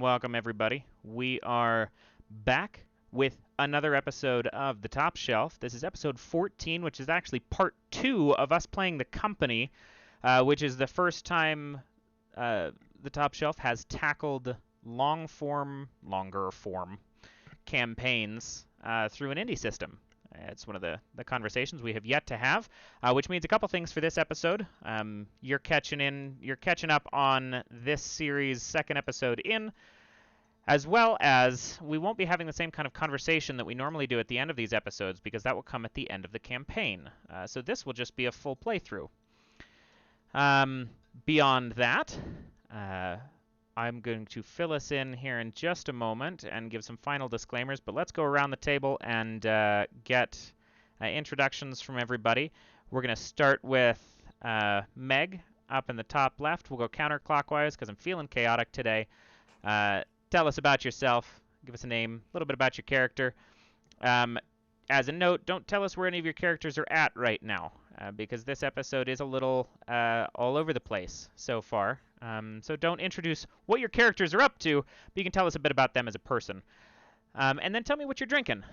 welcome everybody. We are back with another episode of The Top Shelf. This is episode 14, which is actually part 2 of us playing The Company, which is the first time The Top Shelf has tackled longer form campaigns through an indie system. It's one of the conversations we have yet to have, which means a couple things for this episode. You're catching up on this series' second episode in, as well as we won't be having the same kind of conversation that we normally do at the end of these episodes, because that will come at the end of the campaign. So this will just be a full playthrough. Beyond that, I'm going to fill us in here in just a moment and give some final disclaimers, but let's go around the table and get introductions from everybody. We're going to start with Meg up in the top left. We'll go counterclockwise because I'm feeling chaotic today. Tell us about yourself. Give us a name, a little bit about your character. As a note, don't tell us where any of your characters are at right now, because this episode is a little all over the place so far. So don't introduce what your characters are up to, but you can tell us a bit about them as a person. And then tell me what you're drinking.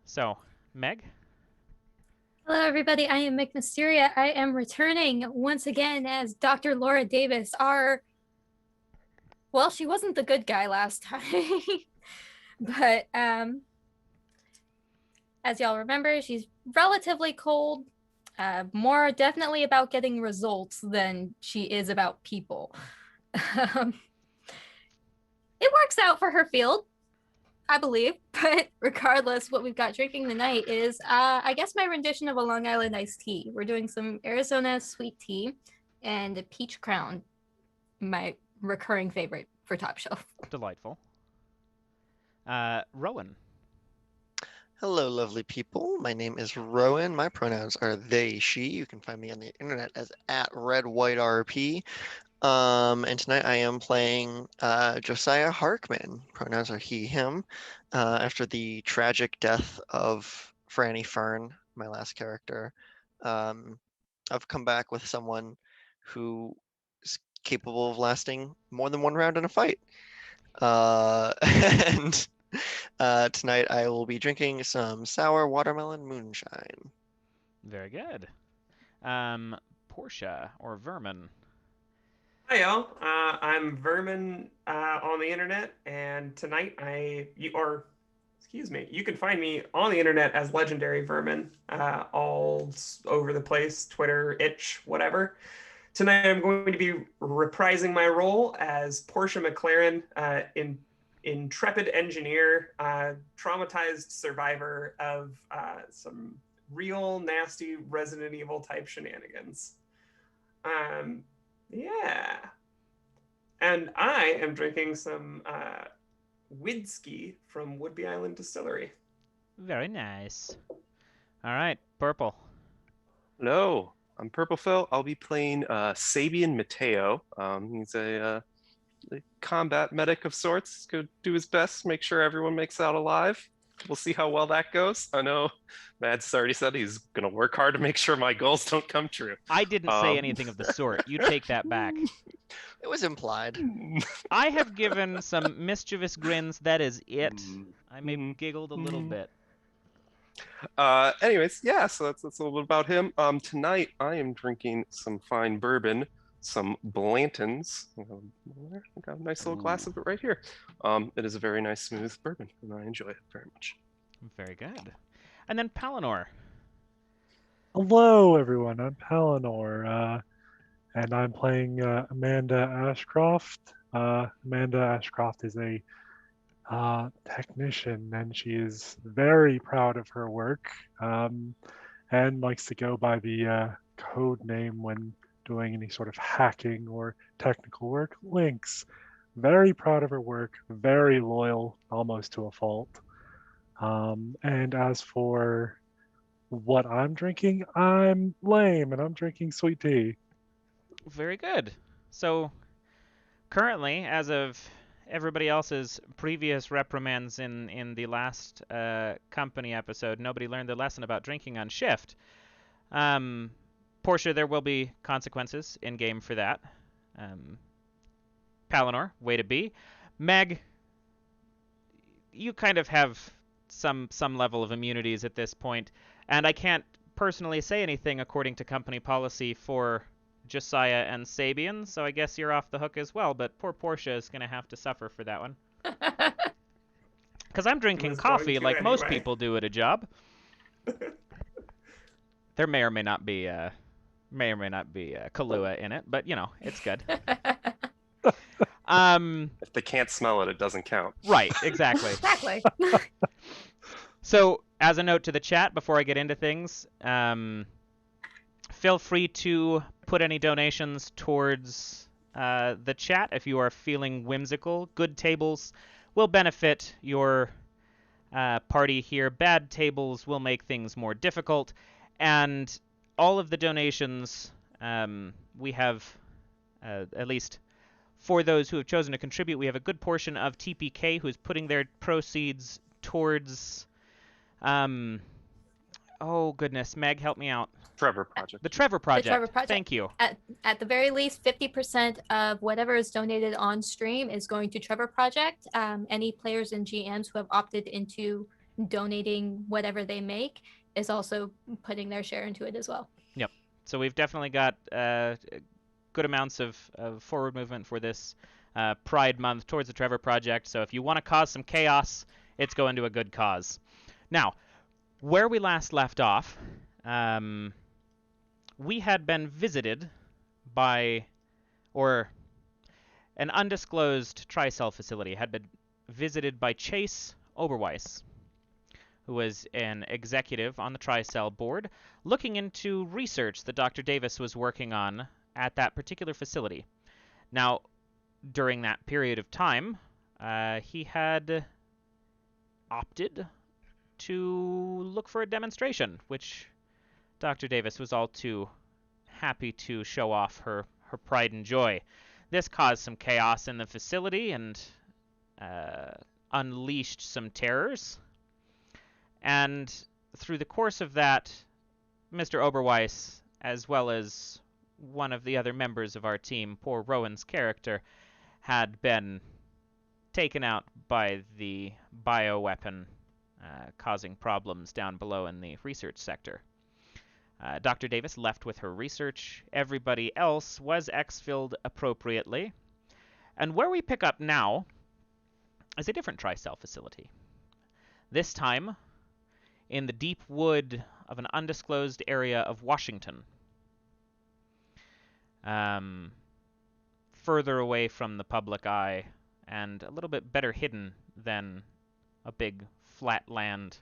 So, Meg? Hello, everybody. I am Meg Mysteria. I am returning once again as Dr. Laura Davis. Well, she wasn't the good guy last time, but as y'all remember, she's relatively cold, more definitely about getting results than she is about people. It works out for her field, I believe, but regardless, what we've got drinking tonight is, I guess, my rendition of a Long Island iced tea. We're doing some Arizona sweet tea and a peach crown, my recurring favorite for Top Shelf. Delightful. Rowan? Hello, lovely people. My name is Rowan. My pronouns are they, she. You can find me on the internet as @RedWhiteRP. And tonight I am playing Josiah Harkman. Pronouns are he, him. After the tragic death of Franny Fern, my last character, I've come back with someone who is capable of lasting more than one round in a fight. And tonight I will be drinking some sour watermelon moonshine. Very good. Portia, or Vermin? Hi, y'all. I'm Vermin on the internet, and tonight you can find me on the internet as Legendary Vermin, all over the place, Twitter, itch, whatever. Tonight I'm going to be reprising my role as Portia McLaren, intrepid engineer, traumatized survivor of some real nasty Resident Evil type shenanigans. Yeah. And I am drinking some whiskey from Woodby Island Distillery. Very nice. All right, Purple. Hello, I'm Purple Phil. I'll be playing Sabian Mateo. He's a combat medic of sorts. Go do his best, make sure everyone makes it out alive. We'll see how well that goes. I know Mads already said he's going to work hard to make sure my goals don't come true. I didn't say anything of the sort. You take that back. It was implied. I have given some mischievous grins. That is it. I maybe giggled a little bit. Anyways, yeah, so that's a little bit about him. Tonight, I am drinking some fine bourbon, some Blanton's. I got a nice little glass of it right here. It is a very nice, smooth bourbon, and I enjoy it very much. Very good. And then Palinor. Hello, everyone. I'm Palinor, and I'm playing Amanda Ashcroft. Amanda Ashcroft is a technician, and she is very proud of her work, and likes to go by the code name when doing any sort of hacking or technical work, Lynx. Very proud of her work, very loyal, almost to a fault. And as for what I'm drinking, I'm lame, and I'm drinking sweet tea. Very good. So, currently, as of everybody else's previous reprimands in the last company episode, nobody learned the lesson about drinking on shift. Portia, there will be consequences in game for that. Palinor, way to be. Meg, you kind of have some level of immunities at this point, and I can't personally say anything according to company policy for Josiah and Sabian, so I guess you're off the hook as well, but poor Portia is going to have to suffer for that one. Because I'm drinking Was coffee going to like most anyway. people do at a job. There may or may not be Kahlua in it, but you know, it's good. If they can't smell it, it doesn't count. Right, exactly. Exactly. So, as a note to the chat before I get into things, feel free to put any donations towards the chat if you are feeling whimsical. Good tables will benefit your party here. Bad tables will make things more difficult. And all of the donations we have, at least for those who have chosen to contribute, we have a good portion of TPK who is putting their proceeds towards... oh, goodness. Meg, help me out. Trevor Project. The Trevor Project. The Trevor Project. Thank you. At the very least, 50% of whatever is donated on stream is going to Trevor Project. Any players and GMs who have opted into donating whatever they make is also putting their share into it as well. Yep. So we've definitely got good amounts of forward movement for this Pride Month towards the Trevor Project. So if you want to cause some chaos, it's going to a good cause. Now, where we last left off, we had been visited by, or an undisclosed Tricell facility had been visited by Chase Oberweiss, who was an executive on the Tricell board, looking into research that Dr. Davis was working on at that particular facility. Now, during that period of time, he had opted to look for a demonstration, which Dr. Davis was all too happy to show off her pride and joy. This caused some chaos in the facility and unleashed some terrors. And through the course of that, Mr. Oberweiss, as well as one of the other members of our team, poor Rowan's character, had been taken out by the bioweapon, causing problems down below in the research sector. Dr. Davis left with her research. Everybody else was exfilled appropriately. And where we pick up now is a different Tricell facility. This time in the deep wood of an undisclosed area of Washington. Further away from the public eye and a little bit better hidden than a big flatland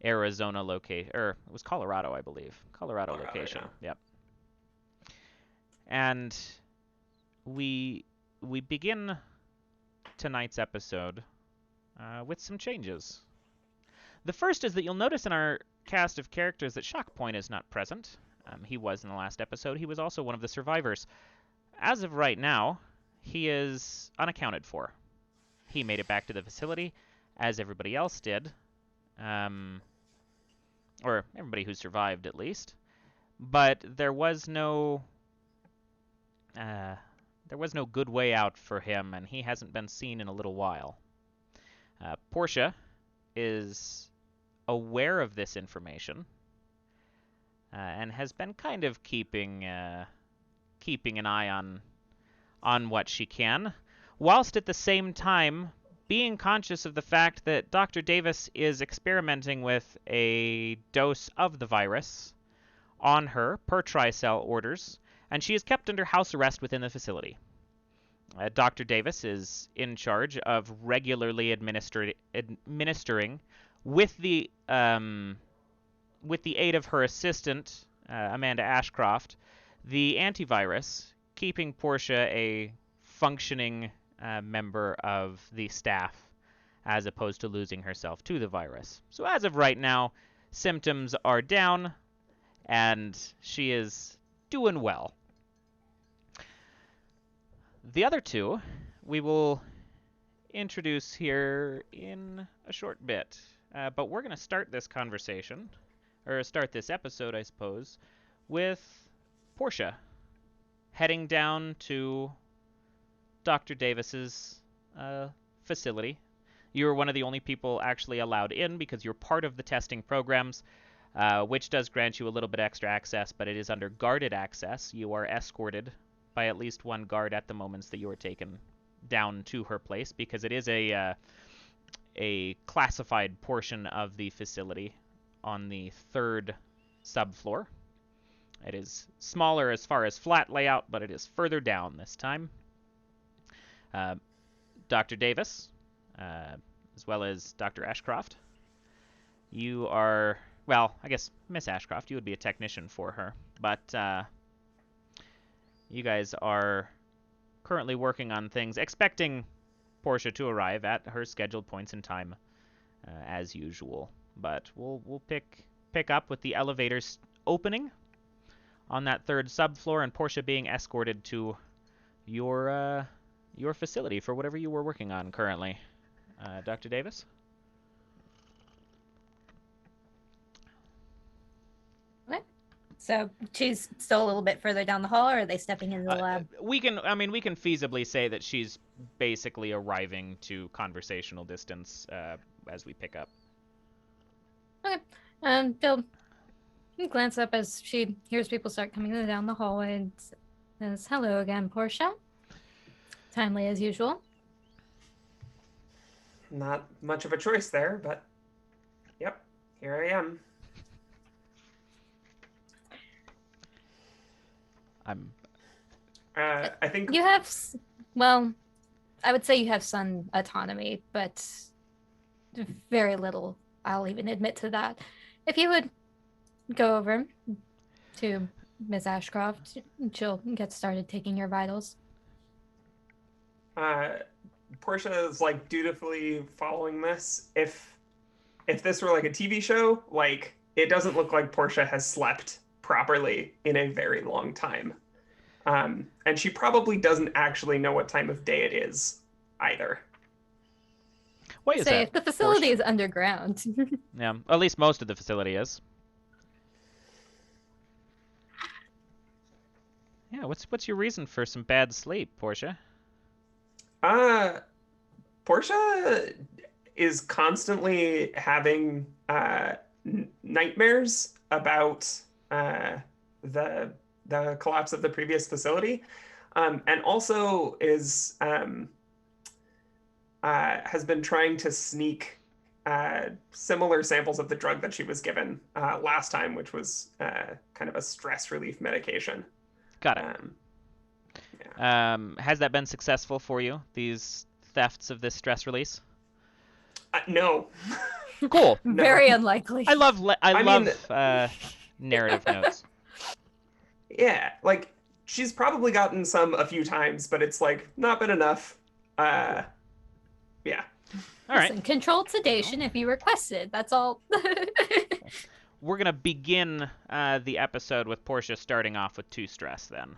Arizona location, or it was Colorado, I believe. Colorado location. Yeah. Yep. And we begin tonight's episode with some changes. The first is that you'll notice in our cast of characters that Shockpoint is not present. He was in the last episode. He was also one of the survivors. As of right now, he is unaccounted for. He made it back to the facility, as everybody else did. Or everybody who survived, at least. But there was no good way out for him, and he hasn't been seen in a little while. Portia is aware of this information and has been kind of keeping an eye on what she can, whilst at the same time being conscious of the fact that Dr. Davis is experimenting with a dose of the virus on her per Tricell orders, and she is kept under house arrest within the facility. Dr. Davis is in charge of regularly administering, with the aid of her assistant, Amanda Ashcroft, the antivirus, keeping Portia a functioning member of the staff, as opposed to losing herself to the virus. So as of right now, symptoms are down, and she is doing well. The other two we will introduce here in a short bit. But we're going to start this conversation, or start this episode, I suppose, with Portia heading down to Dr. Davis's facility. You're one of the only people actually allowed in because you're part of the testing programs, which does grant you a little bit extra access, but it is under guarded access. You are escorted by at least one guard at the moments that you are taken down to her place, because it is a classified portion of the facility on the 3rd subfloor. It is smaller as far as flat layout, but it is further down this time. Dr. Davis, as well as Dr. Ashcroft, you are, well, I guess Miss Ashcroft, you would be a technician for her, but you guys are currently working on things, expecting Portia to arrive at her scheduled points in time, as usual. But we'll pick up with the elevators opening on that 3rd subfloor, and Portia being escorted to your facility for whatever you were working on currently. Dr. Davis? Okay. So she's still a little bit further down the hall, or are they stepping into the lab? We can feasibly say that she's basically arriving to conversational distance as we pick up. Okay. She'll glance up as she hears people start coming down the hallway and says, "Hello again, Portia." Timely as usual. Not much of a choice there, but yep, here I am. I think You have, well, I would say you have some autonomy, but very little. I'll even admit to that. If you would go over to Ms. Ashcroft, she'll get started taking your vitals. Portia is like dutifully following this. If this were like a TV show, like it doesn't look like Portia has slept properly in a very long time. And she probably doesn't actually know what time of day it is either. Why is Say, that? if the facility is underground. Yeah, at least most of the facility is. Yeah, what's your reason for some bad sleep, Portia? Portia is constantly having nightmares about the collapse of the previous facility, and also is has been trying to sneak similar samples of the drug that she was given last time, which was kind of a stress relief medication. Got it. Yeah. Has that been successful for you, these thefts of this stress release? No. Cool. No. Very unlikely. I love mean, narrative notes. Yeah, like she's probably gotten some a few times, but it's like not been enough. Yeah. All right. Listen, controlled sedation if you requested. That's all. We're going to begin the episode with Portia starting off with 2 stress then.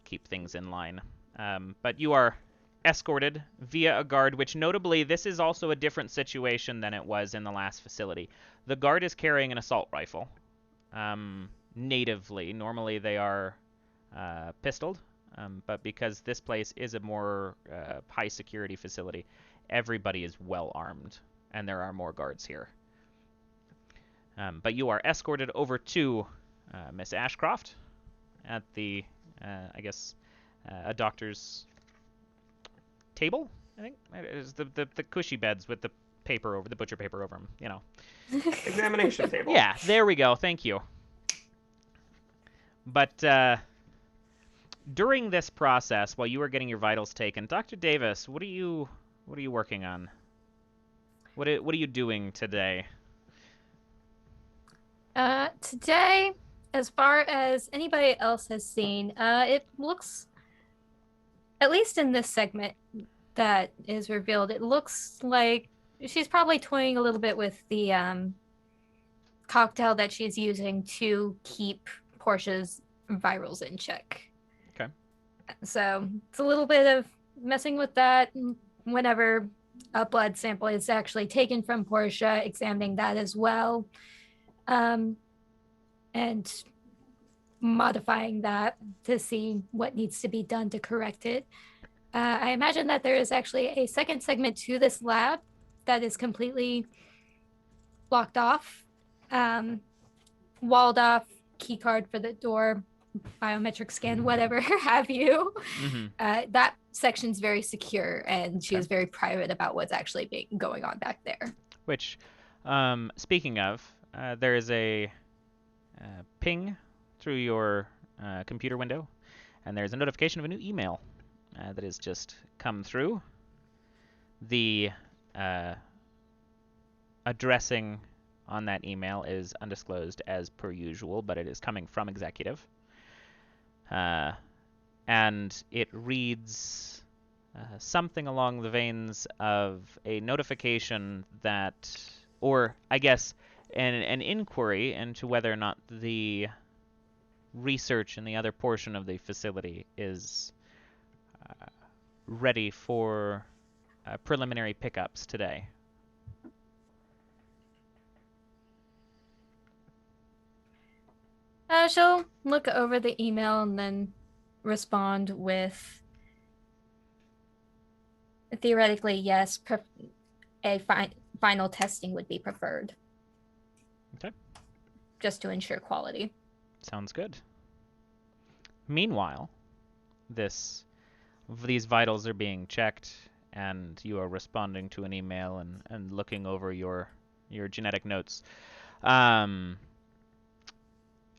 Keep things in line. But you are escorted via a guard, which notably, this is also a different situation than it was in the last facility. The guard is carrying an assault rifle. Natively. Normally they are pistoled. But because this place is a more high security facility, everybody is well armed, and there are more guards here. But you are escorted over to Miss Ashcroft at the, I guess, a doctor's table, I think. It is the cushy beds with the paper over, the butcher paper over them, you know. Examination table. Yeah, there we go. Thank you. But during this process, while you were getting your vitals taken, Dr. Davis, what are you working on? What are you doing today? Today, as far as anybody else has seen, it looks, at least in this segment that is revealed, it looks like she's probably toying a little bit with the cocktail that she's using to keep Portia's virals in check. Okay. So it's a little bit of messing with that. Whenever a blood sample is actually taken from Portia, examining that as well. And modifying that to see what needs to be done to correct it. I imagine that there is actually a second segment to this lab that is completely blocked off, walled off, key card for the door, biometric scan, whatever have you. Mm-hmm. That section's very secure, and she is very private about what's actually going on back there. Which, speaking of, there is a ping through your computer window, and there's a notification of a new email that has just come through. The addressing on that email is undisclosed as per usual, but it is coming from executive. And it reads something along the veins of a notification that, or I guess an inquiry into whether or not the research in the other portion of the facility is ready for preliminary pickups today. She'll look over the email and then respond with, theoretically, yes, final testing would be preferred. Okay. Just to ensure quality. Sounds good. Meanwhile, these vitals are being checked, and you are responding to an email and looking over your genetic notes.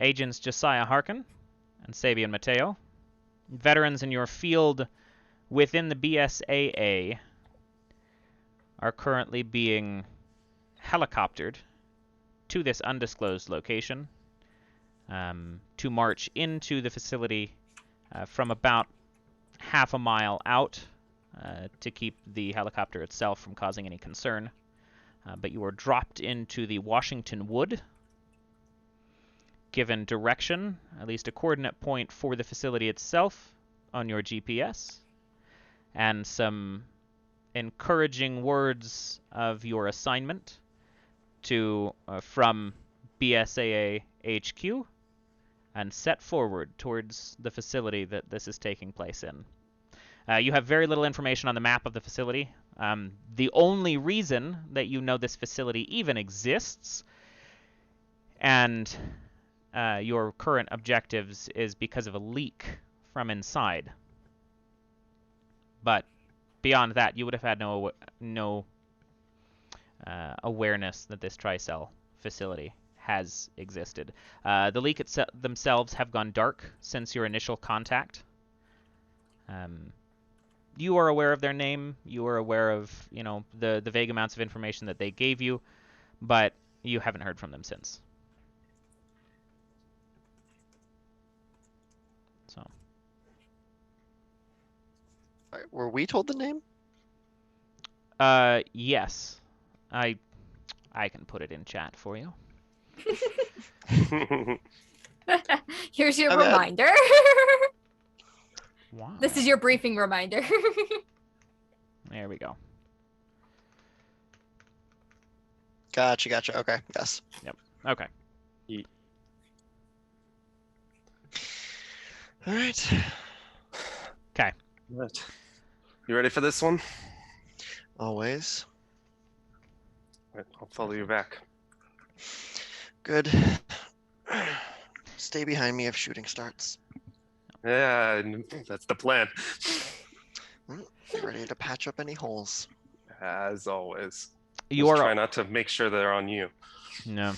Agents Josiah Harkman and Sabian Mateo, veterans in your field within the BSAA, are currently being helicoptered to this undisclosed location to march into the facility from about half a mile out to keep the helicopter itself from causing any concern. But you are dropped into the Washington Wood, given direction, at least a coordinate point for the facility itself on your GPS, and some encouraging words of your assignment from BSAA HQ, and set forward towards the facility that this is taking place in. You have very little information on the map of the facility. The only reason that you know this facility even exists and your current objectives is because of a leak from inside. But beyond that, you would have had no awareness that this Tricell facility has existed. The leak themselves have gone dark since your initial contact. You are aware of their name. You are aware of the vague amounts of information that they gave you, but you haven't heard from them since. So. Were we told the name? Yes. I can put it in chat for you. Here's your reminder. Wow. This is your briefing reminder. There we go. Gotcha. Okay, yes. Yep. Okay. All right. Okay. Right. You ready for this one? Always. Right, I'll follow you back. Good. Stay behind me if shooting starts. Yeah, that's the plan. Get ready to patch up any holes. As always. You Just are try not to make sure they're on you. No.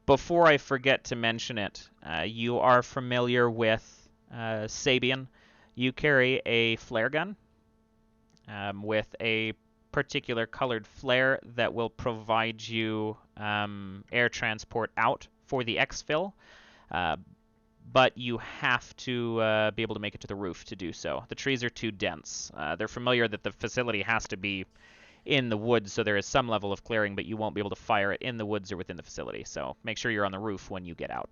Before I forget to mention it, you are familiar with Sabian. You carry a flare gun with a particular colored flare that will provide you air transport out for the exfil, but you have to be able to make it to the roof to do so. The trees are too dense. They're familiar that the facility has to be in the woods, so there is some level of clearing, but you won't be able to fire it in the woods or within the facility. So make sure you're on the roof when you get out.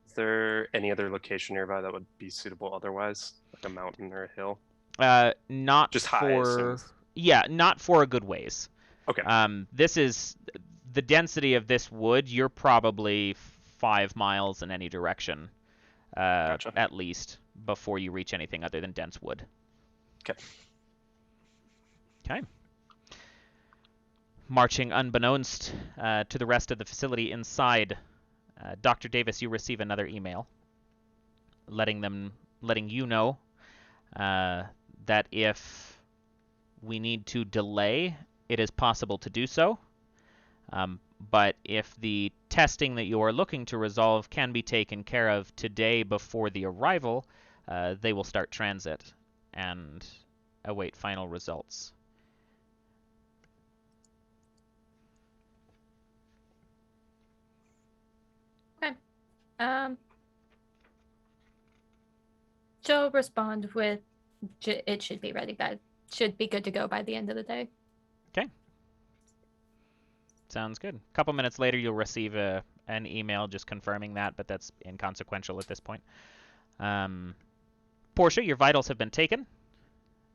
Is there any other location nearby that would be suitable otherwise, like a mountain or a hill? Not Just for high, so yeah, not for a good ways. Okay. This is the density of this wood. You're probably 5 miles in any direction, Gotcha. at least. before you reach anything other than dense wood. Okay. Okay. Marching unbeknownst to the rest of the facility inside, Dr. Davis, you receive another email letting you know that if we need to delay, it is possible to do so. But if the testing that you are looking to resolve can be taken care of today before the arrival, they will start transit and await final results. Okay. She'll respond with, it should be ready should be good to go by the end of the day. Okay. Sounds good. A couple minutes later, you'll receive an email just confirming that, but that's inconsequential at this point. Portia, your vitals have been taken.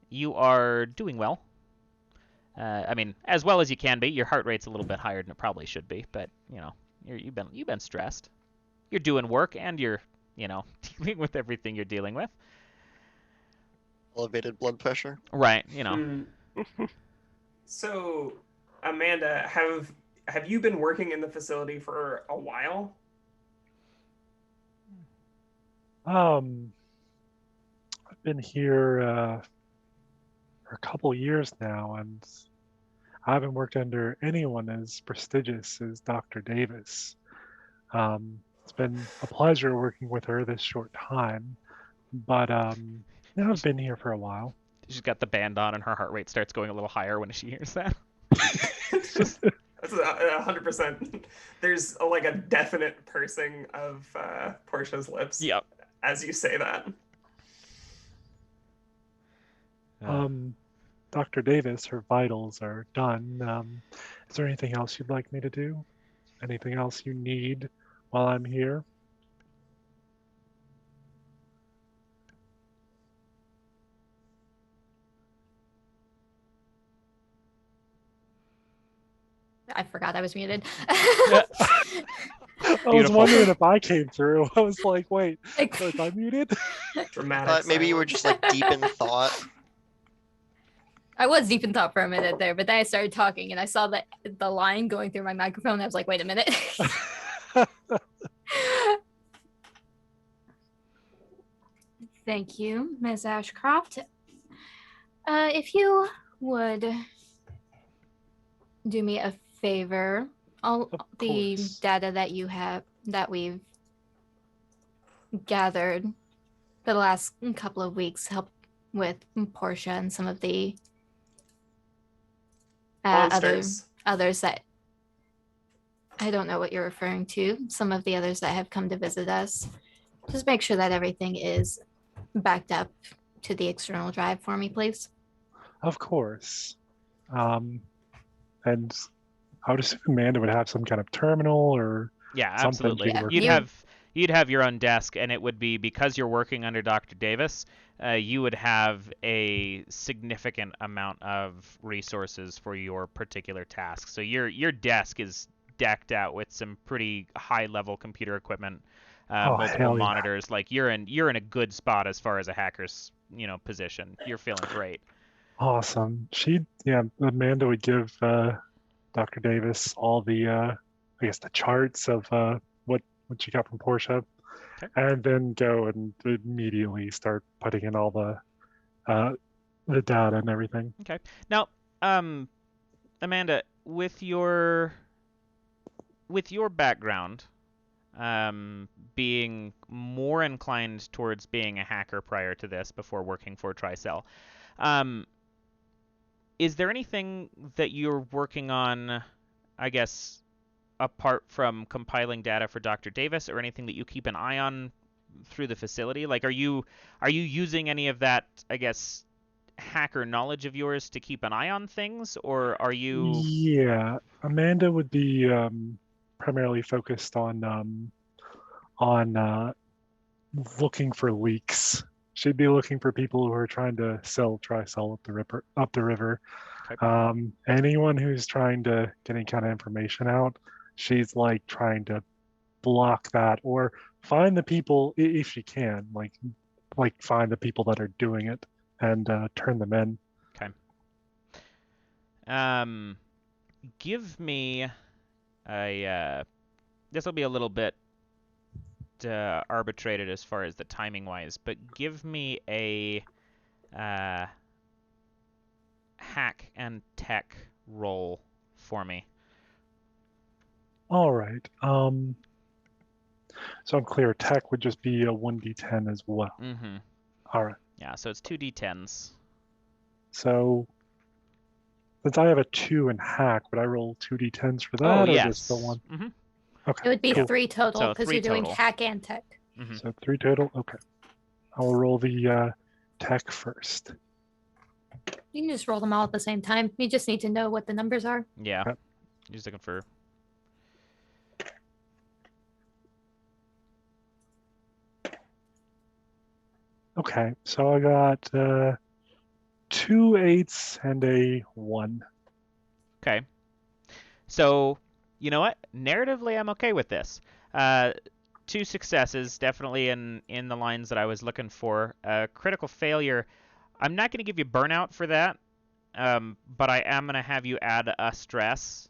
You are doing well. I mean, as well as you can be. Your heart rate's a little bit higher than it probably should be, but you've been stressed. You're doing work, and you're dealing with everything you're dealing with. Elevated blood pressure. Right. So, Amanda, have you been working in the facility for a while? I've been here for a couple years now, and I haven't worked under anyone as prestigious as Dr. Davis. It's been a pleasure working with her this short time, but now I've been here for a while. She's got the band on, and her heart rate starts going a little higher when she hears that. That's 100%. There's like a definite pursing of Portia's lips. Yep. As you say that. Dr. Davis, her vitals are done. Is there anything else you'd like me to do? Anything else you need while I'm here? I forgot I was muted. I was wondering if I came through. I was like, wait, was I muted? Dramatic. Maybe you were just like deep in thought. I was deep in thought for a minute there, but then I started talking and I saw the line going through my microphone. And I was like, wait a minute. Thank you, Ms. Ashcroft. If you would do me a favor, all the data that we've gathered for the last couple of weeks help with Portia and some of the others that I don't know what you're referring to. Some of the others that have come to visit us. Just make sure that everything is backed up to the external drive for me, please. Of course. And I would assume Amanda would have some kind of terminal or absolutely. something. You'd have your own desk, and it would be, because you're working under Dr. Davis, you would have a significant amount of resources for your particular task. So your desk is decked out with some pretty high-level computer equipment, multiple monitors. Yeah. Like you're in a good spot as far as a hacker's position. You're feeling great. Awesome. Amanda would give Dr. Davis all the the charts of what she got from Portia, and then go and immediately start putting in all the data and everything. Okay. Now, Amanda, with your background, being more inclined towards being a hacker prior to this, before working for Tricell, is there anything that you're working on, I guess, apart from compiling data for Dr. Davis, or anything that you keep an eye on through the facility? Like, are you using any of that, I guess, hacker knowledge of yours to keep an eye on things, or are you? Yeah, Amanda would be primarily focused on looking for leaks. She'd be looking for people who are trying to sell Tricell up the river. Okay. Anyone who's trying to get any kind of information out, she's like trying to block that or find the people, if she can, like like find the people that are doing it and turn them in. Okay. Give me a. This will be a little bit arbitrated as far as the timing wise, but give me a hack and tech roll for me. All right. So I'm clear. Tech would just be a 1d10 as well. Mm-hmm. All right. Yeah, so it's 2d10s. So since I have a 2 in hack, would I roll 2d10s for that, Oh, or yes. just the one? Mm-hmm. Okay. It would be cool. 3 total So because 3 you're doing total. hack and tech. Mm-hmm. So 3 total. Okay. I will roll the tech first. You can just roll them all at the same time. You just need to know what the numbers are. Yeah. Okay. Just looking for. Okay. So I got 2 8s and a 1. Okay. So, you know what? Narratively, I'm okay with this. 2 successes, definitely in the lines that I was looking for. Critical failure, I'm not going to give you burnout for that, but I am going to have you add a stress,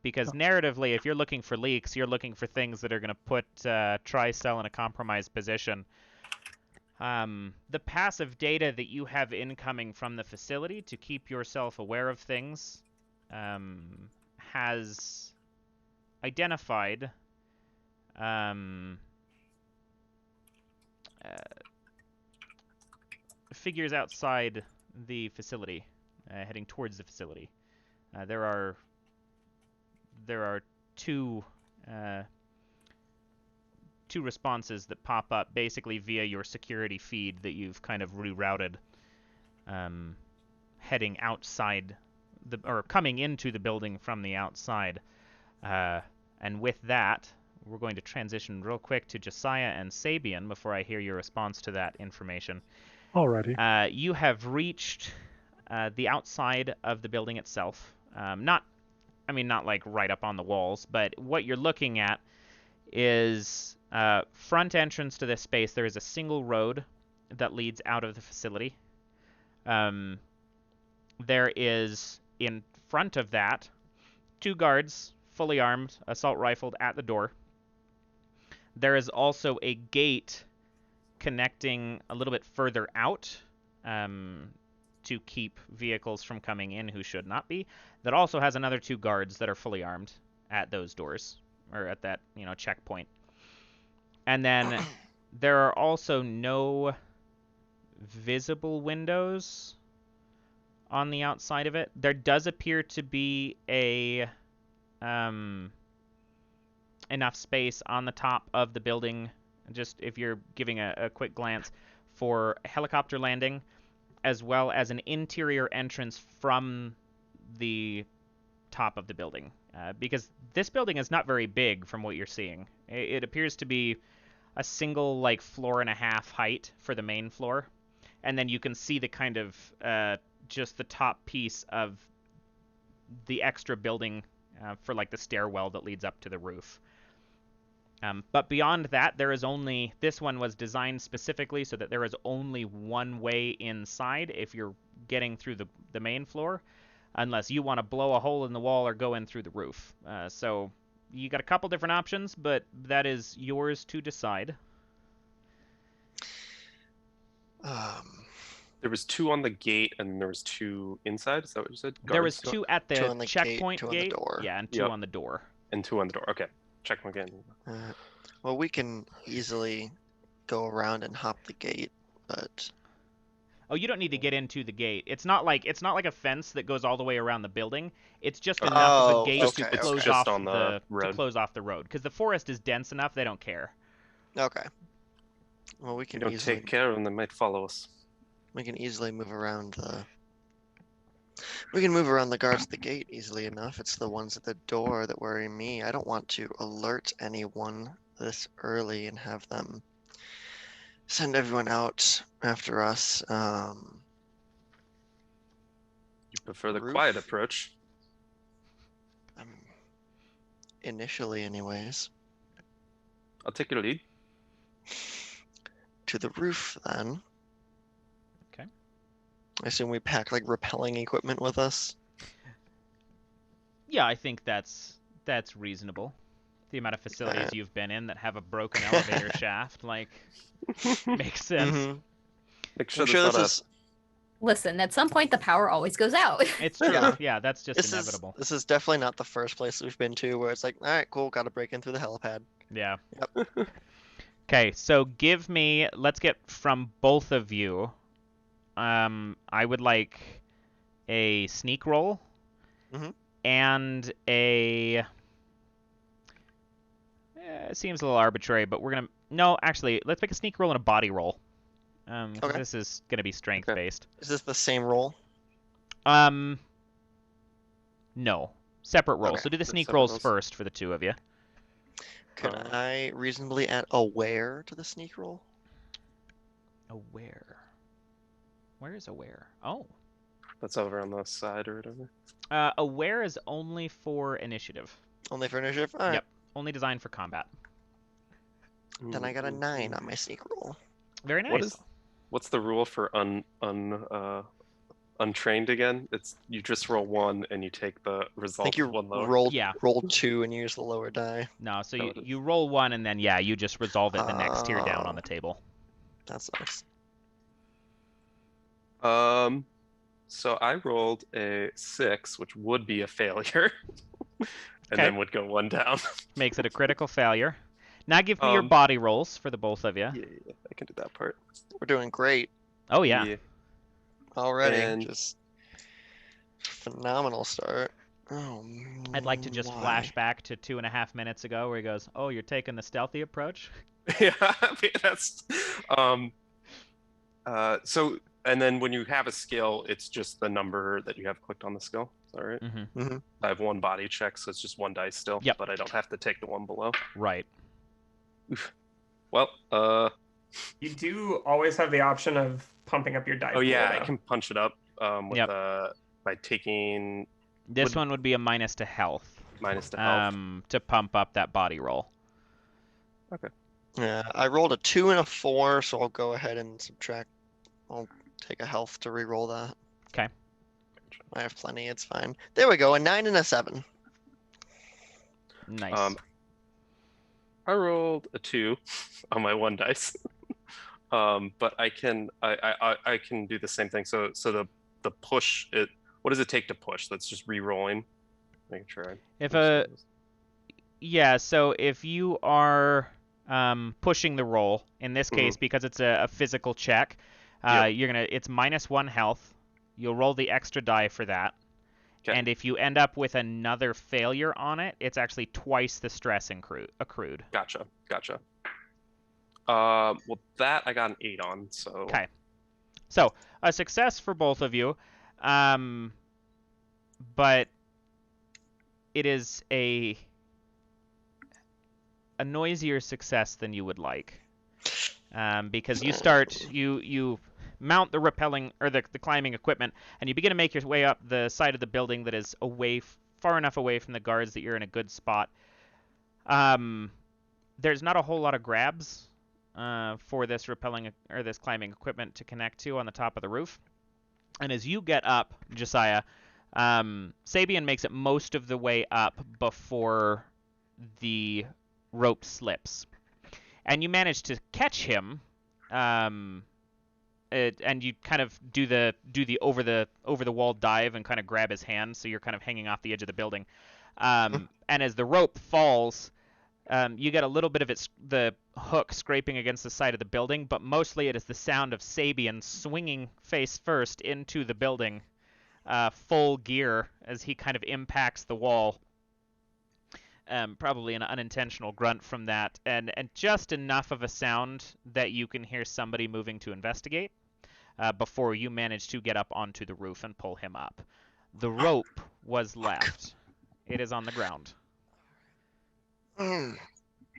because narratively, if you're looking for leaks, you're looking for things that are going to put Tricell in a compromised position. The passive data that you have incoming from the facility to keep yourself aware of things has identified figures outside the facility, heading towards the facility. There are two responses that pop up basically via your security feed that you've kind of rerouted, heading outside or coming into the building from the outside. And with that, we're going to transition real quick to Josiah and Sabian before I hear your response to that information. Alrighty. You have reached the outside of the building itself. Not like right up on the walls, but what you're looking at is front entrance to this space. There is a single road that leads out of the facility. There is, in front of that, 2 guards, fully armed, assault rifled at the door. There is also a gate connecting a little bit further out to keep vehicles from coming in who should not be. That also has another 2 guards that are fully armed at those doors, or at that, checkpoint. And then there are also no visible windows on the outside of it. There does appear to be a enough space on the top of the building, just if you're giving a quick glance, for a helicopter landing, as well as an interior entrance from the top of the building. Because this building is not very big from what you're seeing. It appears to be a single, floor and a half height for the main floor. And then you can see the kind of, just the top piece of the extra building for, the stairwell that leads up to the roof. But beyond that, there is only... This one was designed specifically so that there is only one way inside if you're getting through the main floor, unless you want to blow a hole in the wall or go in through the roof. So you got a couple different options, but that is yours to decide. There was 2 on the gate, and there was 2 inside. Is that what you said? There was Guards? 2 at the 2 on the checkpoint gate, 2 on the door. Yeah, and 2 Yep. on the door. And 2 on the door. Okay, check them again. Well, we can easily go around and hop the gate, but Oh, you don't need to get into the gate. It's not like a fence that goes all the way around the building. It's just enough of a gate okay, to okay. close Just off on the road. to close off the road, because the forest is dense enough they don't care. okay. Well, we You can don't easily take care, and they might follow us. we can easily move around the. We can move around the guards at the gate easily enough. It's the ones at the door that worry me. I don't want to alert anyone this early and have them send everyone out after us. You prefer the Roof? quiet approach. Initially, anyways. I'll take your lead. To the roof, then. I assume we pack like rappelling equipment with us. Yeah, I think that's reasonable. The amount of facilities you've been in that have a broken elevator shaft, like, makes sense. Mm-hmm. Make sure I'm there's sure not this is Listen, at some point the power always goes out. It's true. Yeah. Yeah, that's just this inevitable. is definitely not the first place we've been to where it's like, all right, cool, got to break in through the helipad. Yeah. Yep. Okay, so let's get from both of you. I would like a sneak roll Mhm. and a. It seems a little arbitrary, but no, actually, let's make a sneak roll and a body roll. 'Cause Okay. this is gonna be strength based. Is this the same roll? No, separate rolls. Okay. So do the So sneak separate rolls rolls. first for the two of you. Could I reasonably add aware to the sneak roll? Aware. Where is aware? Oh. That's over on the side or whatever. Aware is only for initiative. Only for initiative? All right. Yep. Only designed for combat. Then I got a 9 on my sneak roll. Very nice. What's the rule for untrained again? It's you just roll 1 and you take the I result think you of 1 lower. roll 2 and use the lower die. No, so Oh, it is. you roll 1 and then you just resolve it the next tier down on the table. That sucks. So I rolled a 6, which would be a failure, and Okay. then would go 1 down. Makes it a critical failure. Now give me your body rolls for the both of you. Yeah, I can do that part. We're doing great Oh yeah. already. And- Just phenomenal start. Oh, I'd like to just my. flash back to 2.5 minutes ago where he goes, "Oh, you're taking the stealthy approach." Yeah, that's so. And then when you have a skill, it's just the number that you have clicked on the skill. Is that right? Mm-hmm. I have 1 body check, so it's just 1 dice still. Yep. But I don't have to take the 1 below. Right. Well, You do always have the option of pumping up your die. oh yeah, pool, I though. can punch it up with Yep. by taking This one would be a minus to health. minus the health. To pump up that body roll. Yeah, I rolled a 2 and a 4, so I'll go ahead and subtract. I'll take a health to re-roll that. Okay. I have plenty, it's fine. There we go, a 9 and a 7. Nice. I rolled a 2 on my 1 dice, but I can do the same thing. So the push it. What does it take to push? That's just re-rolling. Making sure. So if you are pushing the roll, in this case, because it's a physical check, it's -1 health. You'll roll the extra die for that. Okay. And if you end up with another failure on it, it's actually twice the stress accrued. Gotcha. Well, that I got an 8 on. So. Okay. So a success for both of you, but it is a noisier success than you would like, because you mount the rappelling or the climbing equipment, and you begin to make your way up the side of the building that is far enough away from the guards that you're in a good spot. There's not a whole lot of grabs for this rappelling or this climbing equipment to connect to on the top of the roof. And as you get up, Josiah, Sabian makes it most of the way up before the rope slips, and you manage to catch him. And you kind of do the over the wall dive and kind of grab his hand, so you're kind of hanging off the edge of the building. And as the rope falls, you get a little bit of the hook scraping against the side of the building, but mostly it is the sound of Sabian swinging face first into the building, full gear, as he kind of impacts the wall. Probably an unintentional grunt from that, and just enough of a sound that you can hear somebody moving to investigate before you manage to get up onto the roof and pull him up. The rope was left. It is on the ground. I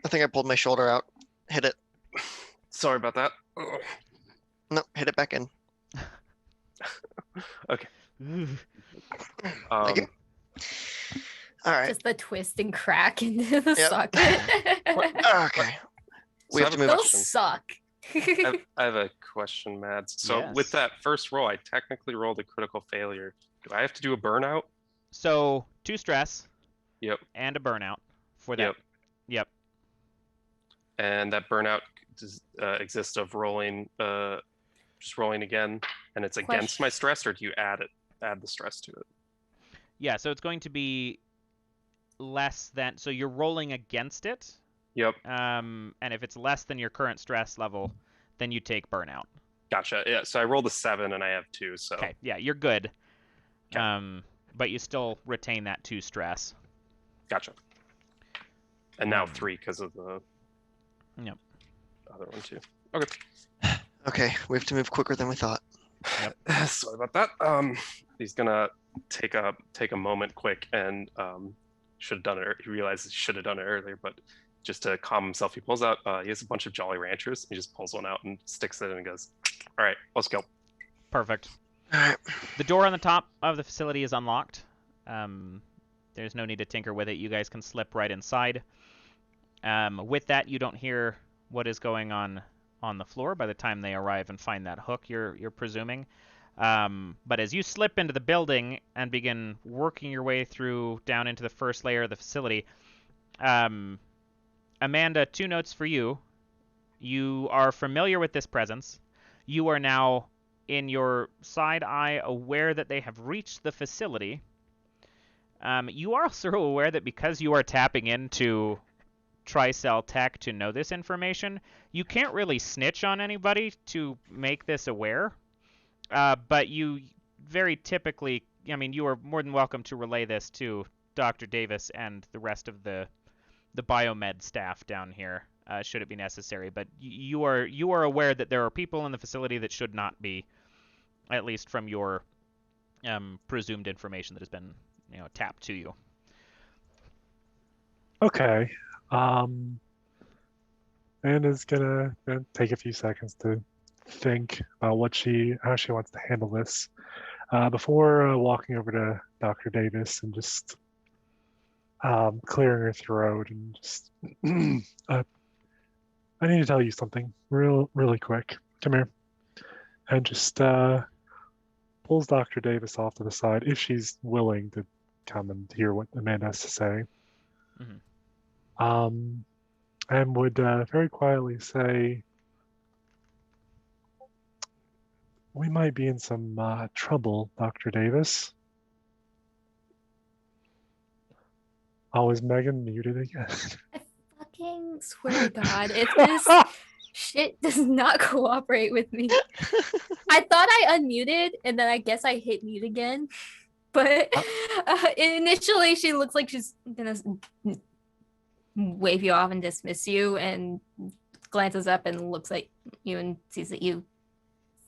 think I pulled my shoulder out. Hit it. Sorry about that. No, hit it back in. Okay. Thank you. All right. Just the twist and crack into the Yep. socket. Okay. We have to move. Those suck. I have a question, Mads. So with Yes. that first roll, I technically rolled a critical failure. Do I have to do a burnout? So 2 stress Yep. and a burnout for that. Yep. Yep. And that burnout does exist of rolling, just rolling again, and it's against my stress, or do you add the stress to it? Yeah, so it's going to be less than, so you're rolling against it. Yep. And if it's less than your current stress level, then you take burnout. Gotcha. Yeah. So I rolled a 7 and I have 2. So. Okay. Yeah, you're good. Okay. But you still retain that 2 stress. Gotcha. And now 3 because of the. Yep. Other one too. Okay. Okay, we have to move quicker than we thought. Yep. Sorry about that. He's gonna take a moment quick and should have done it. He realizes he should have done it earlier, but just to calm himself, he pulls out. He has a bunch of Jolly Ranchers. He just pulls one out and sticks it in and goes, "All right, let's go." Perfect. All right. The door on the top of the facility is unlocked. There's no need to tinker with it. You guys can slip right inside. With that, you don't hear what is going on the floor by the time they arrive and find that hook, you're presuming. But as you slip into the building and begin working your way through down into the first layer of the facility, Amanda, 2 notes for you. You are familiar with this presence. You are now, in your side eye, aware that they have reached the facility. You are also aware that because you are tapping into Tricell Tech to know this information, you can't really snitch on anybody to make this aware. But you very typically, I mean, you are more than welcome to relay this to Dr. Davis and the rest of the biomed staff down here, should it be necessary. But you are aware that there are people in the facility that should not be, at least from your presumed information that has been, tapped to you. Okay. Amanda's gonna take a few seconds to think about how she wants to handle this before walking over to Dr. Davis and just clearing her throat and just I need to tell you something really quick. Come here. And just pulls Dr. Davis off to the side if she's willing to come and hear what Amanda has to say. Mm-hmm. And would very quietly say, "We might be in some trouble, Dr. Davis." Oh, is Megan muted again? I fucking swear to God, if this shit does not cooperate with me. I thought I unmuted and then I guess I hit mute again. But initially she looks like she's gonna wave you off and dismiss you, and glances up and looks at you and sees that you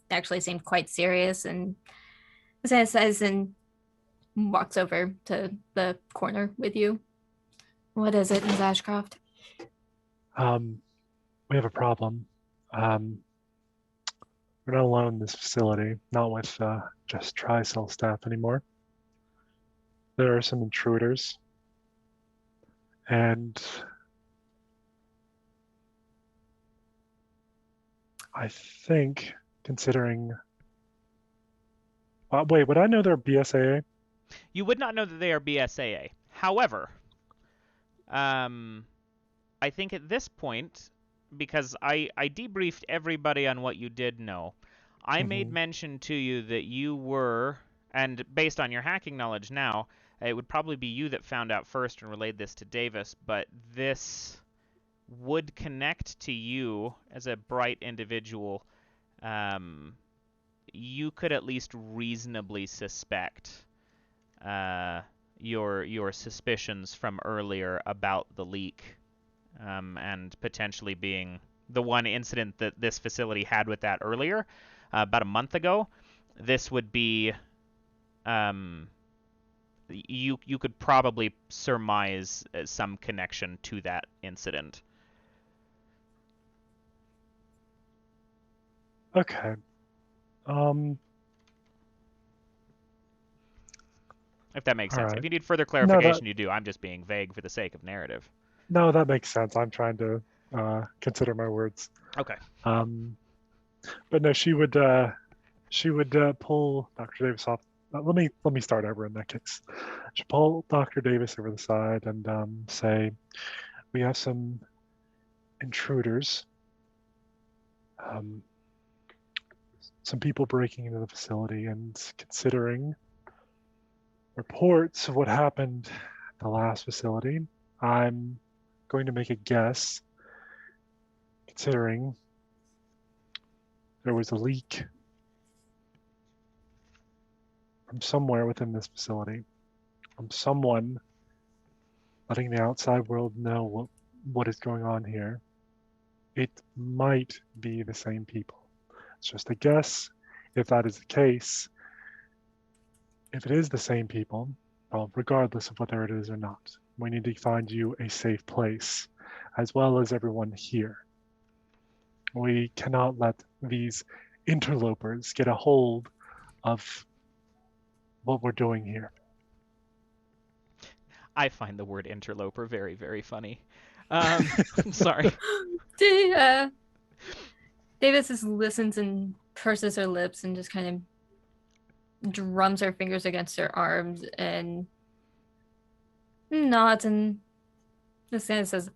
actually seem quite serious, and says and walks over to the corner with you. What is it, Ms. Ashcroft? We have a problem. We're not alone in this facility, not with just Tricell staff anymore. There are some intruders. And I think, considering... wait, would I know they're BSAA? You would not know that they are BSAA. However, I think at this point, because I debriefed everybody on what you did know, I made mention to you that you were, and based on your hacking knowledge now, it would probably be you that found out first and relayed this to Davis, but this would connect to you as a bright individual. You could at least reasonably suspect your suspicions from earlier about the leak, and potentially being the one incident that this facility had with that earlier, about a month ago. This would be... You could probably surmise some connection to that incident. Okay. If that makes sense. Right. If you need further clarification, you do. I'm just being vague for the sake of narrative. No, that makes sense. I'm trying to consider my words. Okay. But no, she would pull Dr. Davis off. Let me start over in that case. She'd pull Dr. Davis over the side and say, "We have some intruders. Some people breaking into the facility, and considering reports of what happened at the last facility, I'm going to make a guess, considering there was a leak from somewhere within this facility, from someone letting the outside world know what is going on here. It might be the same people. It's just a guess. If that is the case, if it is the same people, well, regardless of whether it is or not, we need to find you a safe place, as well as everyone here. We cannot let these interlopers get a hold of what we're doing here." I find the word interloper very, very funny. I'm sorry. Davis just listens and purses her lips and just kind of drums her fingers against her arms and nods and just kind of says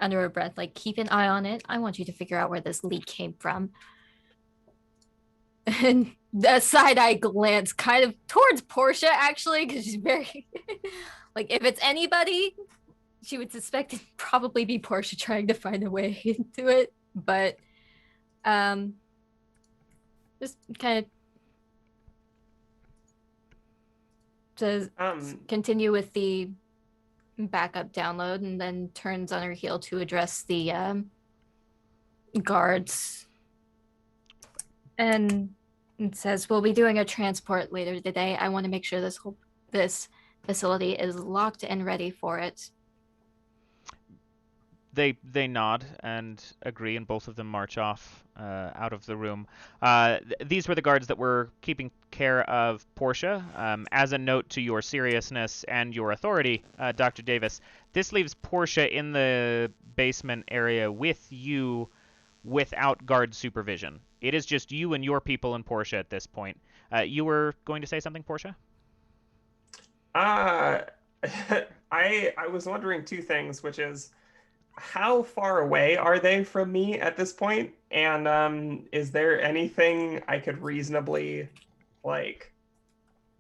under her breath, like, "Keep an eye on it. I want you to figure out where this leak came from." And a side-eye glance kind of towards Portia, actually, because she's very like, if it's anybody, she would suspect it'd probably be Portia trying to find a way into it. But just kind of says continue with the backup download, and then turns on her heel to address the guards, and says, "We'll be doing a transport later today. I want to make sure this facility is locked and ready for it." They nod and agree, and both of them march off out of the room. These were the guards that were keeping care of Portia. As a note to your seriousness and your authority, Dr. Davis, this leaves Portia in the basement area with you without guard supervision. It is just you and your people and Portia at this point. You were going to say something, Portia? I was wondering two things, which is, how far away are they from me at this point? And is there anything I could reasonably, like,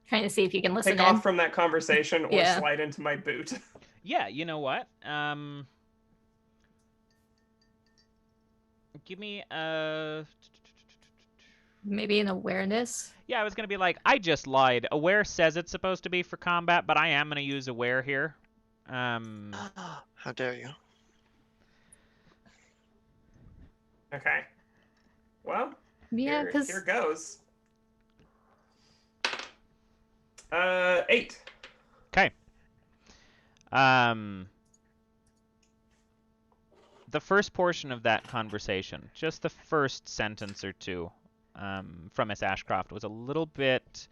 Trying to see if you can listen take in. off from that conversation or Yeah. slide into my boot? Yeah, you know what? Give me a... Maybe an awareness. Yeah, I was going to be like, I just lied. Aware says it's supposed to be for combat, but I am going to use aware here. How dare you? Okay. Well, Yeah, because here goes. 8. Okay. The first portion of that conversation, just the first sentence or two from Miss Ashcroft, was a little bit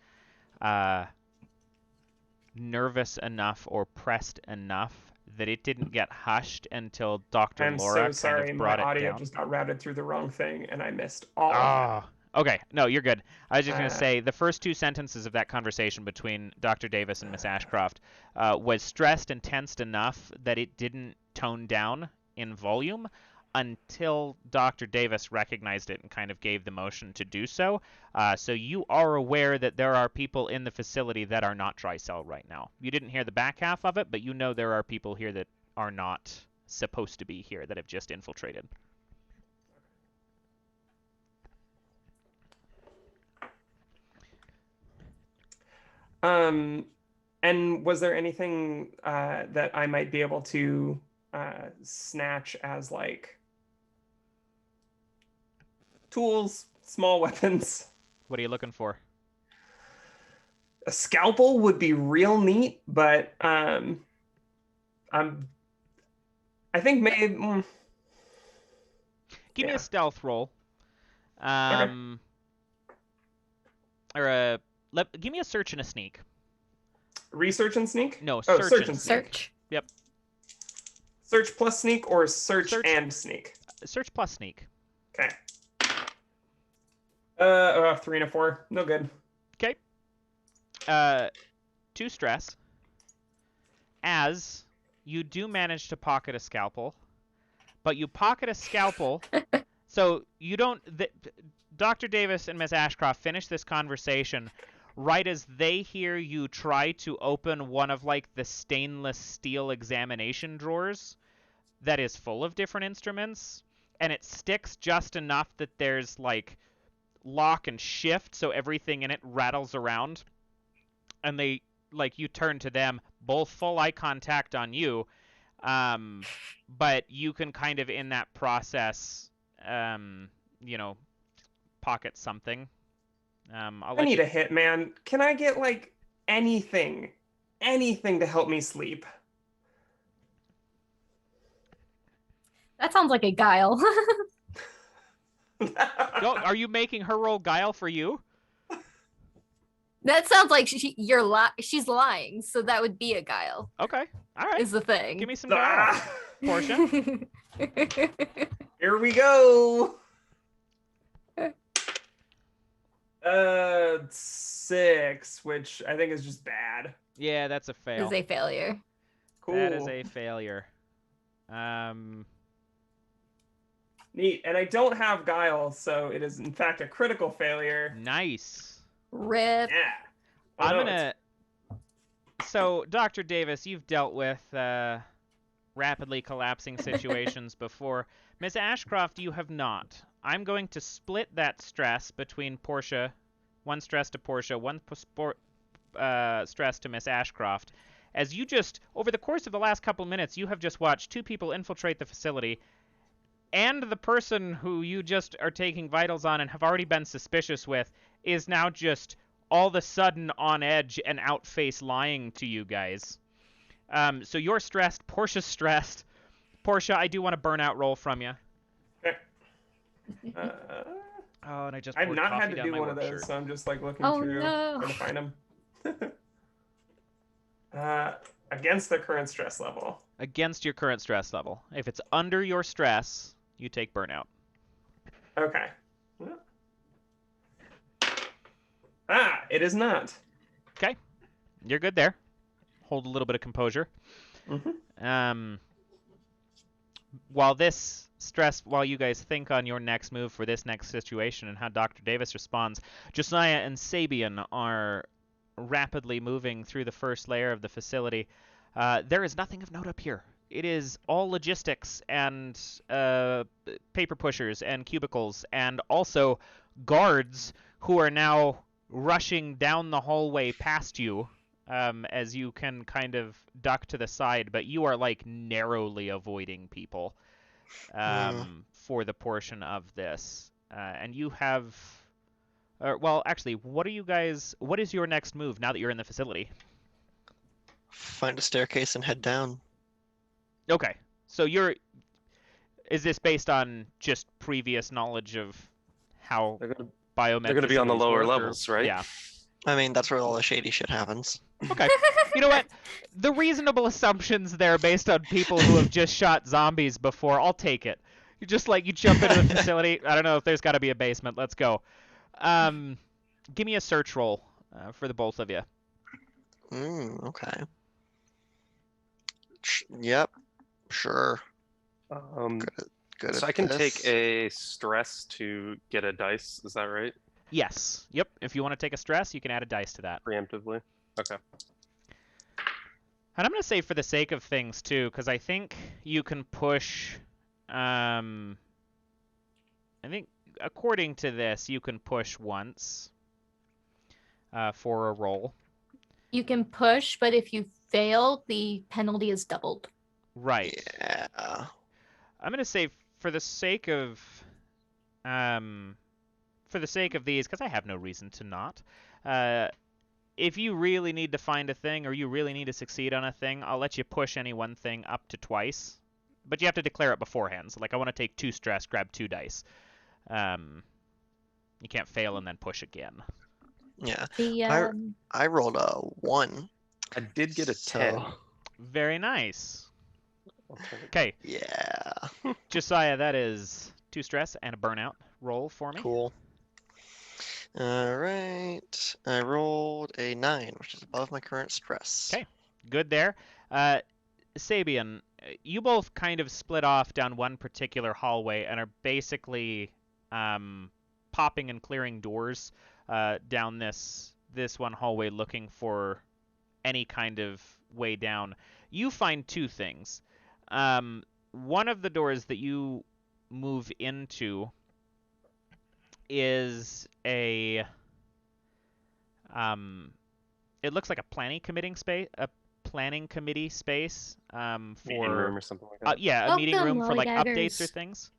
nervous enough or pressed enough that it didn't get hushed until Dr. I'm Laura so sorry. kind of My brought it audio down. just got routed through the wrong thing, and I missed all of that. Okay. No, you're good. I was just going to say the first two sentences of that conversation between Dr. Davis and Miss Ashcroft was stressed and tensed enough that it didn't tone down in volume until Dr. Davis recognized it and kind of gave the motion to do so. So you are aware that there are people in the facility that are not Tricell right now. You didn't hear the back half of it, but you know there are people here that are not supposed to be here that have just infiltrated. And was there anything that I might be able to snatch as, like, tools, small weapons? What are you looking for? A scalpel would be real neat, but I think maybe. Give me a stealth roll. Okay. Or give me a search and a sneak. Research and sneak? No, Oh, search search and and sneak. sneak. search. Yep. Search plus sneak or search Search. and sneak? Search plus sneak. Okay. 3 and a 4. No good. Okay. 2 stress. As you do manage to pocket a scalpel, but you pocket a scalpel, so you don't. Dr. Davis and Ms. Ashcroft finish this conversation right as they hear you try to open one of like the stainless steel examination drawers that is full of different instruments, and it sticks just enough that there's like lock and shift, so everything in it rattles around, and they like you turn to them, both full eye contact on you, but you can kind of in that process pocket something. I need a hit, man. Can I get like anything to help me sleep? That sounds like a guile. Are you making her roll guile for you? That sounds like she's lying, so that would be a guile. Okay, all right. Is the thing. Give me some guile, Portia. Here we go. 6, which I think is just bad. Yeah, that's a fail. Is a failure. Cool. That is a failure. Neat. And I don't have guile, so it is in fact a critical failure. Nice. Rip. Yeah. I'm gonna. So, Dr. Davis, you've dealt with rapidly collapsing situations before. Ms. Ashcroft, you have not. I'm going to split that stress between Portia. 1 stress to Portia, 1 stress to Miss Ashcroft. As you just, over the course of the last couple minutes, you have just watched 2 people infiltrate the facility, and the person who you just are taking vitals on and have already been suspicious with is now just all of a sudden on edge and outface lying to you guys. So you're stressed. Portia's stressed. Portia, I do want a burnout roll from you. Okay. Oh, and I just I've poured not coffee had to down do my one of work those, shirt. so I'm just like looking Oh, through, no. trying to find them. Against the current stress level. Against your current stress level. If it's under your stress, you take burnout. Okay. It is not. Okay. You're good there. Hold a little bit of composure. Mm-hmm. While you guys think on your next move for this next situation and how Dr. Davis responds, Josiah and Sabian are rapidly moving through the first layer of the facility. There is nothing of note up here. It is all logistics and paper pushers and cubicles, and also guards who are now rushing down the hallway past you as you can kind of duck to the side, but you are like narrowly avoiding people for the portion of this. And you have... well, actually, what is your next move now that you're in the facility? Find a staircase and head down. Okay. So is this based on just previous knowledge of how biometrics They're going to be on the lower levels, right? Yeah. I mean, that's where all the shady shit happens. Okay. You know what? The reasonable assumptions there based on people who have just shot zombies before, I'll take it. You just you jump into the facility. I don't know if there's got to be a basement. Let's go. Give me a search roll for the both of you. Okay. Yep. Sure. Good So at I can this. take a stress to get a dice. Is that right? Yes. Yep. If you want to take a stress, you can add a dice to that. Preemptively. Okay. And I'm going to say for the sake of things, too, because I think you can push... I think, according to this, you can push once for a roll. You can push, but if you fail, the penalty is doubled. Right. Yeah. I'm going to say for the sake of... these, because I have no reason to not... if you really need to find a thing or you really need to succeed on a thing, I'll let you push any one thing up to twice. But you have to declare it beforehand. So, I want to take 2 stress, grab 2 dice. You can't fail and then push again. Yeah. The I rolled a 1. I did get a 10. Very nice. alternative. Okay, Yeah. Josiah, that is 2 stress and a burnout. Roll for me. Cool. All right. I rolled a 9, which is above my current stress. Okay. Good there. Sabian, you both kind of split off down one particular hallway and are basically popping and clearing doors down this one hallway looking for any kind of way down. You find 2 things. One of the doors that you move into is a it looks like a planning committee space Meeting room for or something like that. yeah, a meeting Welcome, room for like updates or lollygaggers. things.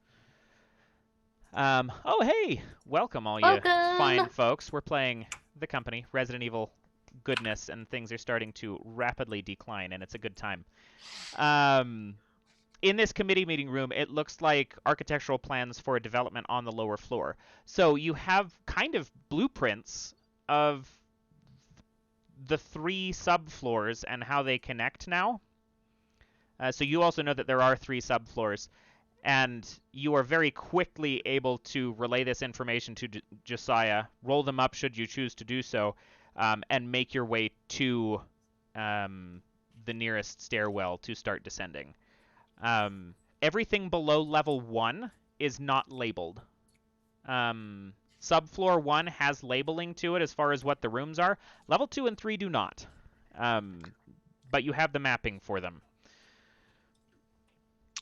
Oh hey, welcome all you Welcome. fine folks. We're playing The Company, Resident Evil goodness, and things are starting to rapidly decline, and it's a good time. In this committee meeting room, it looks like architectural plans for a development on the lower floor. So you have kind of blueprints of the 3 subfloors and how they connect now. So you also know that there are 3 subfloors, and you are very quickly able to relay this information to Josiah, roll them up should you choose to do so, and make your way to the nearest stairwell to start descending. Everything below level 1 is not labeled. Subfloor 1 has labeling to it as far as what the rooms are. Level 2 and 3 do not. But you have the mapping for them.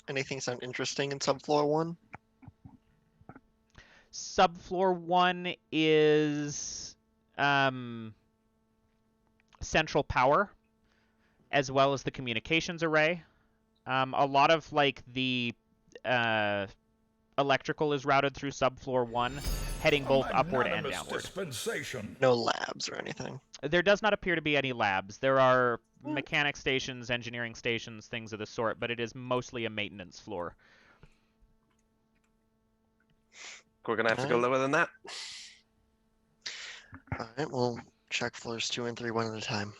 Anything sound interesting in subfloor 1? Subfloor 1 is central power, as well as the communications array. A lot of like the electrical is routed through subfloor 1, heading both upward and downward. Dispensation. No labs or anything. There does not appear to be any labs. There are mechanic stations, engineering stations, things of the sort, but it is mostly a maintenance floor. We're gonna have to go lower than that. All right, we'll check floors 2 and 3 one at a time.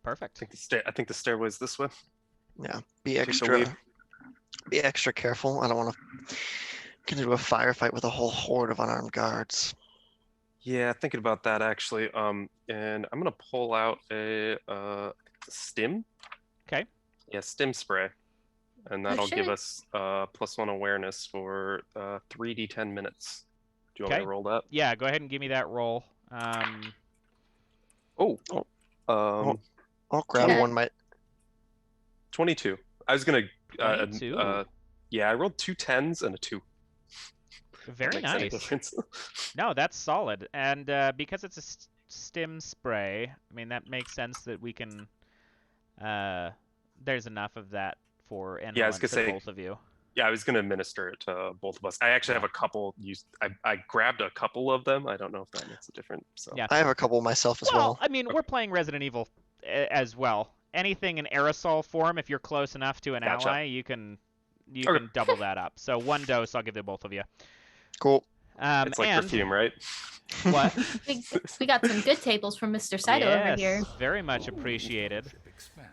Perfect. I think the stairway's this way. Yeah, be Take the lead. extra careful. I don't want to get into a firefight with a whole horde of unarmed guards. Yeah, thinking about that actually. And I'm gonna pull out a stim. Okay. Yeah, stim spray, and that'll give shit. us +1 awareness for 3d10 minutes. Do you want me Okay. to roll that? Yeah, go ahead and give me that roll. I'll grab Okay. one. 22. I was gonna. 22. Yeah, I rolled 2 10s and a 2. Very Makes any nice. difference. No, that's solid. And because it's a stim spray, I mean, that makes sense that we can... there's enough of that for Yeah, I was inhalants gonna for say- both of you. Yeah, I was gonna administer it to both of us. I actually have a couple used. I grabbed a couple of them. I don't know if that makes a difference. So. Yeah. I have a couple myself as well. I mean, we're playing Resident Evil as well. Anything in aerosol form, if you're close enough to an Gotcha. ally, you can Okay. can double that up. So 1 dose, I'll give to both of you. Cool. It's like and perfume, right? what? We got some good tables from Mr. Saito over here. Yes, very much appreciated.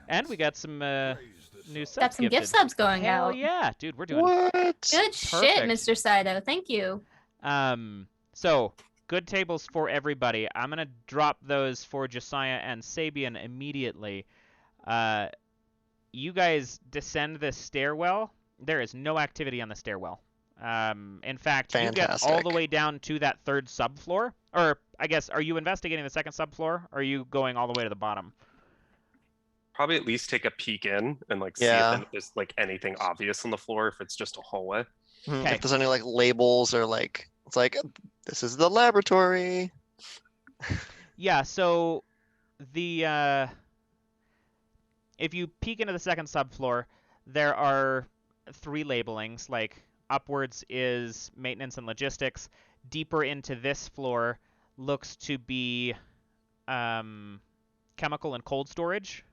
And we got some new subs Got some gift gifted. subs going Hell out. yeah, dude, we're doing What? Good shit, Perfect. Mr. Saito. Thank you. So good tables for everybody. I'm gonna drop those for Josiah and Sabian immediately. You guys descend this stairwell. There is no activity on the stairwell. In fact, you get all the Fantastic. way down to that 3rd subfloor. Or I guess, are you investigating the 2nd subfloor? Or are you going all the way to the bottom? Probably at least take a peek in and like see Yeah. if there's like anything obvious on the floor. If it's just a hallway. Okay. If there's any like labels or like it's like this is the laboratory. Yeah, so the if you peek into the 2nd subfloor, there are 3 labelings, like upwards is maintenance and logistics, deeper into this floor looks to be chemical and cold storage,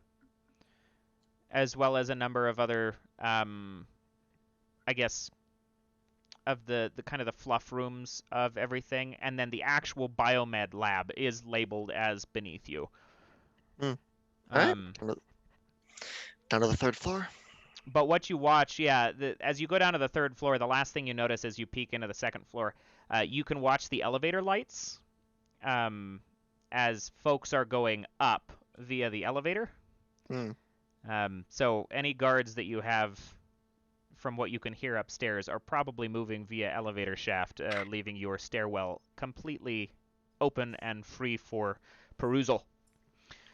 as well as a number of other I guess of the kind of the fluff rooms of everything, and then the actual biomed lab is labeled as beneath you. Hmm. Alright. Down to the 3rd floor. But what you watch, as you go down to the 3rd floor, the last thing you notice as you peek into the 2nd floor, you can watch the elevator lights as folks are going up via the elevator. So any guards that you have, from what you can hear upstairs, are probably moving via elevator shaft, leaving your stairwell completely open and free for perusal.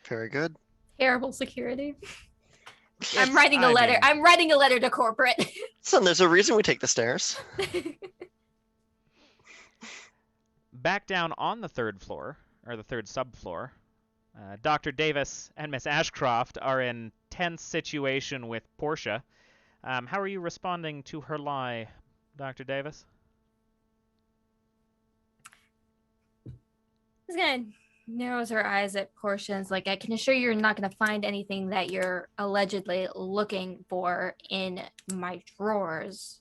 Very good. Terrible security. I'm writing a letter. I'm writing a letter to corporate. Son, there's a reason we take the stairs. Back down on the 3rd floor, or the 3rd subfloor, Dr. Davis and Miss Ashcroft are in tense situation with Portia. How are you responding to her lie, Dr. Davis? She's gonna narrows her eyes at Portia and is like, I can assure you, you're not gonna find anything that you're allegedly looking for in my drawers.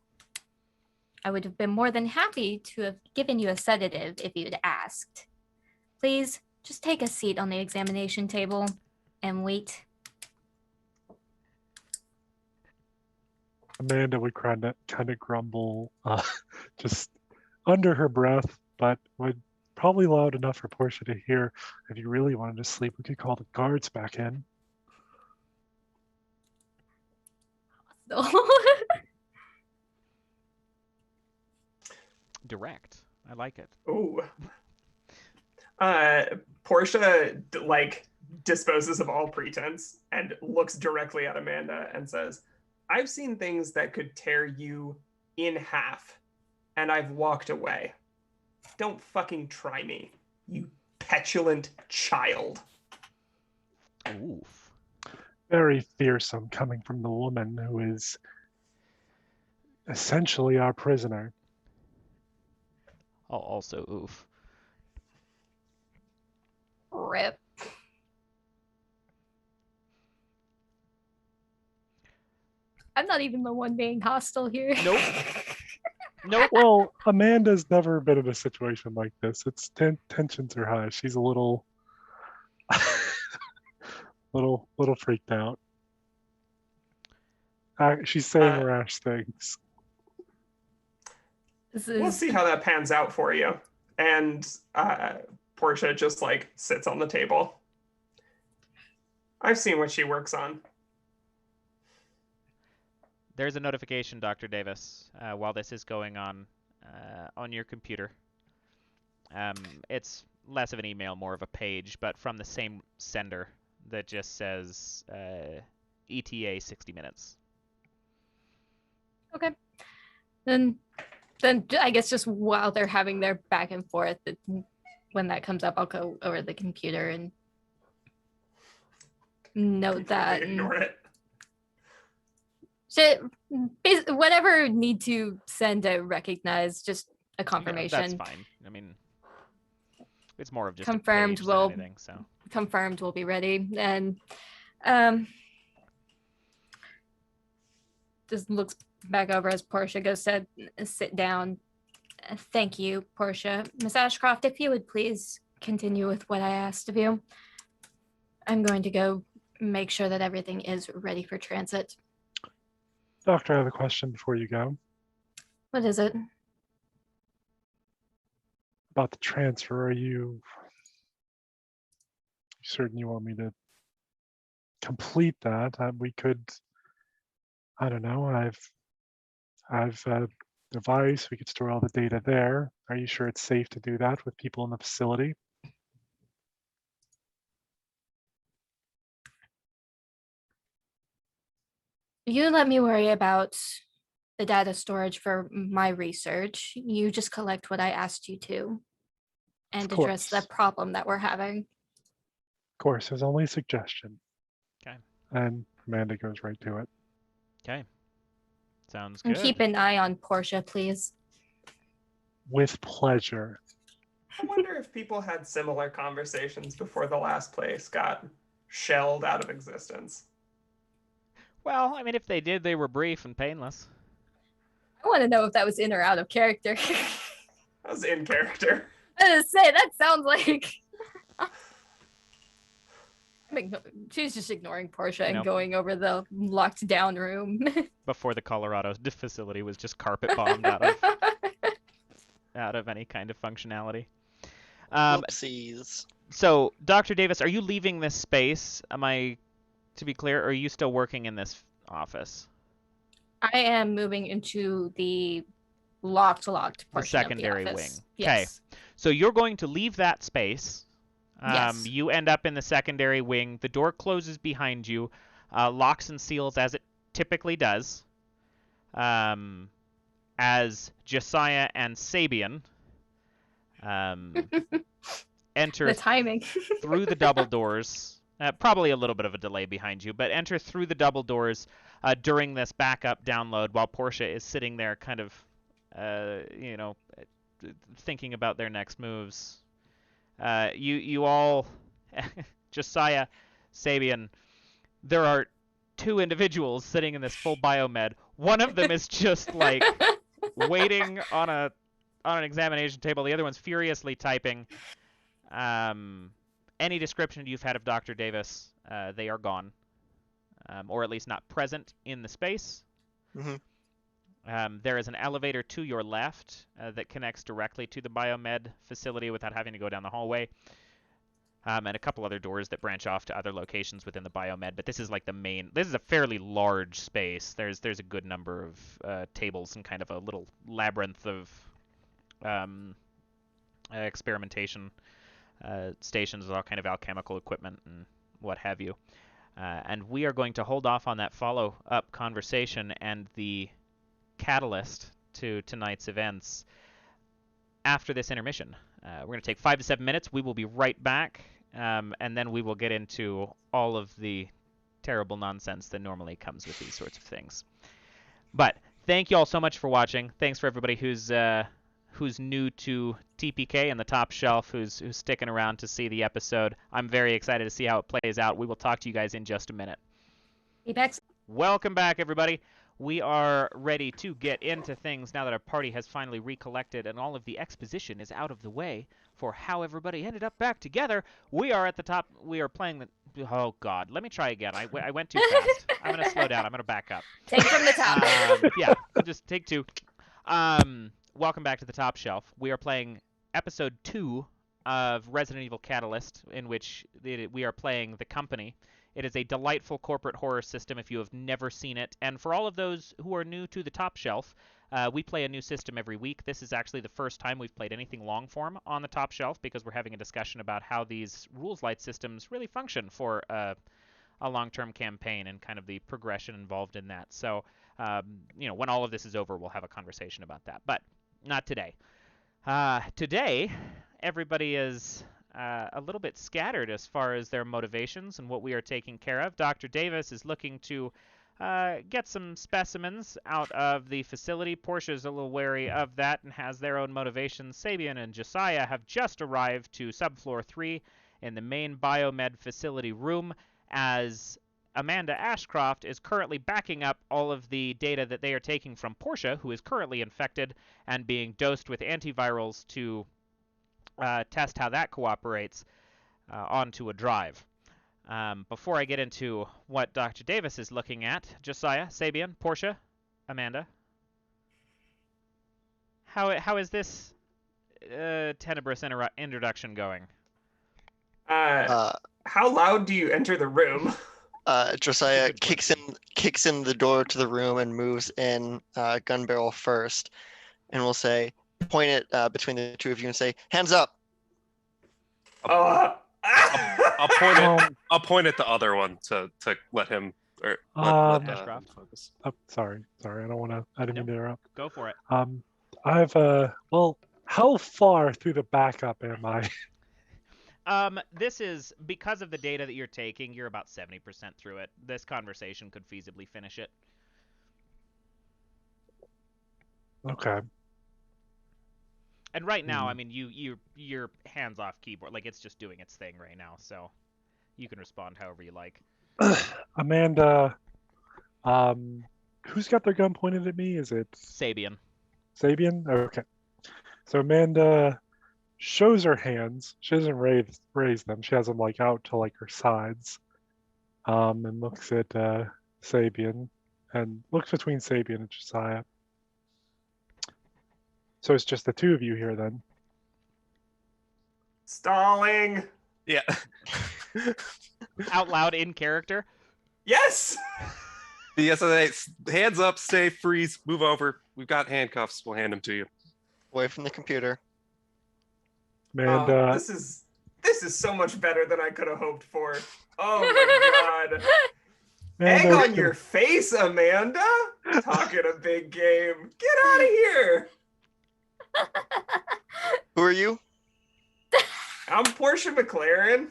I would have been more than happy to have given you a sedative if you'd asked. Please, just take a seat on the examination table and wait. Amanda would kind of grumble, just under her breath, but would probably loud enough for Portia to hear. If you really wanted to sleep, we could call the guards back in. No. Direct. I like it. Ooh. Portia, disposes of all pretense and looks directly at Amanda and says, I've seen things that could tear you in half, and I've walked away. Don't fucking try me, you petulant child. Oof. Very fearsome coming from the woman who is essentially our prisoner. Oh, also oof. Rip. I'm not even the one being hostile here. Nope. Nope. Well, Amanda's never been in a situation like this. It's tensions are high. She's a little, little freaked out. She's saying rash things. We'll see how that pans out for you. And Portia just sits on the table. I've seen what she works on. There's a notification, Dr. Davis, while this is going on your computer. It's less of an email, more of a page, but from the same sender that just says ETA 60 minutes. Okay. Then I guess just while they're having their back and forth, when that comes up, I'll go over the computer and note that. Ignore it. Whatever need to send to recognize, just a confirmation. That's fine. I mean, it's more of just confirmed. A page than anything, so. Confirmed. We'll be ready. And just looks back over as Portia goes to sit down. Thank you, Portia. Miss Ashcroft, if you would please continue with what I asked of you. I'm going to go make sure that everything is ready for transit. Doctor, I have a question before you go. What is it? About the transfer. Are you certain you want me to complete that? We could, I don't know, I've device, we could store all the data there. Are you sure it's safe to do that with people in the facility? You let me worry about the data storage for my research. You just collect what I asked you to and address the problem that we're having. Of course, it was only a suggestion. Okay. And Amanda goes right to it. Okay. Sounds good. And keep an eye on Portia, please. With pleasure. I wonder if people had similar conversations before the last place got shelled out of existence. Well, I mean, if they did, they were brief and painless. I want to know if that was in or out of character. That was in character. I was gonna say, that sounds like... She's just ignoring Portia and Nope. going over the locked down room. Before the Colorado facility was just carpet bombed out of any kind of functionality. Whoopsies. So, Dr. Davis, are you leaving this space? Am I, to be clear, or are you still working in this office? I am moving into the locked portion The secondary of the wing. office. Okay. Yes. So you're going to leave that space. Yes. You end up in the secondary wing. The door closes behind you, locks and seals as it typically does. As Josiah and Sabian enter The timing. through the double doors. Probably a little bit of a delay behind you, but enter through the double doors during this backup download while Portia is sitting there kind of, thinking about their next moves. You all, Josiah, Sabian, there are two individuals sitting in this full biomed. One of them is just like waiting on an examination table. The other one's furiously typing. Any description you've had of Dr. Davis, they are gone, or at least not present in the space. Mm-hmm. There is an elevator to your left that connects directly to the biomed facility without having to go down the hallway, and a couple other doors that branch off to other locations within the biomed. But this is like the main. This is a fairly large space. There's a good number of tables and kind of a little labyrinth of experimentation stations with all kind of alchemical equipment and what have you. And we are going to hold off on that follow-up conversation and the catalyst to tonight's events after this intermission. We're going to take 5 to 7 minutes. We will be right back, and then we will get into all of the terrible nonsense that normally comes with these sorts of things. But thank you all so much for watching. Thanks for everybody who's new to TPK and the Top Shelf, who's sticking around to see the episode. I'm very excited to see how it plays out. We will talk to you guys in just a minute. Apex. Welcome back, everybody. We are ready to get into things now that our party has finally recollected and all of the exposition is out of the way for how everybody ended up back together. We are at the top. We are playing the... Oh, God. Let me try again. I went too fast. I'm going to slow down. I'm going to back up. Take from the top. Yeah, just take 2. Welcome back to the Top Shelf. We are playing episode 2 of Resident Evil Catalyst, in which we are playing The Company. It is a delightful corporate horror system if you have never seen it. And for all of those who are new to the Top Shelf, we play a new system every week. This is actually the first time we've played anything long form on the Top Shelf because we're having a discussion about how these rules light systems really function for a long-term campaign and kind of the progression involved in that. So, when all of this is over, we'll have a conversation about that. But not today. Today, everybody is a little bit scattered as far as their motivations and what we are taking care of. Dr. Davis is looking to get some specimens out of the facility. Portia's a little wary of that and has their own motivations. Sabian and Josiah have just arrived to subfloor 3 in the main biomed facility room as Amanda Ashcroft is currently backing up all of the data that they are taking from Portia, who is currently infected and being dosed with antivirals to test how that cooperates onto a drive. Before I get into what Dr. Davis is looking at, Josiah, Sabian, Portia, Amanda, how is this tenebrous introduction going? How loud do you enter the room? Josiah kicks in the door to the room and moves in gun barrel first, and will say, point it between the two of you and say, "Hands up." I'll point at the other one to let him or let Ashcroft. focus. Oh, sorry. I didn't mean to interrupt. Go for it. I've how far through the backup am I? This is because of the data that you're taking. You're about 70% through it. This conversation could feasibly finish it. Okay. And right now, I mean, you're hands off keyboard, like it's just doing its thing right now. So you can respond however you like. Amanda, who's got their gun pointed at me? Is it Sabian? Sabian? Okay. So Amanda shows her hands. She doesn't raise them. She has them like out to like her sides. and looks at Sabian, and looks between Sabian and Josiah. So it's just the two of you here then. Stalling. Yeah. Out loud in character. Yes. Yes, hands up, stay, freeze, move over. We've got handcuffs. We'll hand them to you. Away from the computer. And This is so much better than I could have hoped for. Oh my god. Egg on your face, Amanda. Talking a big game. Get out of here. Who are you? I'm Portia McLaren,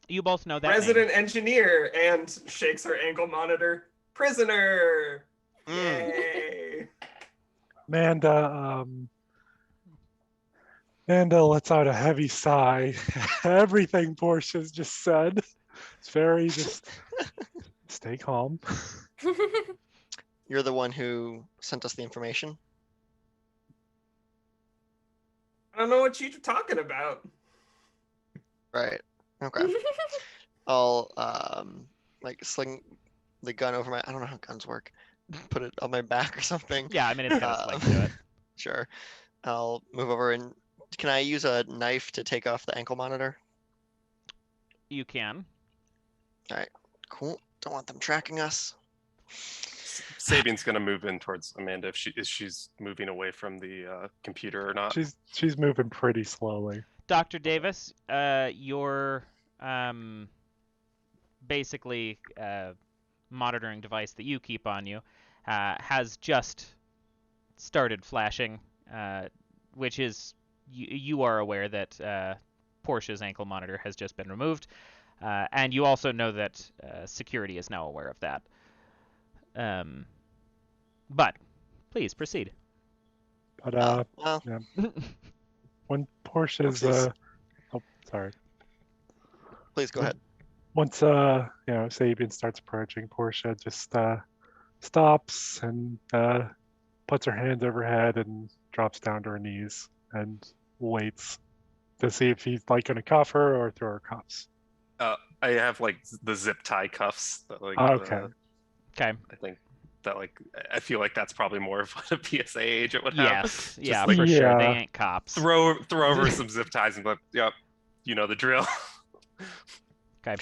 You both know that resident name. engineer, and shakes her ankle monitor. Prisoner. Mm. Yay. Amanda lets out a heavy sigh. Everything Portia's just said. It's very just stay calm. You're the one who sent us the information. I don't know what you're talking about. Right. Okay. I'll like sling the gun over my. I don't know how guns work. Put it on my back or something. Yeah, I mean it's kind of slick to it. Sure. I'll move over and can I use a knife to take off the ankle monitor? You can. Cool. Don't want them tracking us. Sabian's gonna move in towards Amanda if she's moving away from the computer or not. She's moving pretty slowly. Dr. Davis, your basically monitoring device that you keep on you has just started flashing, which is you are aware that Portia's ankle monitor has just been removed, and you also know that security is now aware of that. But please proceed. But Well, yeah. When Portia's Oopsies. sorry. please go ahead. Once Sabian starts approaching, Portia just stops and puts her hands over her head and drops down to her knees and waits to see if he's like gonna cuff her or throw her cuffs. I have like the zip tie cuffs. That, like, Okay. Okay. I think that I feel like that's probably more of what a PSA agent would have. Yes. Just Yeah, like for sure. Yeah. They ain't cops. throw over some zip ties and be like, yep, you know the drill. Okay.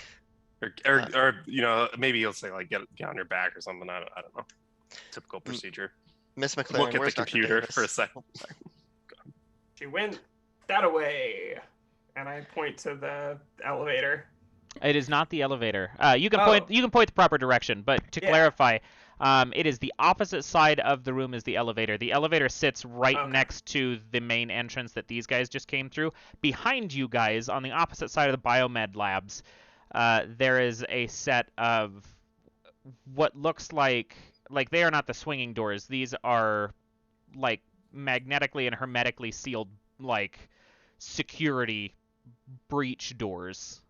Or maybe he'll say like get on your back or something. I don't know. Typical procedure. Miss McLaren, Look at the where's Dr. computer Davis? for a second. Oh, sorry. She went that away. And I point to the elevator. It is not the elevator. You can Oh. point the proper direction, but to Yeah. clarify, it is the opposite side of the room as the elevator. The elevator sits right Okay. next to the main entrance that these guys just came through. Behind you guys, on the opposite side of the biomed labs, there is a set of what looks like they are not the swinging doors. These are like magnetically and hermetically sealed like security breach doors.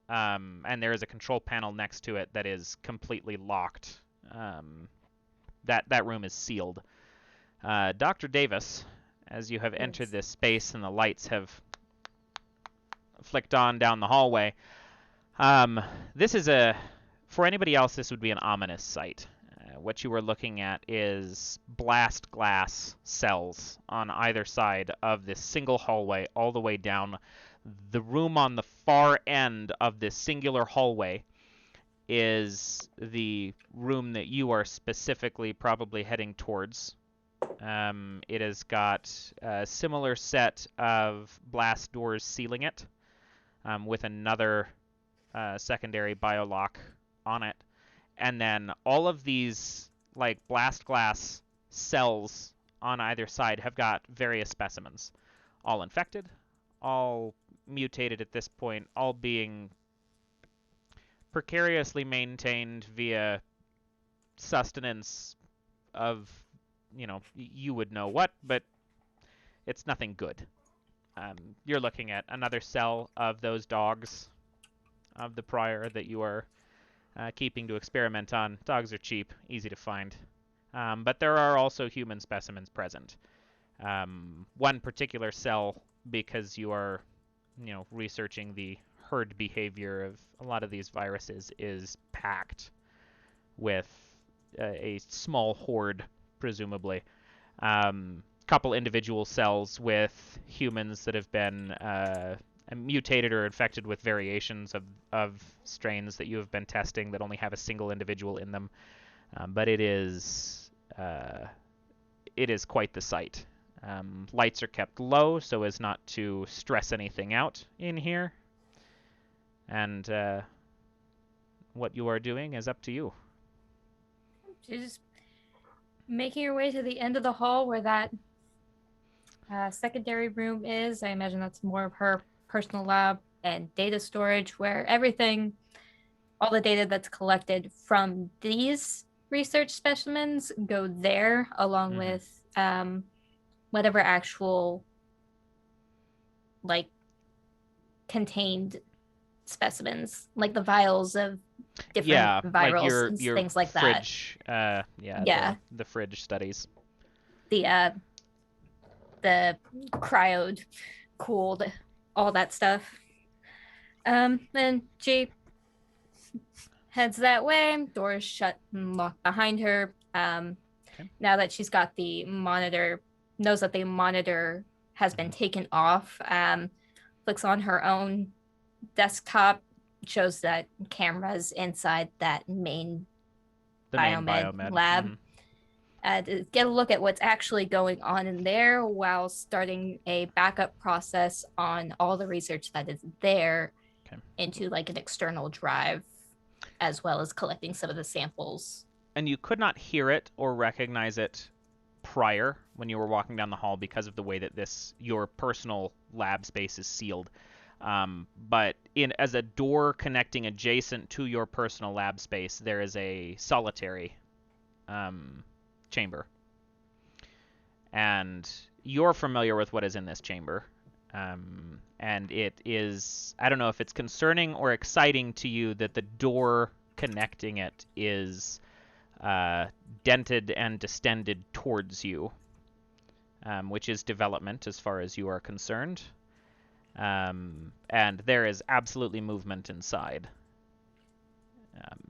And there is a control panel next to it that is completely locked. That room is sealed. Dr. Davis, as you have entered this space and the lights have flicked on down the hallway, this is for anybody else, this would be an ominous sight. What you are looking at is blast glass cells on either side of this single hallway all the way down. The room on the far end of this singular hallway is the room that you are specifically probably heading towards. It has got a similar set of blast doors sealing it, with another secondary biolock on it. And then all of these like blast glass cells on either side have got various specimens, all infected, all mutated at this point, all being precariously maintained via sustenance of, you would know what, but it's nothing good. You're looking at another cell of those dogs of the prior that you are keeping to experiment on. Dogs are cheap, easy to find. But there are also human specimens present. One particular cell, because you are, researching the herd behavior of a lot of these viruses is packed with a small horde, presumably. Couple individual cells with humans that have been mutated or infected with variations of strains that you have been testing that only have a single individual in them. But it is quite the sight. Lights are kept low so as not to stress anything out in here. And what you are doing is up to you. She's making her way to the end of the hall where that secondary room is. I imagine that's more of her personal lab and data storage, where everything, all the data that's collected from these research specimens go there, along with whatever actual like contained specimens, like the vials of different virals and things like fridge, that. The fridge studies. The cryoed, cooled, all that stuff. Then she heads that way. Doors shut and locked behind her. Now that she's got the monitor, knows that the monitor has been taken off, clicks on her own desktop, shows that cameras inside that main biomed lab. To get a look at what's actually going on in there while starting a backup process on all the research that is there into like an external drive, as well as collecting some of the samples. And you could not hear it or recognize it prior when you were walking down the hall because of the way that your personal lab space is sealed. But as a door connecting adjacent to your personal lab space, there is a solitary chamber. And you're familiar with what is in this chamber. And it is, I don't know if it's concerning or exciting to you that the door connecting it is dented and distended towards you, which is development as far as you are concerned. And there is absolutely movement inside.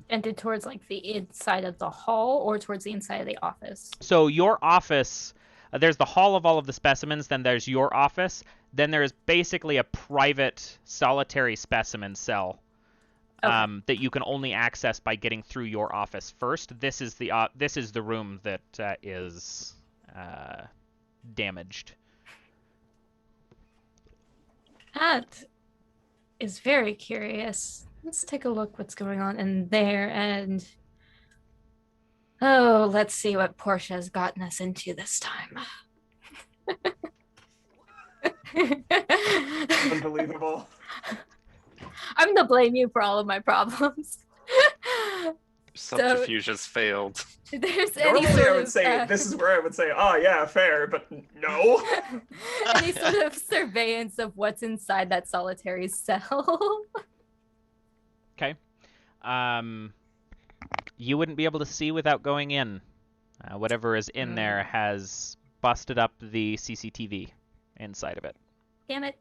Dented towards like the inside of the hall or towards the inside of the office? So your office, there's the hall of all of the specimens, then there's your office, then there's basically a private solitary specimen cell that you can only access by getting through your office first. This is the room that is damaged. That is very curious. Let's take a look what's going on in there, and let's see what Portia's gotten us into this time. Unbelievable. I'm gonna blame you for all of my problems. Subterfuge has failed. Normally I would say, this is where I would say, oh yeah, fair, but no. Any sort of surveillance of what's inside that solitary cell. Okay. You wouldn't be able to see without going in. Whatever is in there has busted up the CCTV inside of it. Damn it.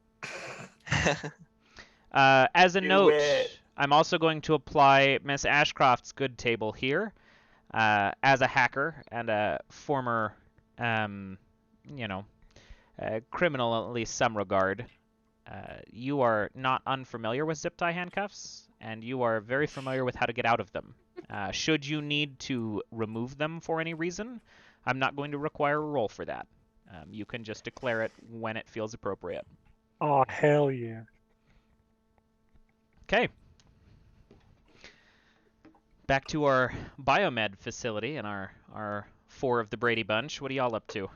As a note, I'm also going to apply Miss Ashcroft's good table here. As a hacker and a former, criminal in at least some regard, you are not unfamiliar with zip tie handcuffs, and you are very familiar with how to get out of them. Should you need to remove them for any reason, I'm not going to require a roll for that. You can just declare it when it feels appropriate. Oh, hell yeah. Okay. Back to our biomed facility and our four of the Brady Bunch. What are y'all up to?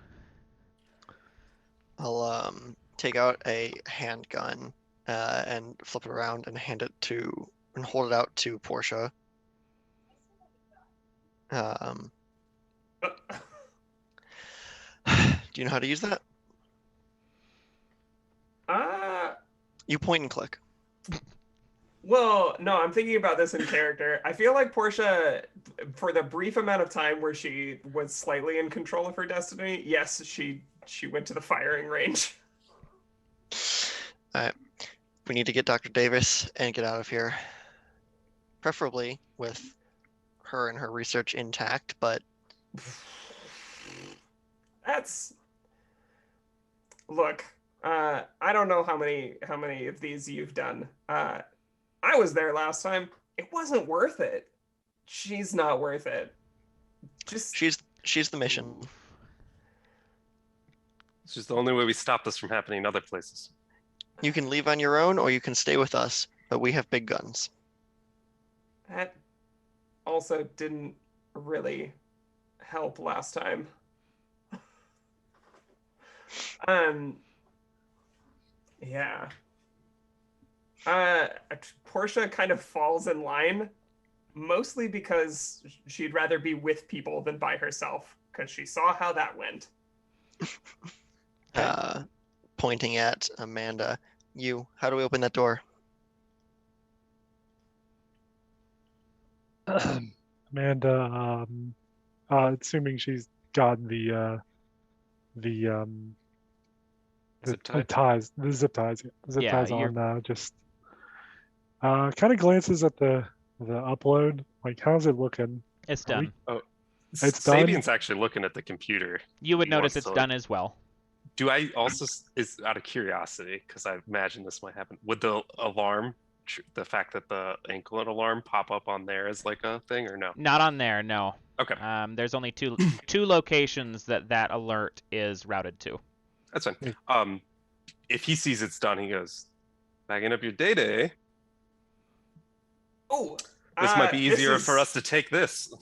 I'll take out a handgun and flip it around and hold it out to Portia. Do you know how to use that? You point and click. Well, no, I'm thinking about this in character. I feel like Portia, for the brief amount of time where she was slightly in control of her destiny, yes, she went to the firing range. All right. We need to get Dr. Davis and get out of here. Preferably with her and her research intact, but That's look. I don't know how many of these you've done. I was there last time. It wasn't worth it. She's not worth it. Just she's the mission. It's just the only way we stop this from happening in other places. You can leave on your own, or you can stay with us, but we have big guns. that also didn't really help last time. Yeah. Portia kind of falls in line, mostly because she'd rather be with people than by herself, because she saw how that went. Pointing at Amanda, how do we open that door? Amanda, assuming she's gotten the Zip tie? ties, the zip ties Yeah, on, just kind of glances at the upload. Like, how's it looking? It's Are we- done. It's done? Sabian's actually looking at the computer. You would He notice wants it's to, done as well. Do I also, is out of curiosity, because I imagine this might happen, would the alarm, the fact that the anklet alarm pop up on there as like a thing, or no? Not on there, no. Okay, There's only two locations that alert is routed to. that's fine. If he sees it's done, he goes, "Bagging up your data, eh? Oh, This might be easier for us to take this."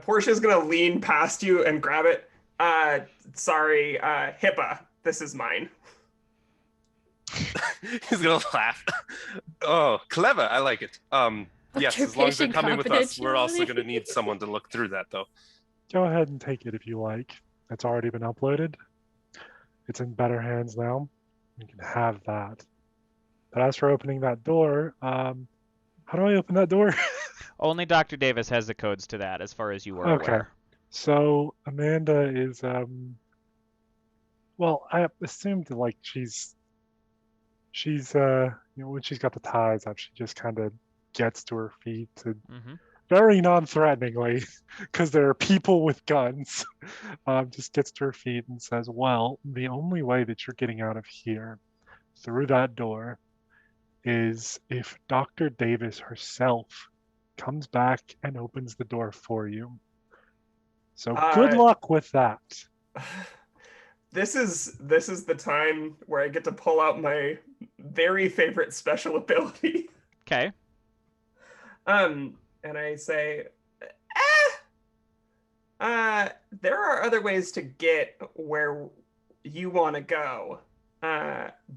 Portia's gonna lean past you and grab it. Sorry, HIPAA. This is mine. He's gonna laugh. Oh, clever! I like it. Yes, as long as they're coming with us, we're also gonna need someone to look through that, though. Go ahead and take it if you like. It's already been uploaded. It's in better hands now. You can have that. But as for opening that door, how do I open that door? Only Dr. Davis has the codes to that, as far as you are Okay. aware. So Amanda is, well, I assumed that, like, she's when she's got the ties up, she just kind of gets to her feet and Mm-hmm. very non-threateningly, because there are people with guns, just gets to her feet and says, well, the only way that you're getting out of here through that door is if Dr. Davis herself comes back and opens the door for you. So good luck with that. This is the time where I get to pull out my very favorite special ability. Okay. And I say, there are other ways to get where you want to go,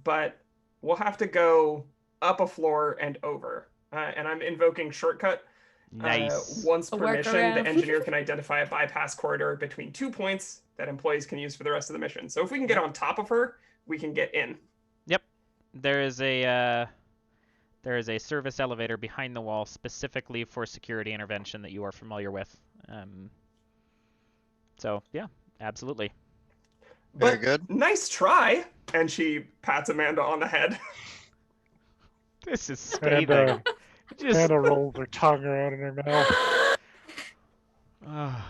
but we'll have to go up a floor and over. And I'm invoking shortcut. Nice. Once A permission, workaround. the engineer can identify a bypass corridor between 2 points that employees can use for the rest of the mission. So if we can get on top of her, we can get in. Yep. There is a service elevator behind the wall specifically for security intervention that you are familiar with. So yeah, absolutely. Very But good. nice try. And she pats Amanda on the head. This is And scathing. Just Amanda rolls her tongue around in her mouth.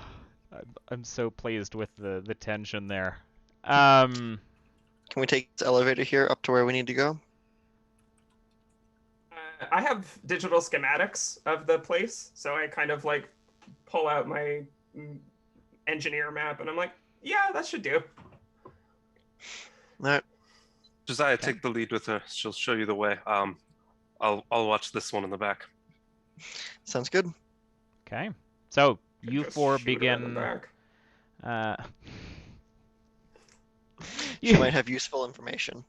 I'm so pleased with the tension there. Can we take this elevator here up to where we need to go? I have digital schematics of the place, so I kind of like pull out my engineer map, and I'm like, yeah, that should do. All right. Josiah, take the lead with her. She'll show you the way. I'll watch this one in the back. Sounds good. Okay. So you Just four shoot her in the begin. back. She might have useful information.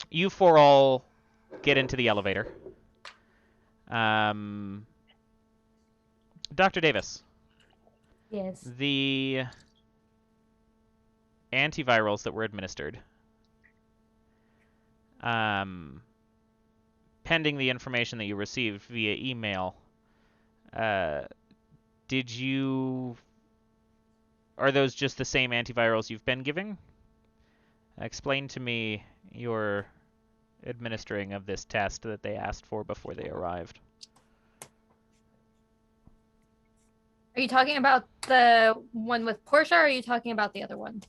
You four all get into the elevator. Dr. Davis, Yes. the antivirals that were administered, pending the information that you received via email, are those just the same antivirals you've been giving? Explain to me your administering of this test that they asked for before they arrived. Are you talking about the one with Portia, or are you talking about the other one?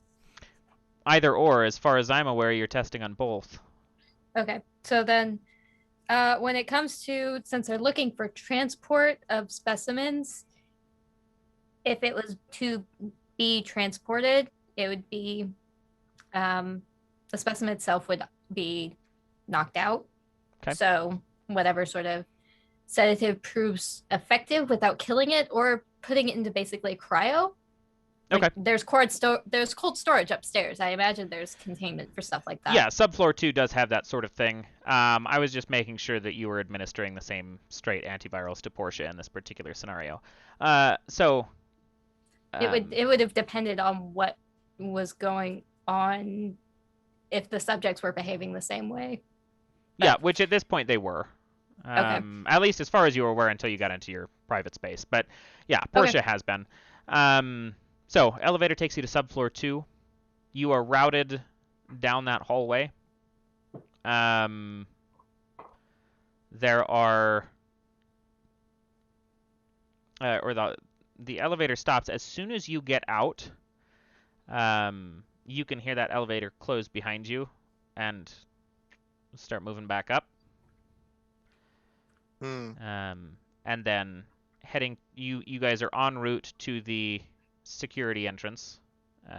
Either or, as far as I'm aware, you're testing on both. Okay, so then when it comes to, since they're looking for transport of specimens, if it was to be transported, it would be the specimen itself would be knocked out. Okay. So whatever sort of sedative proves effective without killing it, or putting it into basically cryo. Like, Okay. There's cold storage upstairs. I imagine there's containment for stuff like that. Yeah, subfloor 2 does have that sort of thing. I was just making sure that you were administering the same straight antivirals to Portia in this particular scenario. It would have depended on what was going on, if the subjects were behaving the same way. Yeah, which at this point they were. Okay. At least as far as you were aware until you got into your private space. But yeah, Portia has been. So elevator takes you to subfloor 2. You are routed down that hallway. There are, the elevator stops as soon as you get out. You can hear that elevator close behind you, and start moving back up. And then heading, you guys are en route to the security entrance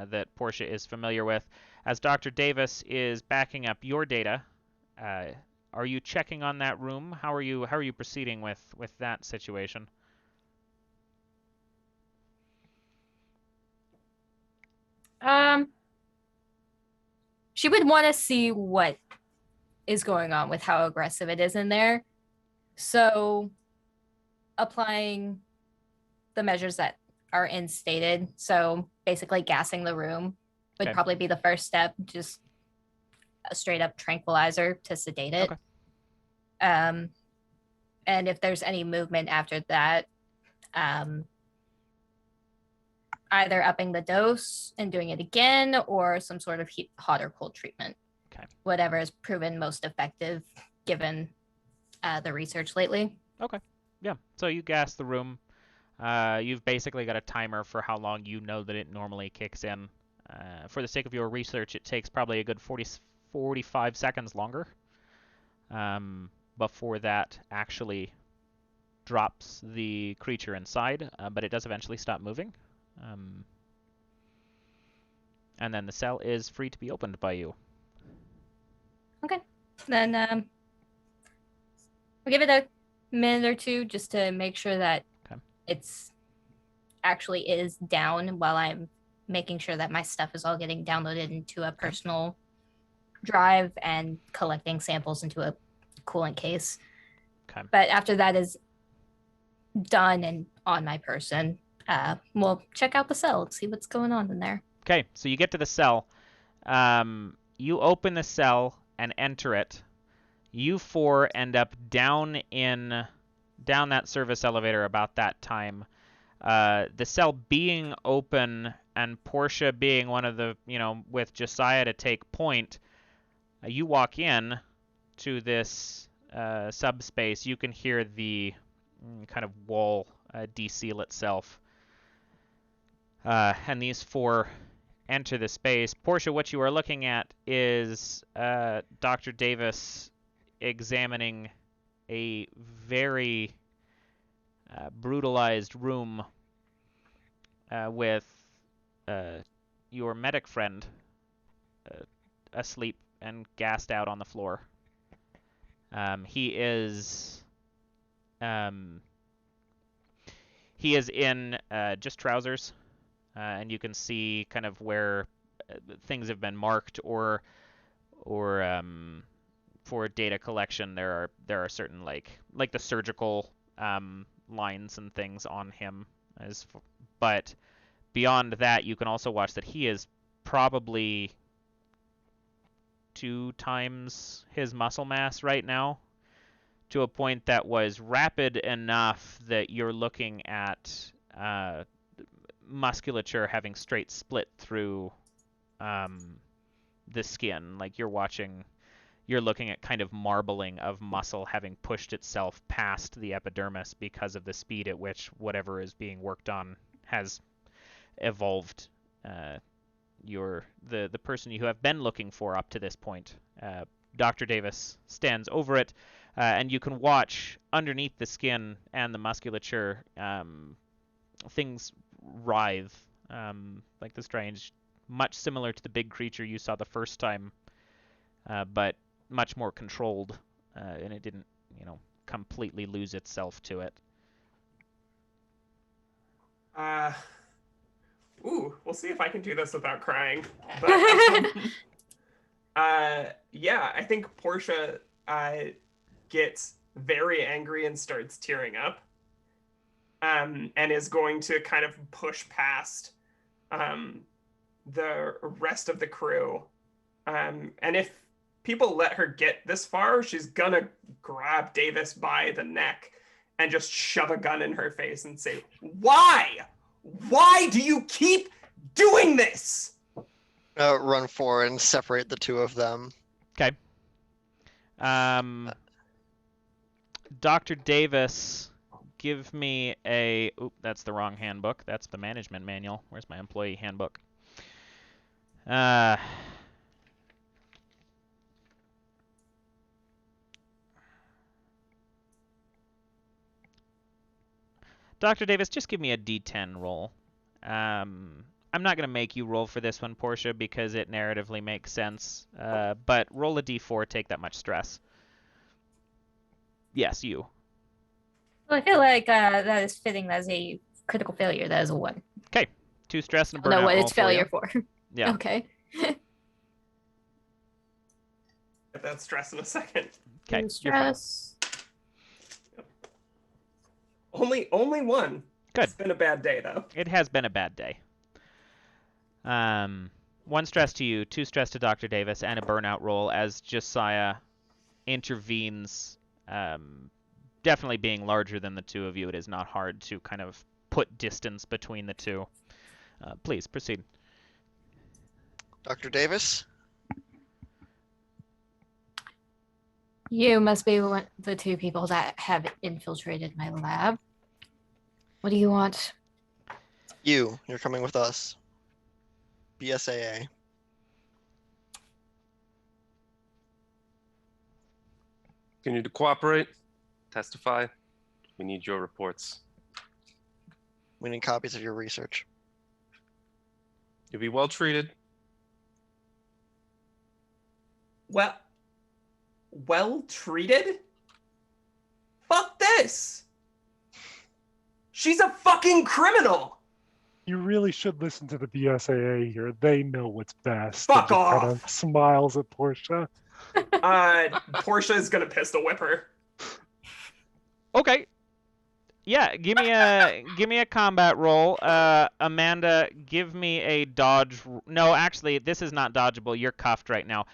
that Portia is familiar with. As Dr. Davis is backing up your data, are you checking on that room? How are you proceeding with that situation? She would want to see what is going on with how aggressive it is in there. So applying the measures that are instated, so basically gassing the room would Okay. probably be the first step, just a straight up tranquilizer to sedate it. Okay. And if there's any movement after that, either upping the dose and doing it again, or some sort of hot or cold treatment. Okay. Whatever is proven most effective given the research lately. Okay. Yeah. So you gas the room. You've basically got a timer for how long you know that it normally kicks in. For the sake of your research, it takes probably a good 45 seconds longer before that actually drops the creature inside, but it does eventually stop moving. And then the cell is free to be opened by you. Okay. Then we'll give it a minute or two just to make sure that it's actually is down, while I'm making sure that my stuff is all getting downloaded into a personal drive and collecting samples into a coolant case. Okay. But after that is done and on my person, we'll check out the cell and see what's going on in there. Okay, so you get to the cell. You open the cell and enter it. You four end up down that service elevator about that time. The cell being open and Portia being one of the, with Josiah to take point, you walk in to this subspace. You can hear the kind of wall deseal itself. And these four enter the space. Portia, what you are looking at is Dr. Davis examining a very brutalized room with your medic friend asleep and gassed out on the floor. He is in just trousers, and you can see kind of where things have been marked, or for data collection there are certain like the surgical lines and things on him. But beyond that, you can also watch that he is probably 2 times his muscle mass right now, to a point that was rapid enough that you're looking at musculature having straight split through the skin. Like you're looking at kind of marbling of muscle having pushed itself past the epidermis because of the speed at which whatever is being worked on has evolved. The person you have been looking for up to this point. Dr. Davis stands over it, and you can watch underneath the skin and the musculature things writhe, like the strange, much similar to the big creature you saw the first time, but much more controlled, and it didn't, completely lose itself to it. We'll see if I can do this without crying. But, yeah, I think Portia gets very angry and starts tearing up, and is going to kind of push past the rest of the crew. And if people let her get this far, she's gonna grab Davis by the neck and just shove a gun in her face and say, "Why? Why do you keep doing this?" Run forward and separate the two of them. Okay. Dr. Davis, give me a... Oop, that's the wrong handbook. That's the management manual. Where's my employee handbook? Dr. Davis, just give me a D10 roll. I'm not going to make you roll for this one, Portia, because it narratively makes sense. But roll a D4, take that much stress. Yes, you. Well, I feel like that is fitting as a critical failure. That is a 1. Okay. 2 stress and a I don't burnout know what roll it's failure for for. you. Yeah. Okay. Get that stress in a second. Okay. Stress. Only 1. Good. It's been a bad day, though. It has been a bad day. 1 stress to you, 2 stress to Dr. Davis, and a burnout roll as Josiah intervenes. Definitely being larger than the two of you, it is not hard to kind of put distance between the two. Please, proceed. Dr. Davis? You must be the 2 people that have infiltrated my lab. What do you want? You're coming with us. BSAA. Can you cooperate? Testify? We need your reports. We need copies of your research. You'll be well treated. Well treated? Fuck this! She's a fucking criminal! You really should listen to the BSAA here. They know what's best. Fuck And just off! kind of smiles at Portia. Portia is gonna pistol whip her. Okay. Yeah, give me a combat roll. Amanda, give me a dodge. No, actually, this is not dodgeable. You're cuffed right now.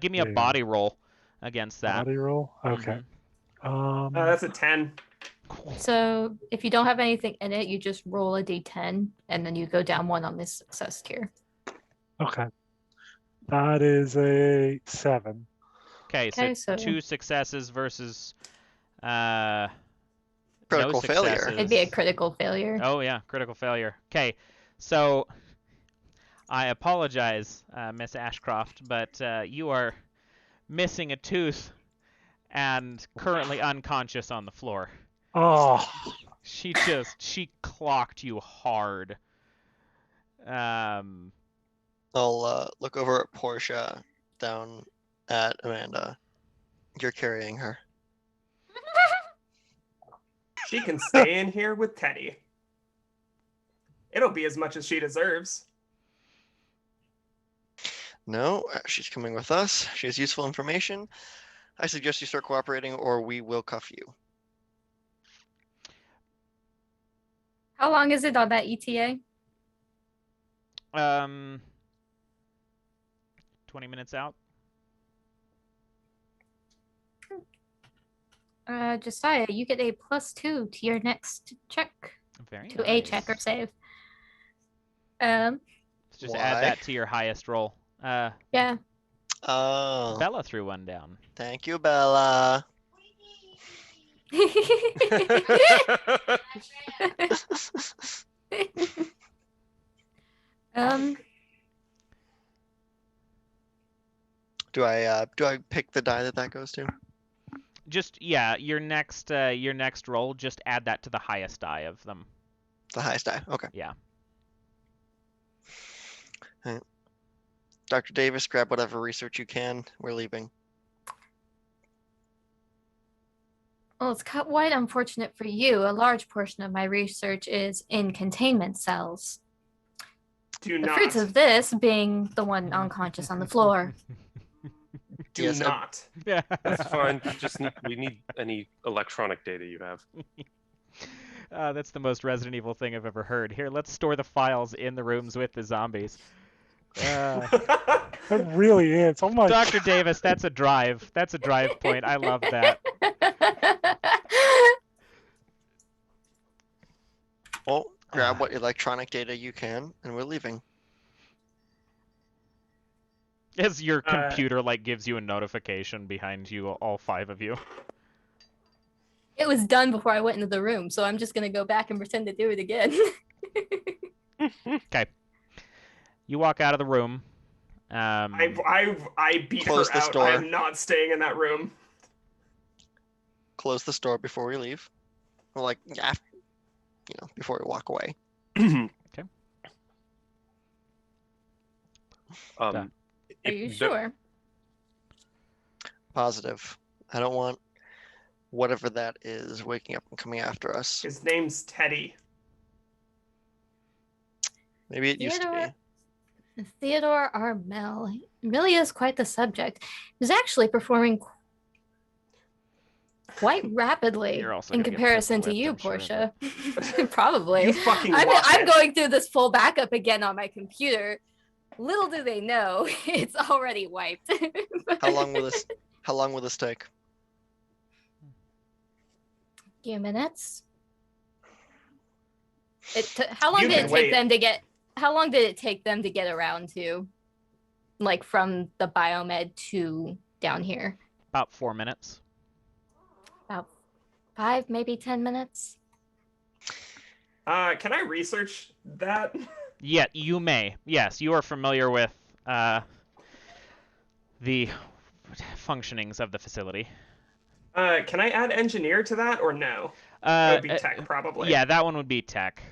Give me a Yeah. body roll against that. Body roll? Okay. That's a 10. So if you don't have anything in it, you just roll a d10 and then you go down 1 on this success tier. Okay. That is a 7. Okay, so so 2 successes versus Critical no failure. successes. It'd be a critical failure. Oh yeah, critical failure. Okay, so I apologize, Miss Ashcroft, but you are missing a tooth and currently unconscious on the floor. Oh, She clocked you hard. I'll look over at Portia, down at Amanda. You're carrying her. She can stay in here with Teddy. It'll be as much as she deserves. No, she's coming with us. She has useful information. I suggest you start cooperating or we will cuff you. How long is it on that E ETA? 20 minutes out. Josiah, you get a +2 to your next check. Very To a nice. check or save. Just add Why? that to your highest roll. Yeah. Oh, Bella threw one down. thank you, Bella. um, Do I pick the die that goes to? Just your next roll. Just add that to the highest die of them. The highest die. Okay. Yeah. All right. Dr. Davis, grab whatever research you can. We're leaving. well, it's quite unfortunate for you. A large portion of my research is in containment cells. Do The not. fruits of this being the one unconscious on the floor. Do Yes, not. Yeah. That's fine. We need any electronic data you have. That's the most Resident Evil thing I've ever heard. Here, let's store the files in the rooms with the zombies. It really is. Oh my Dr. Davis, that's a drive. That's a drive point. I love that. Well, grab what electronic data you can, and we're leaving. As your computer gives you a notification behind you, all 5 of you. It was done before I went into the room, so I'm just gonna go back and pretend to do it again. Okay. You walk out of the room. I beat Close her this out. door. I am not staying in that room. Close the store before we leave. Well, after, before we walk away. Are you sure? Positive. I don't want whatever that is waking up and coming after us. His name's Teddy. Maybe it used to be. Theodore Armel really is quite the subject. He's actually performing quite rapidly You're also in gonna get comparison to pistol-whipped, you, I'm sure, Portia. Probably. You fucking I'm watch it. going through this full backup again on my computer. Little do they know, it's already wiped. How long will this take? Few minutes. How long You did can it take wait. them to get? How long did it take them to get around to, from the biomed to down here? About 4 minutes. About 5, maybe 10 minutes. Can I research that? Yeah, you may. Yes, you are familiar with the functionings of the facility. Can I add engineer to that or no? That would be tech, probably. Yeah, that one would be tech.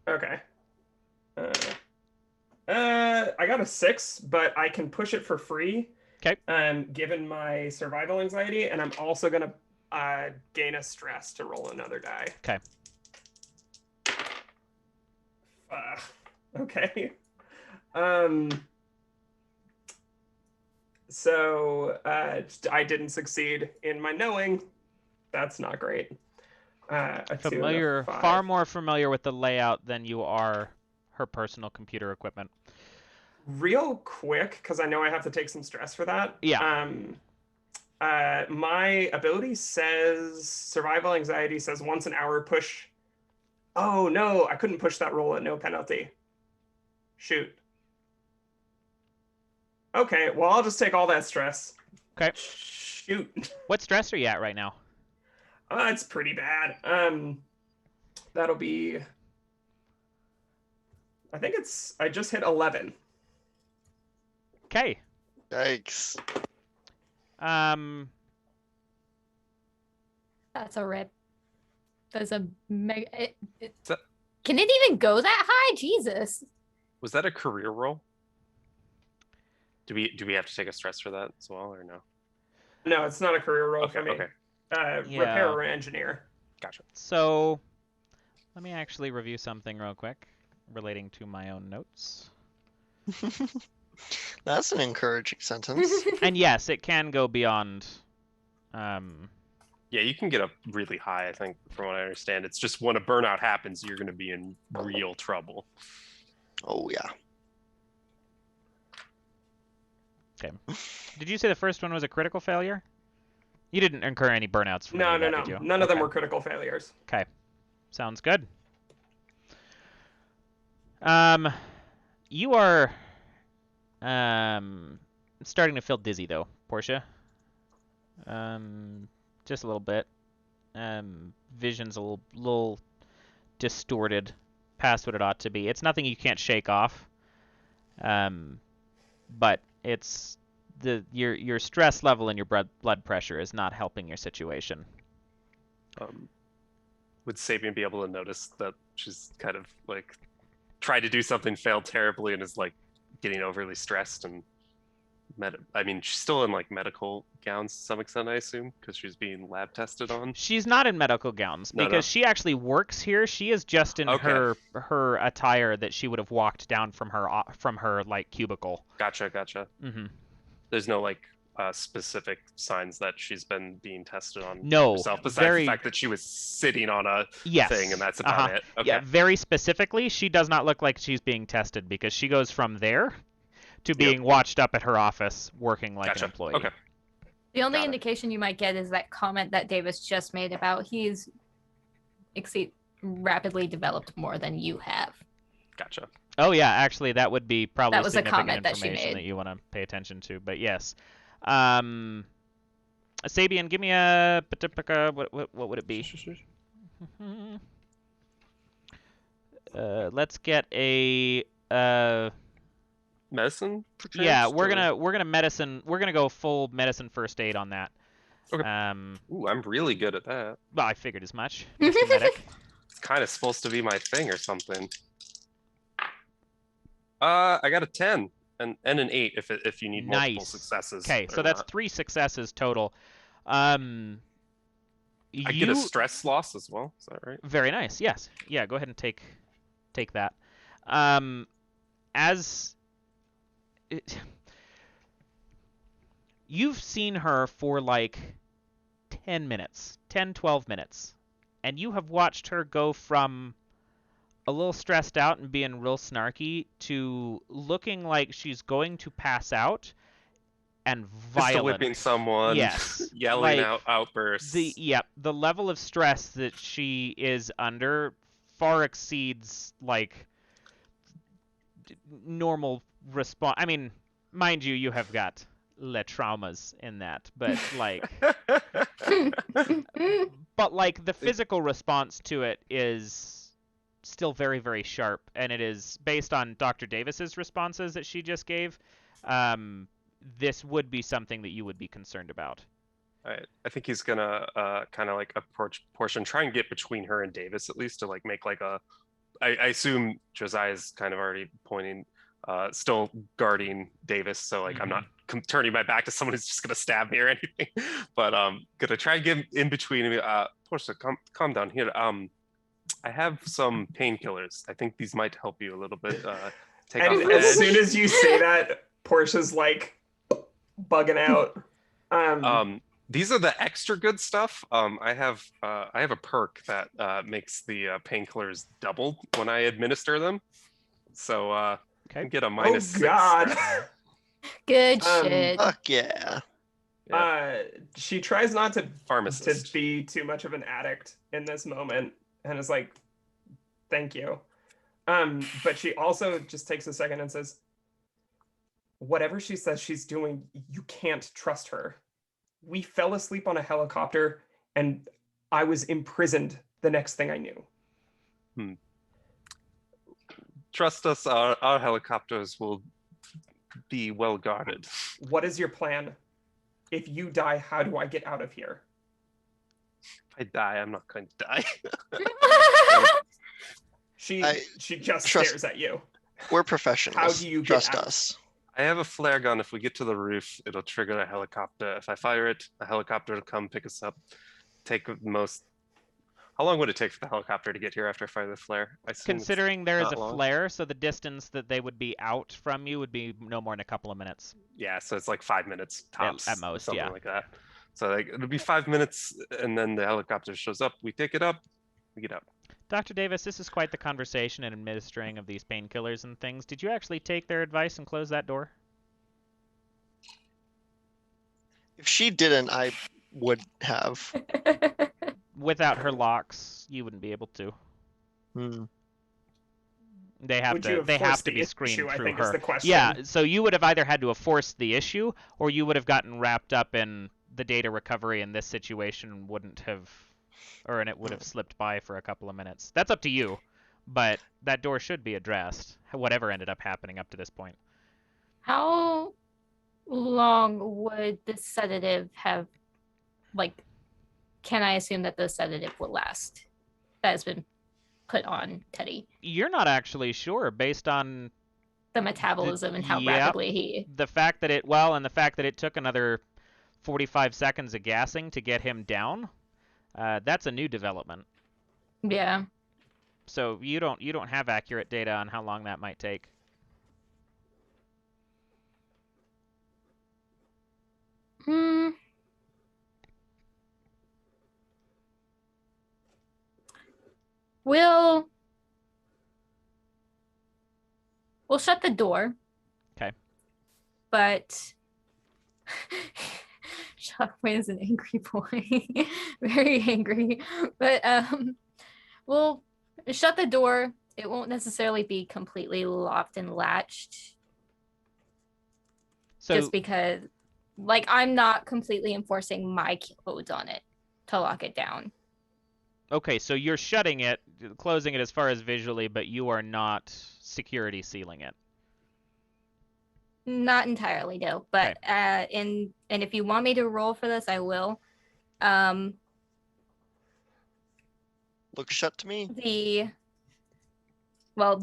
Okay. I got a 6, but I can push it for free. Okay. Given my survival anxiety, and I'm also gonna gain a stress to roll another die. Okay. Okay. So I didn't succeed in my knowing. That's not great. A 2 and a 5. Far more familiar with the layout than you are her personal computer equipment. Real quick, because I know I have to take some stress for that. Yeah. My ability says survival anxiety says once an hour push. Oh no, I couldn't push that roll at no penalty. Shoot. Okay, well I'll just take all that stress. Okay. Shoot. What stress are you at right now? It's pretty bad. That'll be. I just hit 11. Okay. Yikes. That's a rip. That's a mega. that- Can it even go that high? Jesus. Was that a career roll? Do we have to take a stress for that as well, or no? No, it's not a career roll. Okay. I mean, Yeah. repair or engineer. Gotcha. So, let me actually review something real quick relating to my own notes. That's an encouraging sentence. And yes, it can go beyond. Yeah, you can get up really high, I think, from what I understand. It's just when a burnout happens, you're going to be in real trouble. Oh yeah. Okay. Did you say the first one was a critical failure? You didn't incur any burnouts from any No. of that, did you? None of them Okay. were critical failures. Okay. Sounds good. You are starting to feel dizzy though, Portia. Just a little bit. Vision's a little distorted past what it ought to be. It's nothing you can't shake off. But it's your stress level and your blood pressure is not helping your situation. Would Sabian be able to notice that she's kind of like tried to do something, failed terribly, and is like getting overly stressed and I mean, she's still in like medical gowns to some extent, I assume, because she's being lab tested on. She's not in medical gowns because she actually works here. She is just in her attire that she would have walked down from her like cubicle. Gotcha. Mm-hmm. There's no like specific signs that she's been being tested on No, herself, besides the fact that she was sitting on a thing, and that's about it. Okay. Yeah, very specifically, she does not look like she's being tested because she goes from there to being watched up at her office working like an employee. Okay. The only indication you might get is that comment that Davis just made about he's rapidly developed more than you have. Gotcha. Oh yeah, actually that would be probably that was a significant comment that she information made. that you want to pay attention to. But yes. Sabian, give me a what would it be? Let's get a medicine? Yeah, we're gonna go full medicine first aid on that. Okay. Ooh, I'm really good at that. Well, I figured as much. Mr. Medic. It's kind of supposed to be my thing or something. I got a 10 and an 8 if you need multiple successes. Okay, so that's 3 successes total. I get a stress loss as well. Is that right? Very nice. Yes. Yeah. Go ahead and take that. You've seen her for like 10 minutes, 12 minutes, and you have watched her go from a little stressed out and being real snarky to looking like she's going to pass out and violent. Pistol whipping someone. Yes. Yelling out outbursts. The level of stress that she is under far exceeds like normal response. I mean, mind you, you have got le traumas in that, but like the physical response to it is still very, very sharp, and it is based on Dr. Davis's responses that she just gave. This would be something that you would be concerned about. All right. I think he's gonna kind of like approach Portia and try and get between her and Davis at least to like make like a. I assume Josiah's kind of already pointing, still guarding Davis, so like I'm not turning my back to someone who's just gonna stab me or anything. But gonna try and get in between me. Portia, calm down here. I have some painkillers. I think these might help you a little bit. Take off the as edge. soon as you say that, Portia's like bugging out. These are the extra good stuff. I have a perk that makes the painkillers double when I administer them. So I get a -6. God. Good shit. Fuck yeah. She tries not to Pharmacist. be too much of an addict in this moment, and is like, "Thank you." But she also just takes a second and says, "Whatever she says she's doing, you can't trust her. We fell asleep on a helicopter, and I was imprisoned the next thing I knew." Trust us, our helicopters will be well guarded. What is your plan? If you die, how do I get out of here? If I die, I'm not going to die. She just stares at you. We're professionals. How do you trust get out? us? I have a flare gun. If we get to the roof, it'll trigger a helicopter. If I fire it, a helicopter will come pick us up. How long would it take for the helicopter to get here after I fire the flare? Considering there is a flare, so the distance that they would be out from you would be no more than a couple of minutes. Yeah, so it's like 5 minutes tops. At most, something yeah. like that. So like it'll be 5 minutes, and then the helicopter shows up. We take it up. We get out. Dr. Davis, this is quite the conversation and administering of these painkillers and things. Did you actually take their advice and close that door? If she didn't, I would have. Without her locks, you wouldn't be able to. They have Would you have they have forced to the be screened issue, I through think, her. is the question. Yeah, so you would have either had to have forced the issue, or you would have gotten wrapped up in the data recovery in this situation, wouldn't have, and it would have slipped by for a couple of minutes. That's up to you, but that door should be addressed, whatever ended up happening up to this point. How long would the sedative have, like, can I assume that the sedative will last that has been put on Teddy? You're not actually sure based on The metabolism and how Yep. rapidly he... the fact that it took another 45 seconds of gassing to get him down. That's a new development. Yeah. So you don't have accurate data on how long that might take. We'll shut the door. Okay. But Shockwave is an angry boy. Very angry. But we'll shut the door. It won't necessarily be completely locked and latched. So Just because, like, I'm not completely enforcing my codes on it to lock it down. okay, so you're shutting it, closing it as far as visually, but you are not security sealing it. Not entirely, no. But and if you want me to roll for this, I will. Look shut to me.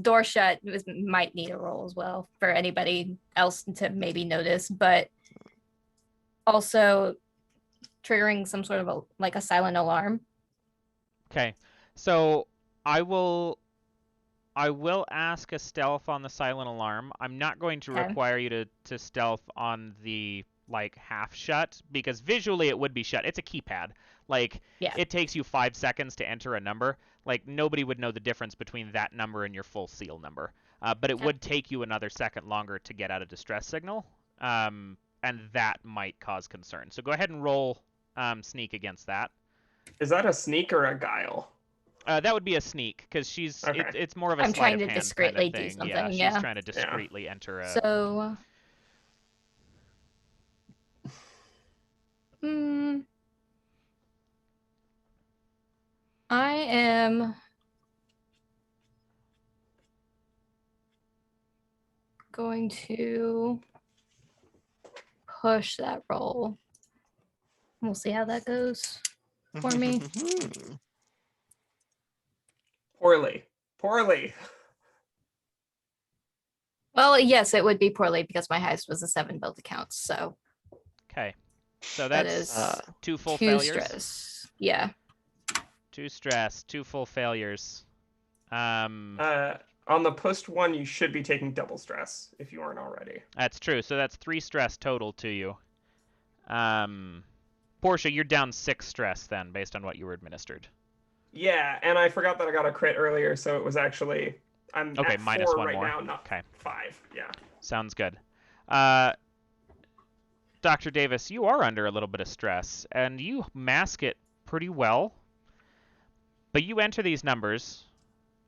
Door shut might need a roll as well for anybody else to maybe notice, but also triggering some sort of a silent alarm. Okay, so I will ask a stealth on the silent alarm. I'm not going to require you to stealth on the half shut, because visually it would be shut. It's a keypad. It takes you 5 seconds to enter a number. Nobody would know the difference between that number and your full seal number. But it would take you another second longer to get out a distress signal. And that might cause concern. So go ahead and roll sneak against that. Is that a sneak or a guile? That would be a sneak, because it's more of a I'm sleight trying of to hand discreetly kind of do thing. something. She's trying to discreetly enter a... So, I am going to push that roll. We'll see how that goes for me. Poorly. Well, yes, it would be poorly because my highest was a 7 built account. So okay, so that that's is 2 full 2 failures. stress. Yeah. 2 stress, 2 full failures. On the post one, you should be taking double stress if you aren't already. That's true. So that's 3 stress total to you. Portia, you're down 6 stress then, based on what you were administered. Yeah, and I forgot that I got a crit earlier, so it was actually I'm okay, at minus 4 1 right more. now, not okay. 5. Yeah. Sounds good. Dr. Davis, you are under a little bit of stress, and you mask it pretty well. But you enter these numbers,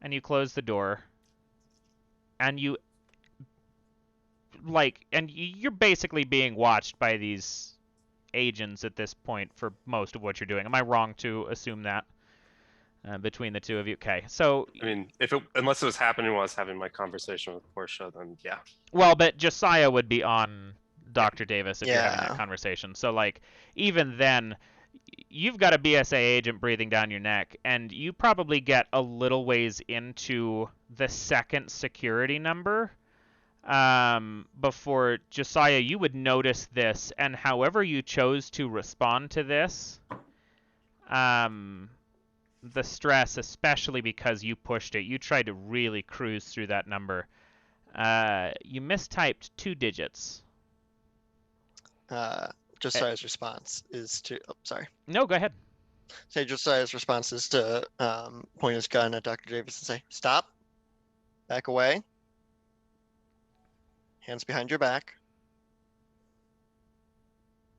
and you close the door, and you're basically being watched by these agents at this point for most of what you're doing. Am I wrong to assume that? Between the two of you. Okay, so... I mean, unless it was happening while I was having my conversation with Portia, then yeah. Well, but Josiah would be on Dr. Davis if you're having that conversation. So, even then, you've got a BSA agent breathing down your neck, and you probably get a little ways into the second security number before, Josiah, you would notice this, and however you chose to respond to this, the stress, especially because you pushed it, you tried to really cruise through that number. You mistyped 2 digits. Josiah's response is to... Oh, sorry. No, go ahead. Say Josiah's response is to point his gun at Dr. Davis and say, "Stop. Back away. Hands behind your back."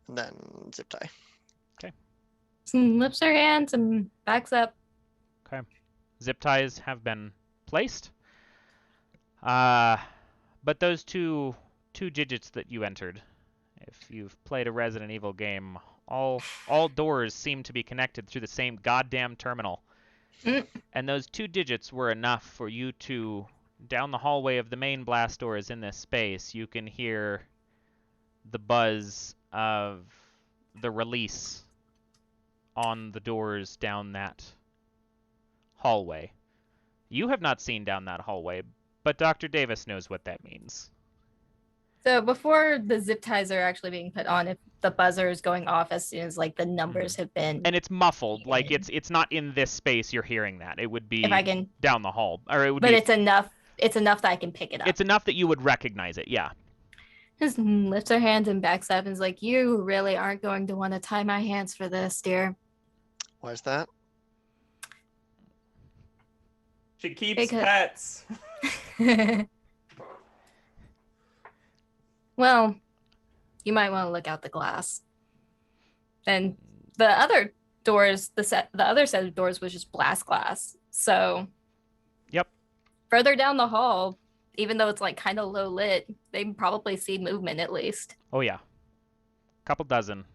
And then zip tie. Okay. Lifts her hands and backs up. Okay. Zip ties have been placed. But those two digits that you entered, if you've played a Resident Evil game, all doors seem to be connected through the same goddamn terminal. And those 2 digits were enough for you to, down the hallway of the main blast doors in this space, you can hear the buzz of the release on the doors down that hallway. You have not seen down that hallway, but Dr. Davis knows what that means. So before the zip ties are actually being put on, if the buzzer is going off as soon as like the numbers have been, and it's muffled, like it's not in this space you're hearing that. It would be if I can, down the hall, or it would but be. it's enough that I can pick it up. It's enough that you would recognize it. Yeah. Just lifts her hands and backs up and is like, "You really aren't going to want to tie my hands for this, dear." Why is that? She keeps pets. Well, you might want to look out the glass. And the other doors, the other set of doors was just blast glass. So, yep. Further down the hall, even though it's like kind of low lit, they probably see movement at least. Oh yeah, couple dozen.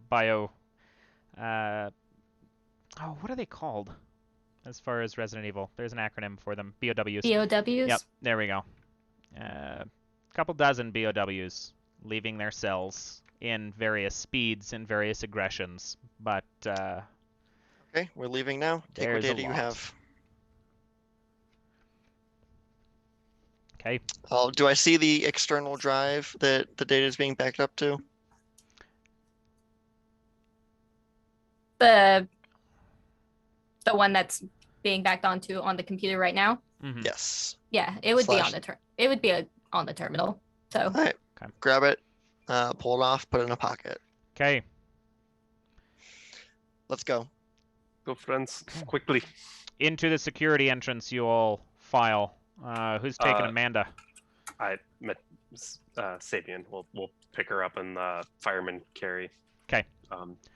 Bio. What are they called? As far as Resident Evil, there's an acronym for them. BOWs. BOWs. Yep. There we go. Couple dozen BOWs leaving their cells in various speeds and various aggressions, but okay, we're leaving now. Take what data you have. Okay. Do I see the external drive that the data is being backed up to? The one that's being backed onto on the computer right now. Mm-hmm. Yes. Yeah, it would be on the it would be on the terminal. So. All right. Okay. Grab it, pull it off, put it in a pocket. Okay. Let's go. Go, friends, quickly. Into the security entrance, you all file. Who's taking Amanda? Sabian. We'll pick her up and the fireman carry. Okay.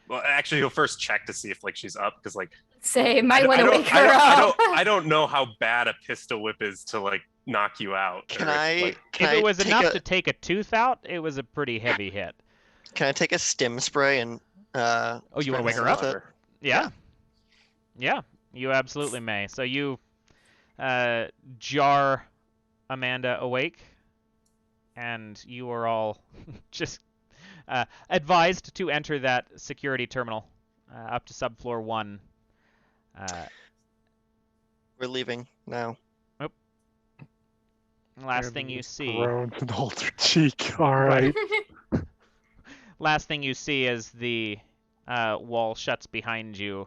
Well, actually, he'll first check to see if she's up, because might want to wake her up. I don't know how bad a pistol whip is to knock you out. If it was enough to take a tooth out, it was a pretty heavy hit. Can I take a stim spray and? You want to wake her up? Yeah. Yeah, you absolutely may. So you jar Amanda awake, and you are all just advised to enter that security terminal up to subfloor 1. We're leaving now. Nope. Last thing you see. Groans and holds her cheek. All right. Last thing you see as the wall shuts behind you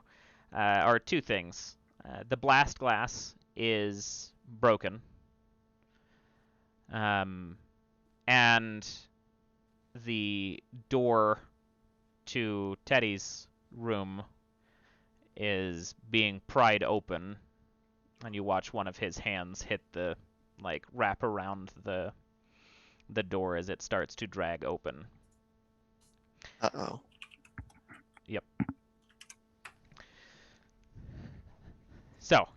are 2 things. The blast glass is broken. And the door to Teddy's room is being pried open, and you watch one of his hands hit the wrap around the door as it starts to drag open. Uh-oh. Yep. So.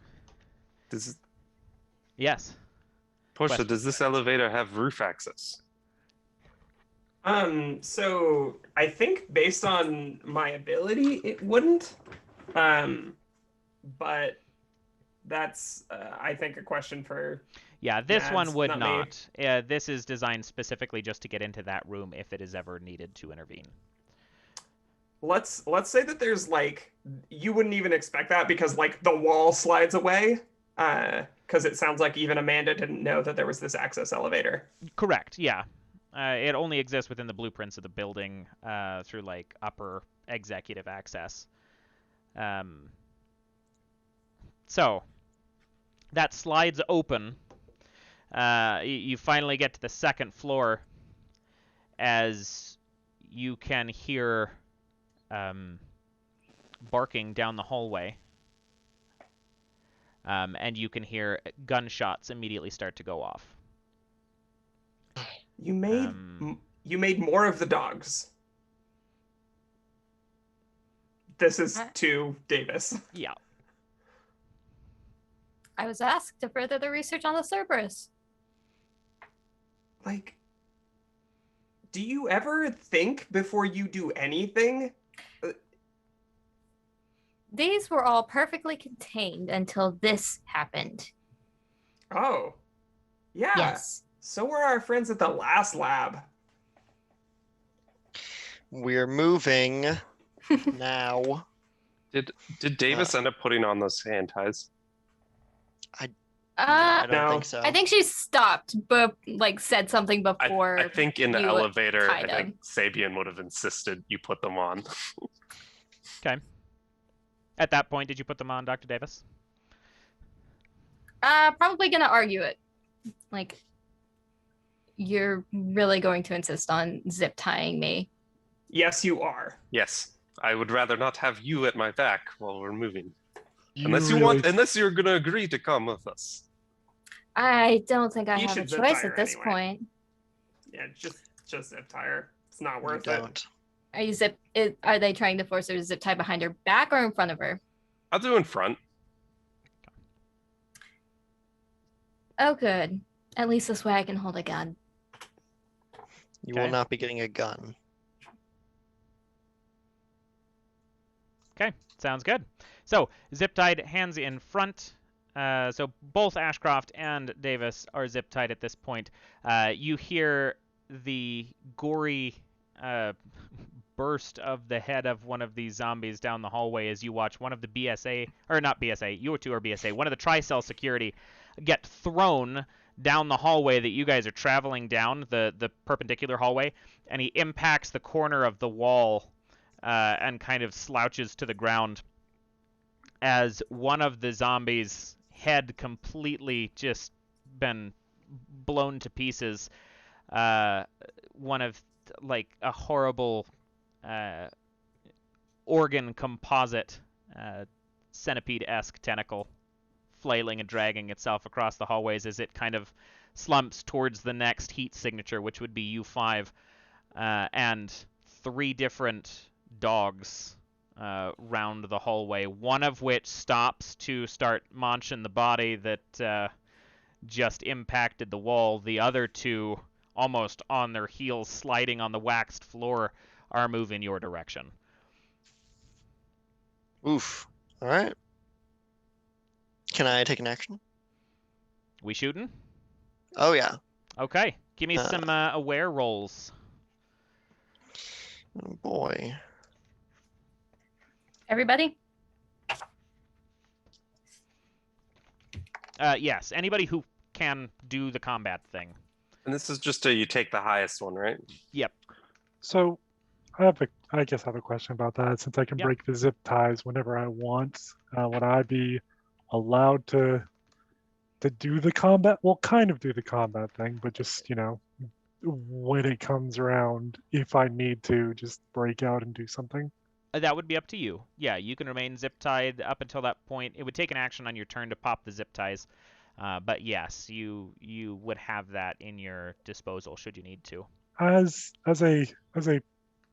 Yes. Portia, does this elevator have roof access? So I think based on my ability, it wouldn't. But that's, I think, a question for. Yeah, this Mads, one would not. This is designed specifically just to get into that room if it is ever needed to intervene. Let's say that there's you wouldn't even expect that because the wall slides away. Because it sounds like even Amanda didn't know that there was this access elevator. Correct. Yeah. It only exists within the blueprints of the building through upper executive access. So that slides open. You finally get to the second floor as you can hear barking down the hallway. And you can hear gunshots immediately start to go off. You made more of the dogs. This is to Davis. Yeah. I was asked to further the research on the Cerberus. Like, do you ever think before you do anything? These were all perfectly contained until this happened. Oh, yeah. Yes. So were our friends at the last lab. We're moving now. Did Davis end up putting on those hand ties? I don't No. think so. I think she stopped, but said something before. I think in the you elevator, I tied think Sabian would have insisted you put them on. Okay. At that point, did you put them on, Dr. Davis? Probably gonna argue it. You're really going to insist on zip tying me? Yes, you are. Yes, I would rather not have you at my back while we're moving. You Unless you're gonna agree to come with us. I don't think I You have a should zip choice tie her at this anyway. point. Yeah, just zip tie her. It's not You worth it. don't. Are they trying to force her to zip tie behind her back or in front of her? I'll do in front. Oh, good. At least this way I can hold a gun. You Okay. will not be getting a gun. Okay, sounds good. So, zip-tied, hands in front. So both Ashcroft and Davis are zip-tied at this point. You hear the gory burst of the head of one of these zombies down the hallway as you watch one of the BSA, or not BSA, you two are BSA, one of the Tricell security get thrown down the hallway that you guys are traveling down, the perpendicular hallway, and he impacts the corner of the wall and kind of slouches to the ground as one of the zombies' head completely just been blown to pieces. One of a horrible organ composite centipede-esque tentacle flailing and dragging itself across the hallways as it kind of slumps towards the next heat signature, which would be U5, and 3 different dogs round the hallway, one of which stops to start munching the body that just impacted the wall. The other 2, almost on their heels, sliding on the waxed floor, are moving your direction. Oof. All right. Can I take an action? We shooting? Oh, yeah. Okay. Give me some aware rolls. Oh, boy. Everybody? Yes. Anybody who can do the combat thing. And this is just you take the highest one, right? Yep. So I guess I have a question about that. Since I can Yep. break the zip ties whenever I want, would I be allowed to do the combat? Well, kind of do the combat thing, but just, when it comes around, if I need to, just break out and do something. That would be up to you. Yeah, you can remain zip tied up until that point. It would take an action on your turn to pop the zip ties. But yes, you would have that in your disposal should you need to. As a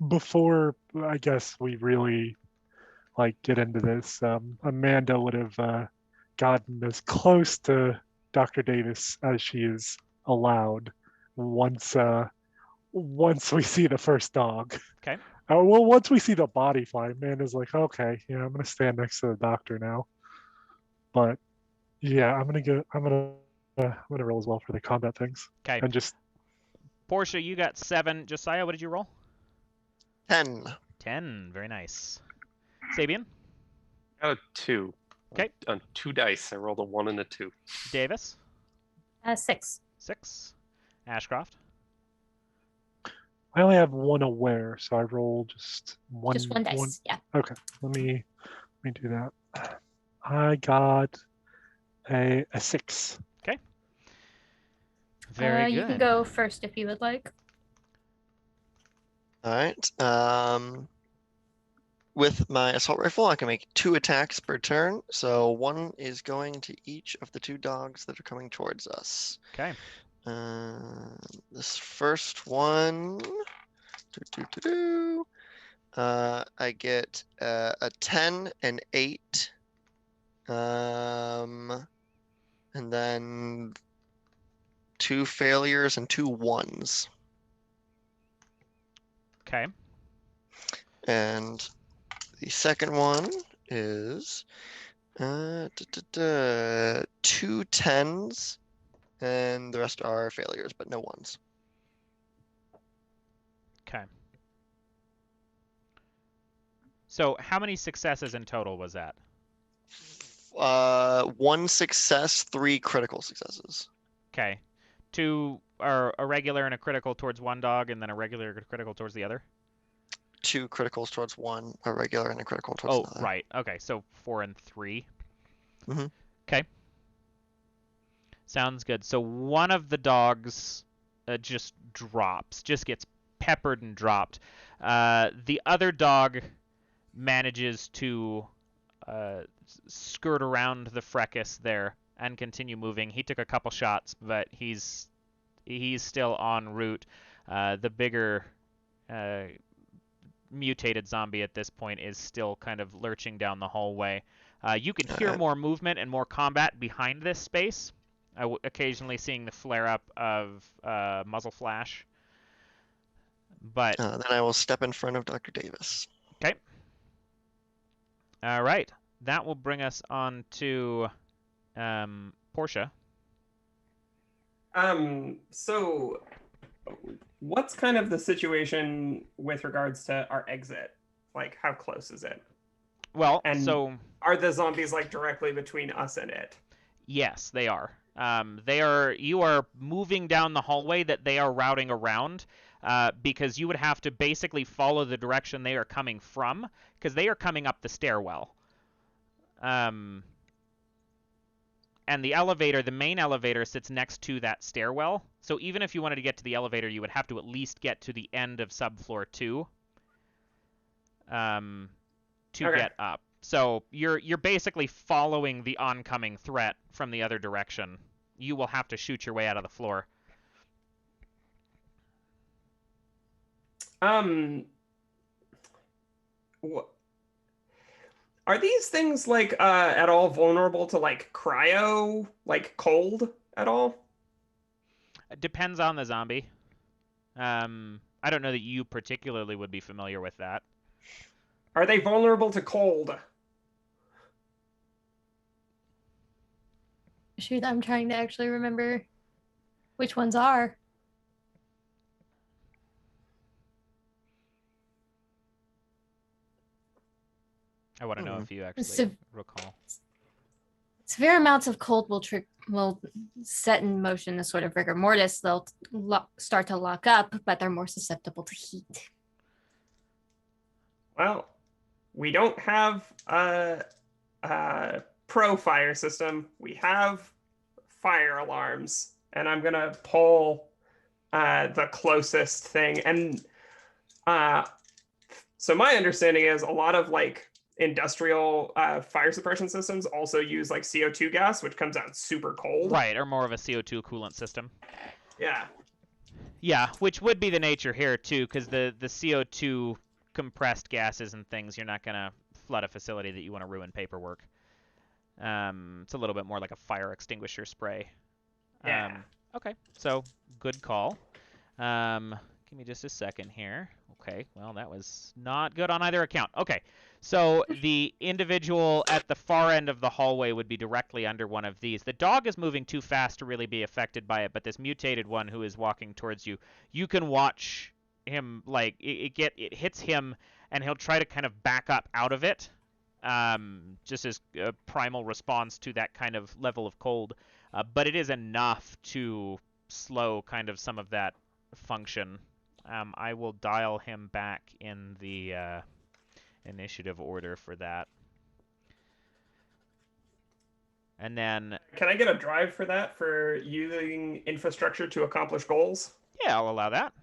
before I guess we really get into this, Amanda would have gotten as close to Dr. Davis as she is allowed once we see the first dog. Okay. Well, once we see the body fly, Amanda's like, okay, I'm gonna stand next to the doctor now. But yeah, I'm gonna roll as well for the combat things. Okay. And just Portia, you got 7. Josiah, what did you roll? 10. 10. Very nice. Sabian? Got a 2. Okay. On 2 dice, I rolled a 1 and a 2. Davis? 6. 6. Ashcroft? I only have 1 aware, so I roll just one. Just 1 dice. Yeah. Okay, let me do that. I got a 6. Very good. You can go first if you would like. All right. With my assault rifle, I can make 2 attacks per turn. So 1 is going to each of the 2 dogs that are coming towards us. Okay. This first one, I get a 10 and 8. And then 2 failures and 2 ones. Okay. And the second one is 2 10s, and the rest are failures, but no ones. Okay. So how many successes in total was that? 1 success, 3 critical successes. Okay. 2 are a regular and a critical towards one dog, and then a regular and a critical towards the other? 2 criticals towards one, a regular and a critical towards Oh, another. right. Okay, so 4 and 3. Mhm. Okay. Sounds good. So one of the dogs just drops, just gets peppered and dropped. The other dog manages to skirt around the fracas there and continue moving. He took a couple shots, but he's still en route. The bigger mutated zombie at this point is still kind of lurching down the hallway. You can hear more movement and more combat behind this space. Occasionally seeing the flare-up of muzzle flash. But then I will step in front of Dr. Davis. okay. All right. That will bring us on to Portia. So what's kind of the situation with regards to our exit? Like, how close is it? Well, And so are the zombies like directly between us and it? yes, they are. You are moving down the hallway that they are routing around, because you would have to basically follow the direction they are coming from, because they are coming up the stairwell. And the elevator, the main elevator, sits next to that stairwell. So even if you wanted to get to the elevator, you would have to at least get to the end of subfloor 2 to get up. So you're basically following the oncoming threat from the other direction. You will have to shoot your way out of the floor. Are these things like at all vulnerable to like cryo, like cold at all? It depends on the zombie. I don't know that you particularly would be familiar with that. Are they vulnerable to cold? Shoot, I'm trying to actually remember which ones are. I want to know if you actually recall. Severe amounts of cold will set in motion a sort of rigor mortis. They'll start to lock up, but they're more susceptible to heat. Well, we don't have a pro fire system. We have fire alarms, and I'm gonna pull the closest thing. And so my understanding is a lot of like industrial fire suppression systems also use like CO2 gas, which comes out super cold. Right, or more of a CO2 coolant system. Yeah. Yeah, which would be the nature here too, because the CO2 compressed gases and things, you're not gonna flood a facility that you want to ruin paperwork. It's a little bit more like a fire extinguisher spray. Yeah. Okay, so good call. Give me just a second here. Okay, well, that was not good on either account. Okay, so the individual at the far end of the hallway would be directly under one of these. The dog is moving too fast to really be affected by it, but this mutated one who is walking towards you, you can watch him, like, it hits him, and he'll try to kind of back up out of it, just as a primal response to that kind of level of cold. But it is enough to slow kind of some of that function. I will dial him back in the initiative order for that. And then... Can I get a drive for that, for using infrastructure to accomplish goals? Yeah, I'll allow that.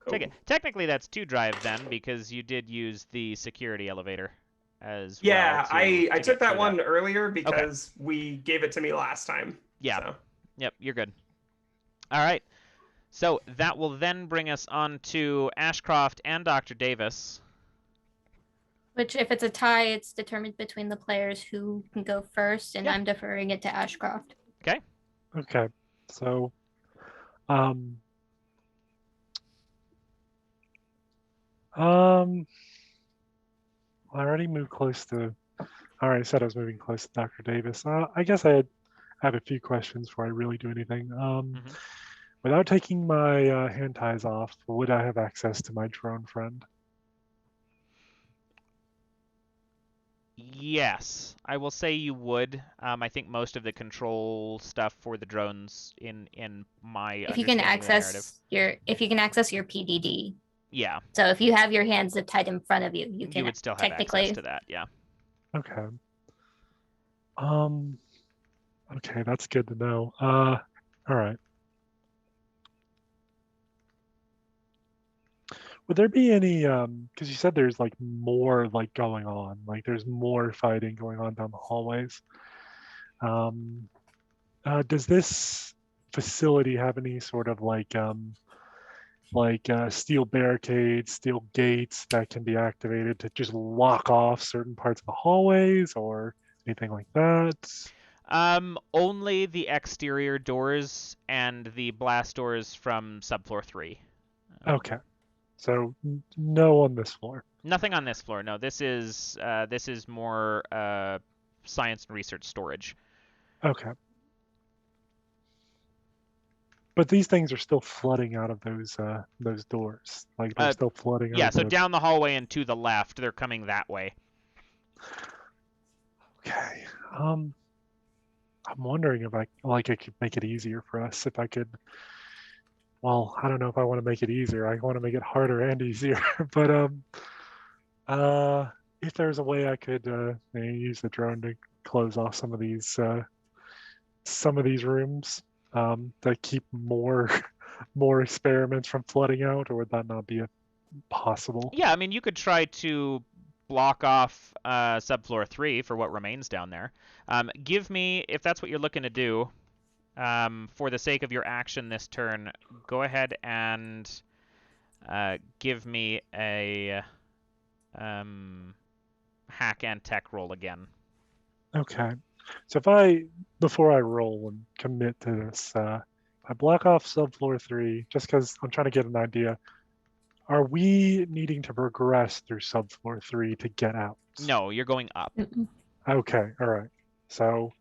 Cool. Technically, that's 2 drives then, because you did use the security elevator as yeah, well. I took that one earlier because we gave it to me last time. Yeah. So. Yep, you're good. All right. So that will then bring us on to Ashcroft and Dr. Davis. Which, if it's a tie, it's determined between the players who can go first, and Yeah. I'm deferring it to Ashcroft. Okay. Okay. So, um, I already moved close to. I already said I was moving close to Dr. Davis. I guess I have a few questions before I really do anything. Mhm. Without taking my hand ties off, would I have access to my drone friend? Yes, I will say you would. I think most of the control stuff for the drones in my If you can understanding of the narrative. access your PDD. Yeah, So if you have your hands zip tied in front of you, you can you would still have access technically. to that. Yeah. Okay. Okay, that's good to know. All right. Would there be any, because you said there's like more like going on, like there's more fighting going on down the hallways. Does this facility have any sort of like steel barricades, steel gates that can be activated to just lock off certain parts of the hallways or anything like that? Only the exterior doors and the blast doors from subfloor 3. Okay, so no on this floor. Nothing on this floor. No, this is more science and research storage. Okay. But these things are still flooding out of those doors. Like they're still flooding out Yeah, of so the. down the hallway and to the left, they're coming that way. Okay. I'm wondering if I could make it easier for us if I could. Well, I don't know if I want to make it easier. I want to make it harder and easier. But if there's a way I could maybe use the drone to close off some of these rooms to keep more more experiments from flooding out, or would that not be possible? Yeah, I mean, you could try to block off subfloor 3 for what remains down there. Give me, if that's what you're looking to do, for the sake of your action this turn, go ahead and give me a hack and tech roll again. Okay. So before I roll and commit to this, I block off subfloor 3 just because I'm trying to get an idea. Are we needing to progress through subfloor 3 to get out? No, you're going up. Okay, all right. So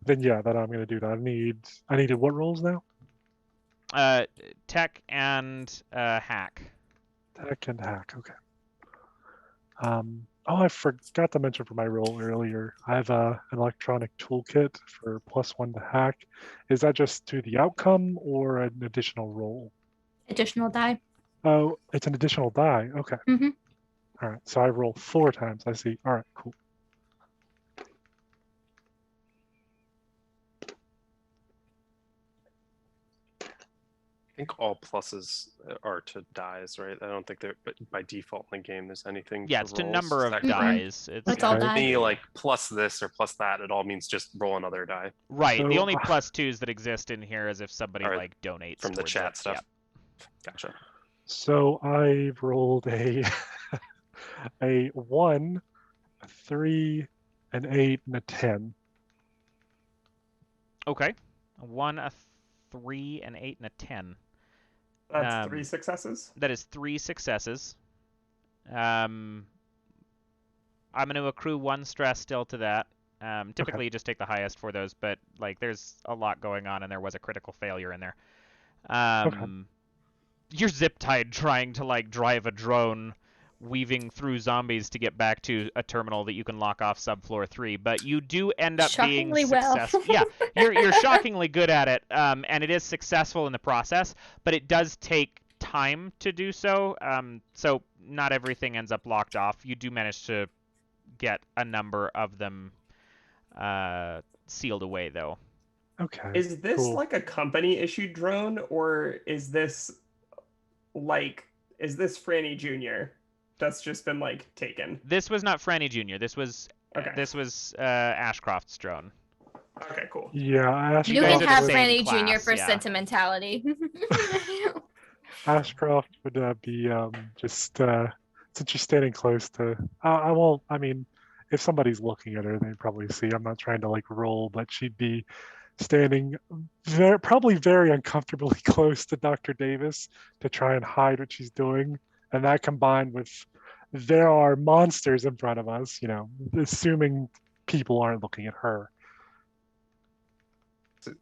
then yeah, then I'm gonna do that. I needed what rolls now? Tech and hack. Tech and hack, okay. Oh, I forgot to mention for my roll earlier. I have an electronic toolkit for +1 to hack. Is that just to the outcome or an additional roll? Additional die. Oh, it's an additional die. Okay. Mm-hmm. All right. So I roll 4 times. I see. All right. Cool. I think all pluses are to dies, right? I don't think they're, but by default in the game, there's anything. Yeah, to it's to rolls. number Is of that correct? dies. It's That's all Okay. die. Any like plus this or plus that, it all means just roll another die right. The So, only +2s that exist in here is if somebody Are like donates from the towards chat it. stuff. Yeah. Gotcha. So I've rolled a a 1, a 3, an 8, and a 10. Okay. A 1, a 3, an 8, and a 10. That's 3 successes. That is 3 successes. I'm going to accrue 1 stress still to that. Typically, you just take the highest for those, but like there's a lot going on, and there was a critical failure in there. You're zip-tied trying to like drive a drone, weaving through zombies to get back to a terminal that you can lock off subfloor 3, but you do end up being Shockingly well. successful. Yeah, you're shockingly good at it, and it is successful in the process, but it does take time to do so. So not everything ends up locked off. You do manage to get a number of them sealed away, though. Okay. Is this cool. like a company issued drone, or is this Franny Jr. that's just been like taken? This was not Franny Jr. This was Ashcroft's drone. Okay, cool. Yeah, Ashcroft. You guys can are have the same Franny Jr. class, for yeah. sentimentality. Ashcroft would be just since you're standing close to. I won't. I mean, if somebody's looking at her, they'd probably see. I'm not trying to like roll, but she'd be standing probably very uncomfortably close to Dr. Davis to try and hide what she's doing. And that combined with there are monsters in front of us, assuming people aren't looking at her.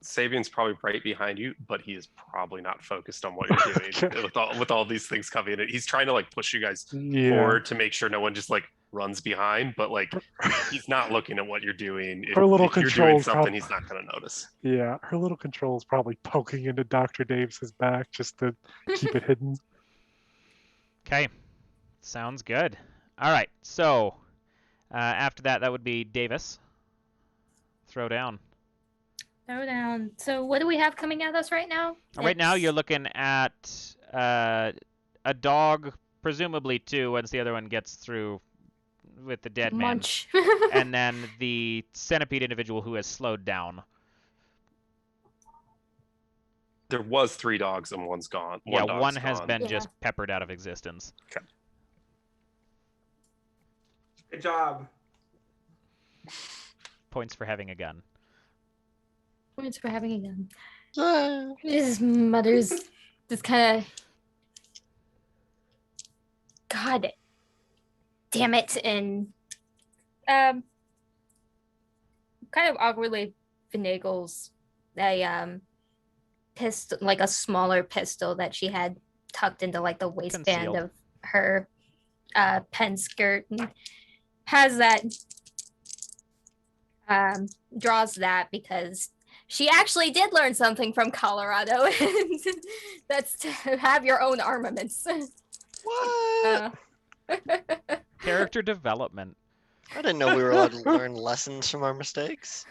Sabian's probably right behind you, but he is probably not focused on what you're doing with all these things coming in. He's trying to like push you guys forward to make sure no one just like runs behind, but like he's not looking at what you're doing. If you're doing something, he's not going to notice. Yeah, her little control is probably poking into Dr. Davis's back just to keep it hidden. Okay, sounds good. All right, so after that would be Davis. Throw down. Throw down. So what do we have coming at us right now? Right now you're looking at a dog, presumably two, once the other one gets through with the dead Munch. man. And then the centipede individual who has slowed down. There was 3 dogs and one's gone. One has gone. been just peppered out of existence. Okay. Good job. Points for having a gun. Points for having a gun. Ah. His mother's just kind of, God damn it, and kind of awkwardly finagles a pistol, like a smaller pistol that she had tucked into like the waistband Concealed. of her pen skirt, and has that, draws that because she actually did learn something from Colorado, and that's to have your own armaments. What? Character development. I didn't know we were allowed to learn lessons from our mistakes.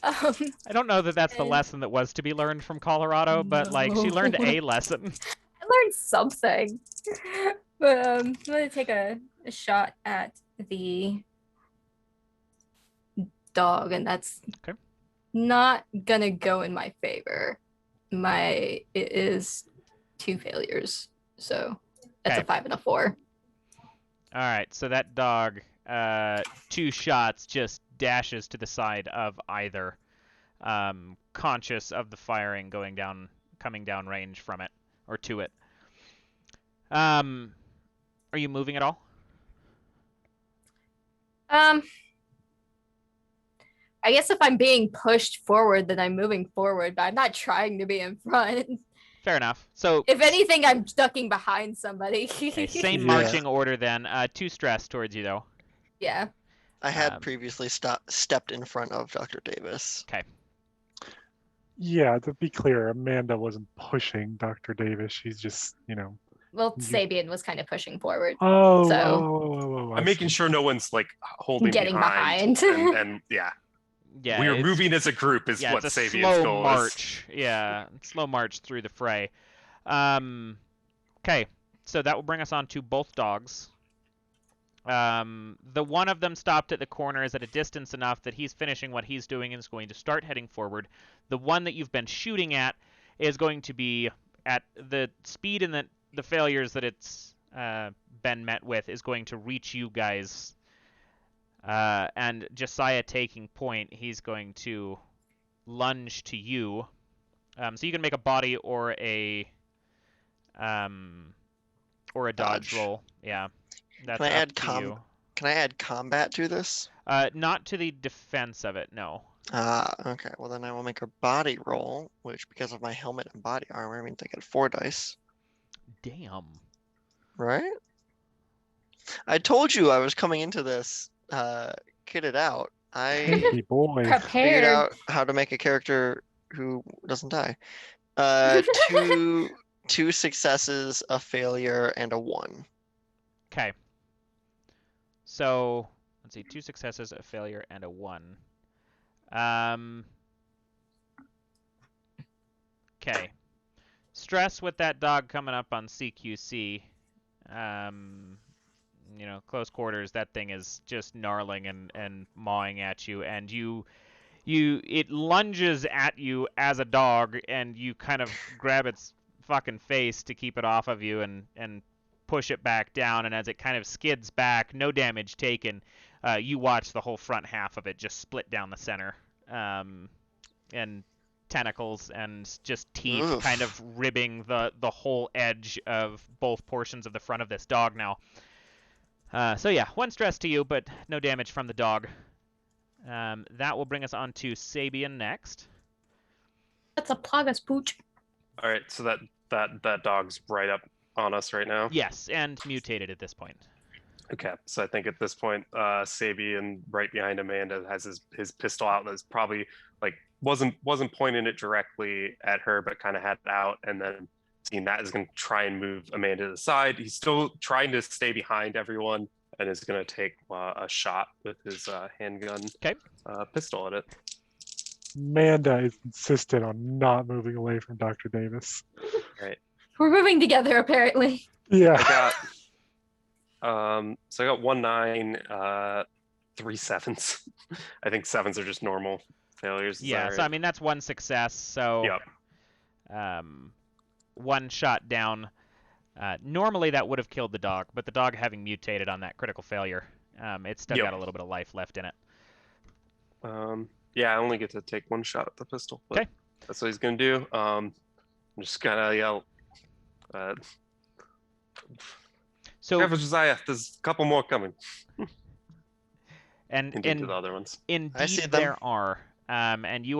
I don't know that that's the lesson that was to be learned from Colorado, but like she learned a lesson. I learned something. But I'm going to take a shot at the dog, and that's Okay. not going to go in my favor. It is 2 failures. So that's Okay. a 5 and a 4. All right, so that dog, 2 shots, just dashes to the side of either, conscious of the firing coming down range from it, or to it. Are you moving at all? I guess if I'm being pushed forward, then I'm moving forward, but I'm not trying to be in front. Fair enough. So If anything, I'm ducking behind somebody. okay, same Yeah. marching order then. 2 stress towards you though. Yeah. I had Um, previously stepped in front of Dr. Davis. Yeah, to be clear, Amanda wasn't pushing Dr. Davis. She's just, Well, You- Sabian was kind of pushing forward. Oh, So- I I'm making see. sure no one's like holding Getting behind. and yeah, Yeah. we are it's- moving as a group is Yeah, what it's a Sabian's slow goal is. march. Yeah, slow march through the fray. Okay, so that will bring us on to both dogs. The one of them stopped at the corner is at a distance enough that he's finishing what he's doing and is going to start heading forward. The one that you've been shooting at is going to be at the speed and the failures that it's been met with is going to reach you guys. And Josiah taking point, he's going to lunge to you. So you can make a body or a dodge roll. Yeah. That's Can I up add to you. Can I add combat to this? Not to the defense of it, no. Okay. Well, then I will make a body roll, which because of my helmet and body armor means I get 4 dice. Damn. Right? I told you I was coming into this kitted out. I Hey, boy. figured Prepared. out how to make a character who doesn't die. Two successes, a failure, and a 1. Okay. So, let's see, 2 successes, a failure, and a 1. Okay. Stress with that dog coming up on CQC. Close quarters, that thing is just gnarling and mawing at you, and it lunges at you as a dog, and you kind of grab its fucking face to keep it off of you and push it back down, and as it kind of skids back, no damage taken, you watch the whole front half of it just split down the center and tentacles and just teeth Oof. kind of ribbing the whole edge of both portions of the front of this dog now. So yeah, 1 stress to you, but no damage from the dog. That will bring us on to Sabian next. That's a plagas pooch. All right, so that dog's right up on us right now. Yes, and mutated at this point. Okay, so I think at this point, Sabian right behind Amanda has his pistol out. That's probably like wasn't pointing it directly at her, but kind of had it out, and then seeing that is going to try and move Amanda to the side. He's still trying to stay behind everyone, and is going to take a shot with his handgun pistol at it. Amanda is insistent on not moving away from Dr. Davis. Right. We're moving together, apparently. Yeah. So I got 1 9, 3 7s. I think 7s are just normal failures. Yeah, so I mean that's 1 success. So yep. 1 shot down. Normally that would have killed the dog, but the dog having mutated on that critical failure, it's still got a little bit of life left in it. Yeah, I only get to take 1 shot at the pistol. Okay. That's what he's gonna do. I'm just gonna yell. So careful, Josiah. There's a couple more coming. and into the other ones. Indeed, there are. And you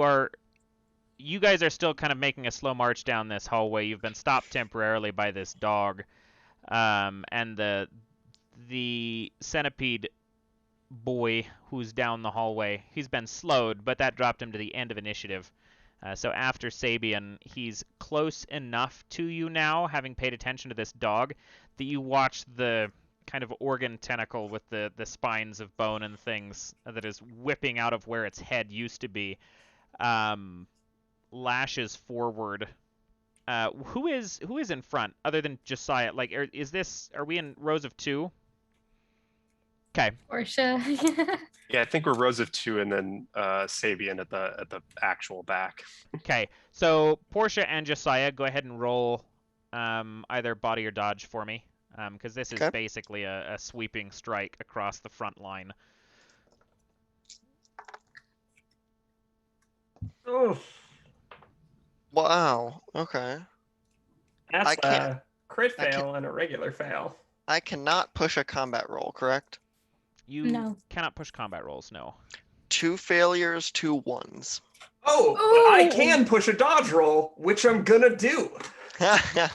guys are still kind of making a slow march down this hallway. You've been stopped temporarily by this dog, and the centipede boy who's down the hallway. He's been slowed, but that dropped him to the end of initiative. So after Sabian, he's close enough to you now, having paid attention to this dog, that you watch the kind of organ tentacle with the spines of bone and things that is whipping out of where its head used to be, lashes forward. Who is in front other than Josiah? Like, are we in rows of 2? Okay. Portia. Yeah, I think we're rows of 2, and then Sabian at the actual back. Okay, so Portia and Josiah, go ahead and roll either body or dodge for me, because this is basically a sweeping strike across the front line. Oof. Wow. Okay. That's a crit fail and a regular fail. I cannot push a combat roll, correct? You cannot push combat rolls, no. 2 failures, 2 1s. Oh, but I can push a dodge roll, which I'm gonna do. Get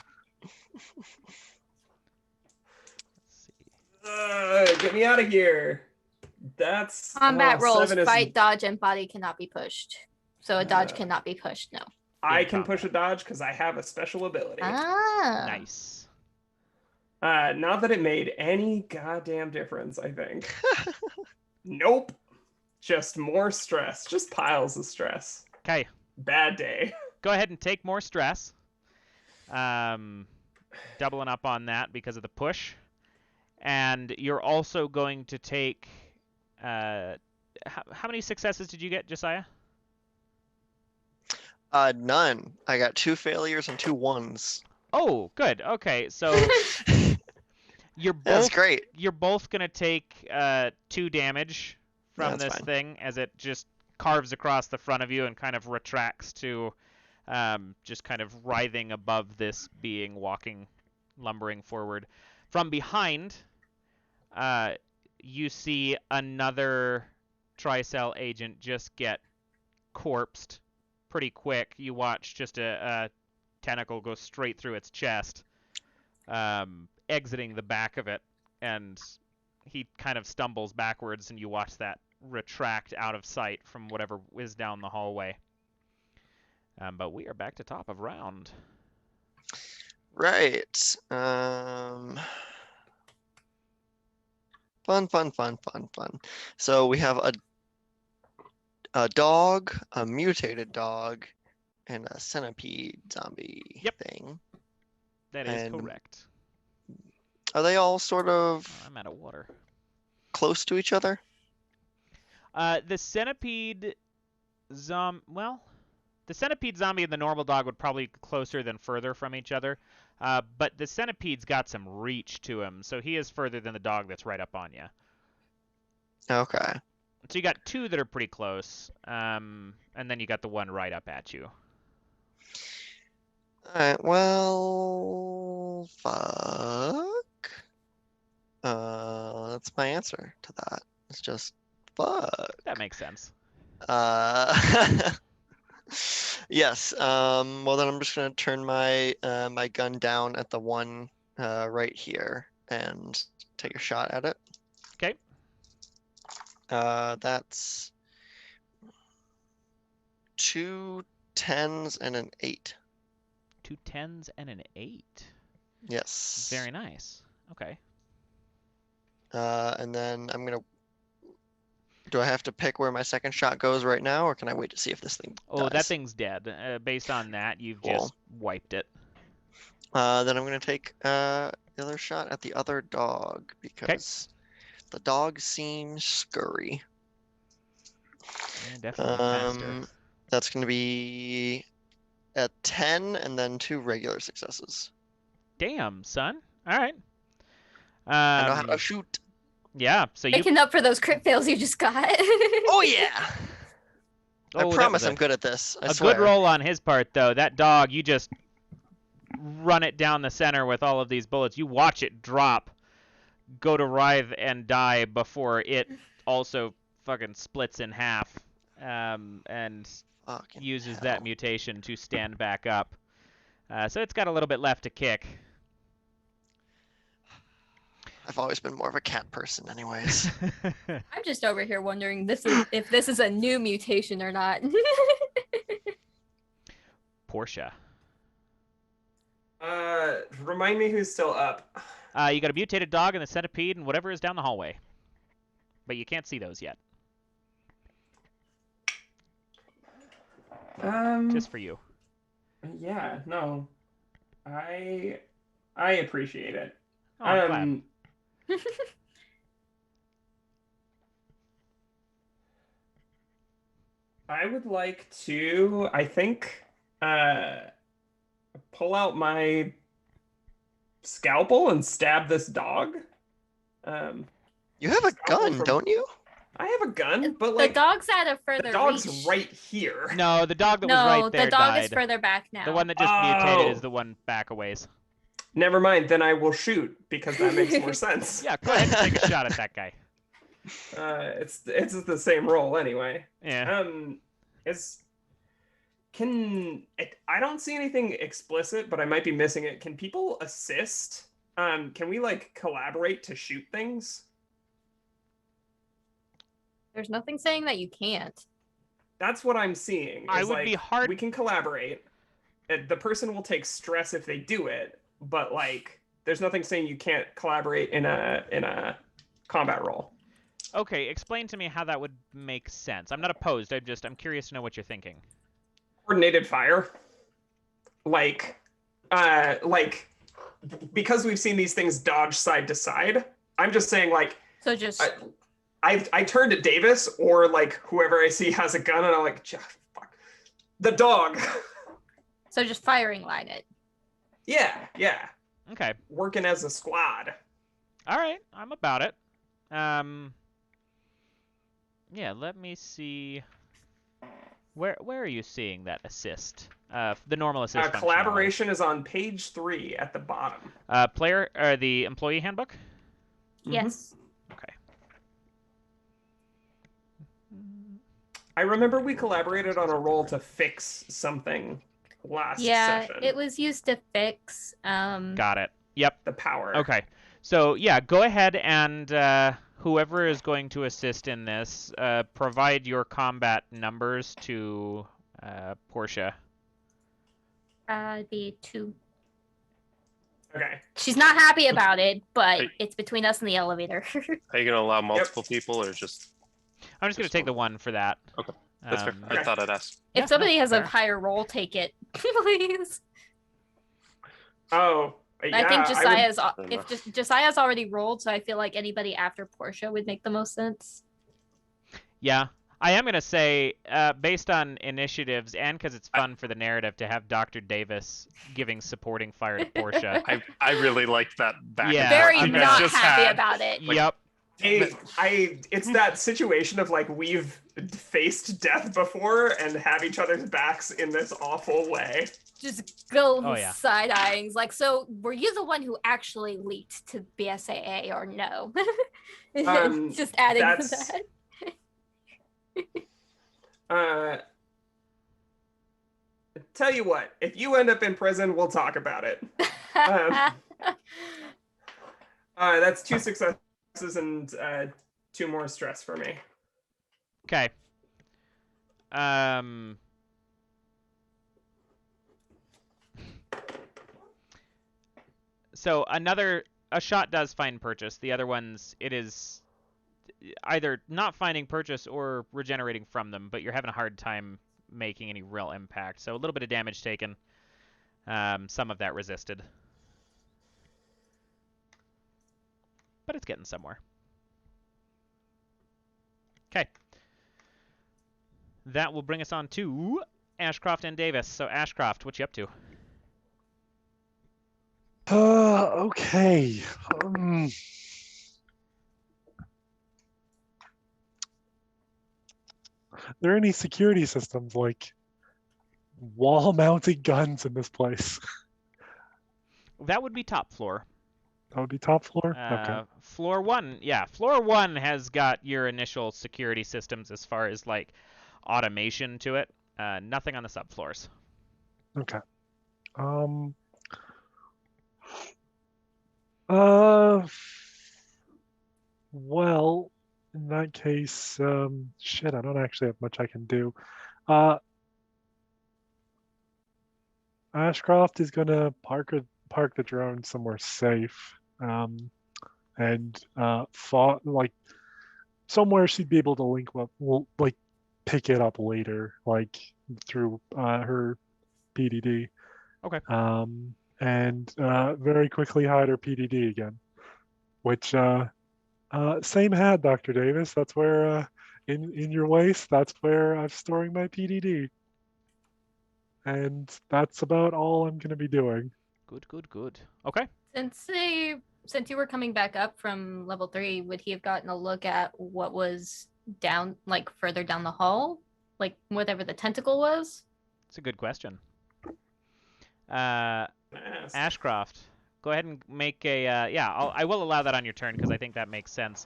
me out of here. That's combat rolls. 7 Fight, dodge, and body cannot be pushed. So a dodge cannot be pushed. No. I can push a dodge because I have a special ability. Ah. Nice. Not that it made any goddamn difference, I think. Nope. Just more stress. Just piles of stress. Okay. Bad day. Go ahead and take more stress. Doubling up on that because of the push. And you're also going to take... how many successes did you get, Josiah? None. I got 2 failures and 2 1s. Oh, good. Okay, so you're both That's great. You're both gonna take 2 damage from this thing as it just carves across the front of you and kind of retracts to just kind of writhing above this being lumbering forward. From behind, you see another Tricell agent just get corpsed pretty quick. You watch just a tentacle go straight through its chest, exiting the back of it, and he kind of stumbles backwards, and you watch that retract out of sight from whatever is down the hallway. But we are back to top of round. Right. Fun. So we have a dog, a mutated dog, and a centipede zombie thing. That is correct. Are they all sort of I'm out of water. Close to each other? The centipede the centipede zombie and the normal dog would probably be closer than further from each other. But the centipede's got some reach to him, so he is further than the dog that's right up on you. Okay. So you got 2 that are pretty close, and then you got the one right up at you. Alright, well, fuck. That's my answer to that. It's just fuck. That makes sense. Yes. Well, then I'm just gonna turn my my gun down at the one right here and take a shot at it. Okay. That's 2 10s and an 8. 2 10s and an 8. Yes. Very nice. Okay. And then I'm gonna. Do I have to pick where my second shot goes right now, or can I wait to see if this thing Oh, dies? that thing's dead. Based on that, you've Cool. just wiped it. Then I'm gonna take the other shot at the other dog because the dog seems scurry. Yeah, definitely faster. That's gonna be a 10 and then 2 regular successes. Damn, son. All right. I know how to shoot. Yeah, so you. Making up for those crit fails you just got. Oh yeah! I Oh, that promise was I'm good at this. I a swear. good roll on his part, though. That dog, you just run it down the center with all of these bullets. You watch it drop, go to writhe and die before it also fucking splits in half, and Fucking uses hell. that mutation to stand back up. So it's got a little bit left to kick. I've always been more of a cat person, anyways. I'm just over here wondering if this is a new mutation or not. Portia. Remind me who's still up. You got a mutated dog and the centipede and whatever is down the hallway. But you can't see those yet. Just for you. Yeah, no. I appreciate it. Oh, I'm glad. I would like to, I think, pull out my scalpel and stab this dog. You have a gun, from- don't you? I have a gun, but the like dog's at a the further dog's reach. right here. No, the dog that was No, right there the dog died. is further back now. The one that just mutated is Oh. the one back a ways. Never mind, then I will shoot because that makes more sense. Yeah, go ahead and take a shot at that guy. It's the same roll anyway. Yeah. I don't see anything explicit, but I might be missing it. Can people assist? Can we like collaborate to shoot things? There's nothing saying that you can't. That's what I'm seeing. I is, would like, be hard- We can collaborate. The person will take stress if they do it, but like, there's nothing saying you can't collaborate in a combat role. Okay, explain to me how that would make sense. I'm not opposed. I'm curious to know what you're thinking. Coordinated fire, like because we've seen these things dodge side to side. I'm just saying, like, So just I turn to Davis or like whoever I see has a gun, and I'm like, fuck, the dog. so just firing line it. Yeah. Okay. Working as a squad. All right, I'm about it. Yeah, let me see. Where are you seeing that assist? The normal assist. functionality. Collaboration is on page 3 at the bottom. Player or the employee handbook? Yes. Okay. I remember we collaborated on a roll to fix something last Yeah, session. it was used to fix. Got it. Yep. The power. Okay. So yeah, go ahead and whoever is going to assist in this, provide your combat numbers to Portia. It'd be 2. Okay. She's not happy about it, but Hey. it's between us and the elevator. Are you gonna allow multiple people or just? I'm just going to take the one for that. Okay, that's fair. Okay. I thought I'd ask. Yeah, If somebody no, has a fair. higher roll, take it, please. Oh. I think Josiah's would- Josiah's already rolled, so I feel like anybody after Portia would make the most sense. Yeah. I am going to say, based on initiatives and because it's fun for the narrative to have Dr. Davis giving supporting fire to Portia. I really liked that back. Yeah, and Very forth you guys not just happy had. about it. Yep. It's that situation of like we've faced death before and have each other's backs in this awful way. Just go Oh, yeah. side-eyeing. Like, so were you the one who actually leaked to BSAA or no? Just adding to that. Tell you what, if you end up in prison, we'll talk about it. That's 2 successes and 2 more stress for me. Okay. So a shot does find purchase. The other ones, it is either not finding purchase or regenerating from them, but you're having a hard time making any real impact. So a little bit of damage taken. Some of that resisted. But it's getting somewhere. Okay. That will bring us on to Ashcroft and Davis. So Ashcroft, what you up to? Okay. Are there any security systems like wall-mounted guns in this place? That would be top floor. That would be top floor? Okay. Floor 1, yeah. Floor 1 has got your initial security systems as far as like automation to it. Nothing on the subfloors. Okay. Well, in that case, shit, I don't actually have much I can do. Ashcroft is gonna park the drone somewhere safe, and like somewhere she'd be able to link up, like pick it up later, like through her PDD. Okay. And very quickly hide her PDD again, which same hat, Dr. Davis. That's where in your waist. That's where I'm storing my PDD. And that's about all I'm going to be doing. Good. Okay. Since you were coming back up from level 3, would he have gotten a look at what was down, like further down the hall, like whatever the tentacle was? It's a good question. Ashcroft, go ahead and make a I will allow that on your turn because I think that makes sense.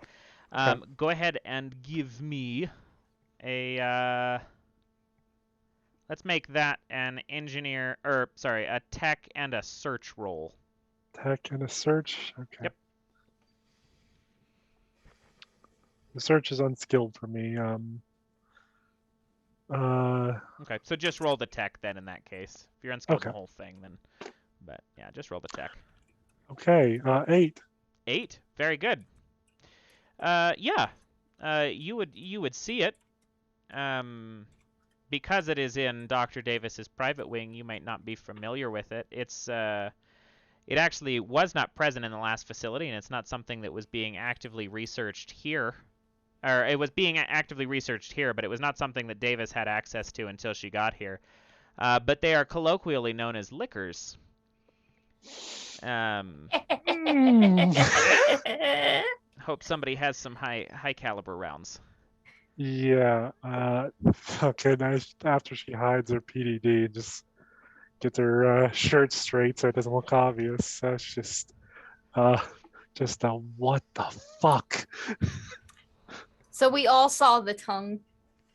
Okay. Go ahead and give me a let's make that an a tech and a search roll. Tech and a search. Okay. Yep. The search is unskilled for me. Okay, so just roll the tech then in that case. If you're unskilled in Okay. the whole thing, then. But yeah, just roll the tech. Okay. 8. 8. Very good. You would see it. Because it is in Dr. Davis's private wing, you might not be familiar with it. It actually was not present in the last facility, and it's not something that was being actively researched here. Or it was being actively researched here, but it was not something that Davis had access to until she got here. But they are colloquially known as liquors. Hope somebody has some high caliber rounds. Yeah. Okay. Now after she hides her PDD, just gets her shirt straight so it doesn't look obvious. That's just what the fuck. So we all saw the tongue.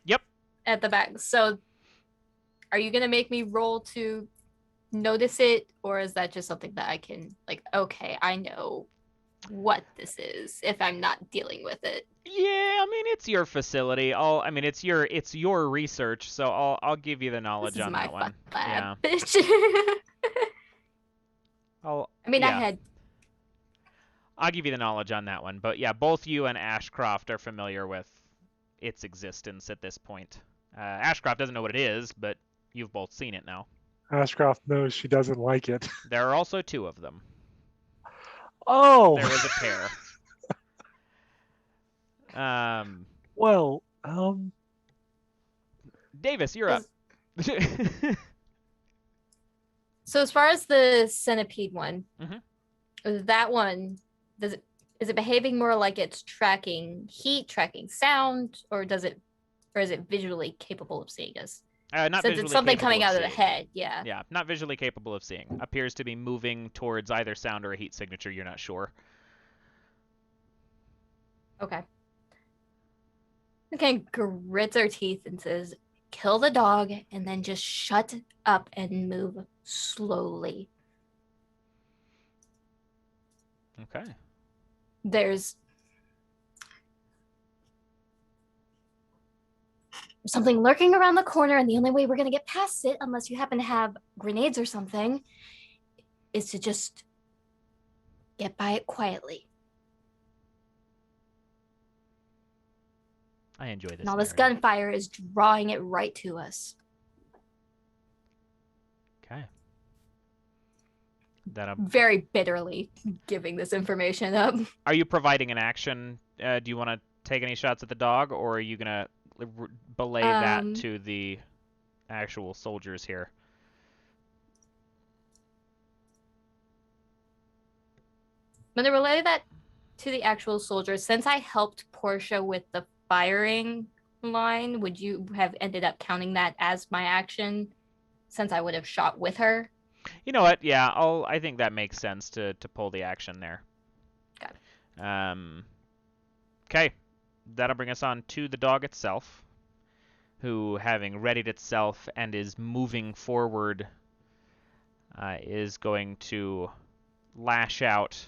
Yep. At the back. So are you gonna make me roll to notice it, or is that just something that I can like? Okay, I know what this is if I'm not dealing with it. Yeah, I mean it's your facility. It's your research, so I'll give you the knowledge This is on my that one. lab, Yeah. bitch. I'll give you the knowledge on that one. But yeah, both you and Ashcroft are familiar with its existence at this point. Ashcroft doesn't know what it is, but you've both seen it now. Ashcroft knows she doesn't like it. There are also 2 of them. Oh! There was a pair. Davis, you're up. So as far as the centipede one, Mhm. that one, Is it behaving more like it's tracking heat, tracking sound, or is it visually capable of seeing us? Not Since visually it's something capable coming of out of the seeing. head, yeah. Yeah, not visually capable of seeing. Appears to be moving towards either sound or a heat signature. You're not sure. Okay. Okay, grits her teeth and says, kill the dog and then just shut up and move slowly. Okay. There's something lurking around the corner, and the only way we're going to get past it, unless you happen to have grenades or something, is to just get by it quietly. I enjoy this. And all this narrative. gunfire is drawing it right to us. Okay. That Very bitterly giving this information up. Are you providing an action? Do you want to take any shots at the dog, or are you gonna belay that to the actual soldiers here? I'm going to relay that to the actual soldiers. Since I helped Portia with the firing line, would you have ended up counting that as my action since I would have shot with her? You know what? Yeah, I think that makes sense to pull the action there. Got it. Okay. That'll bring us on to the dog itself, who, having readied itself and is moving forward, is going to lash out.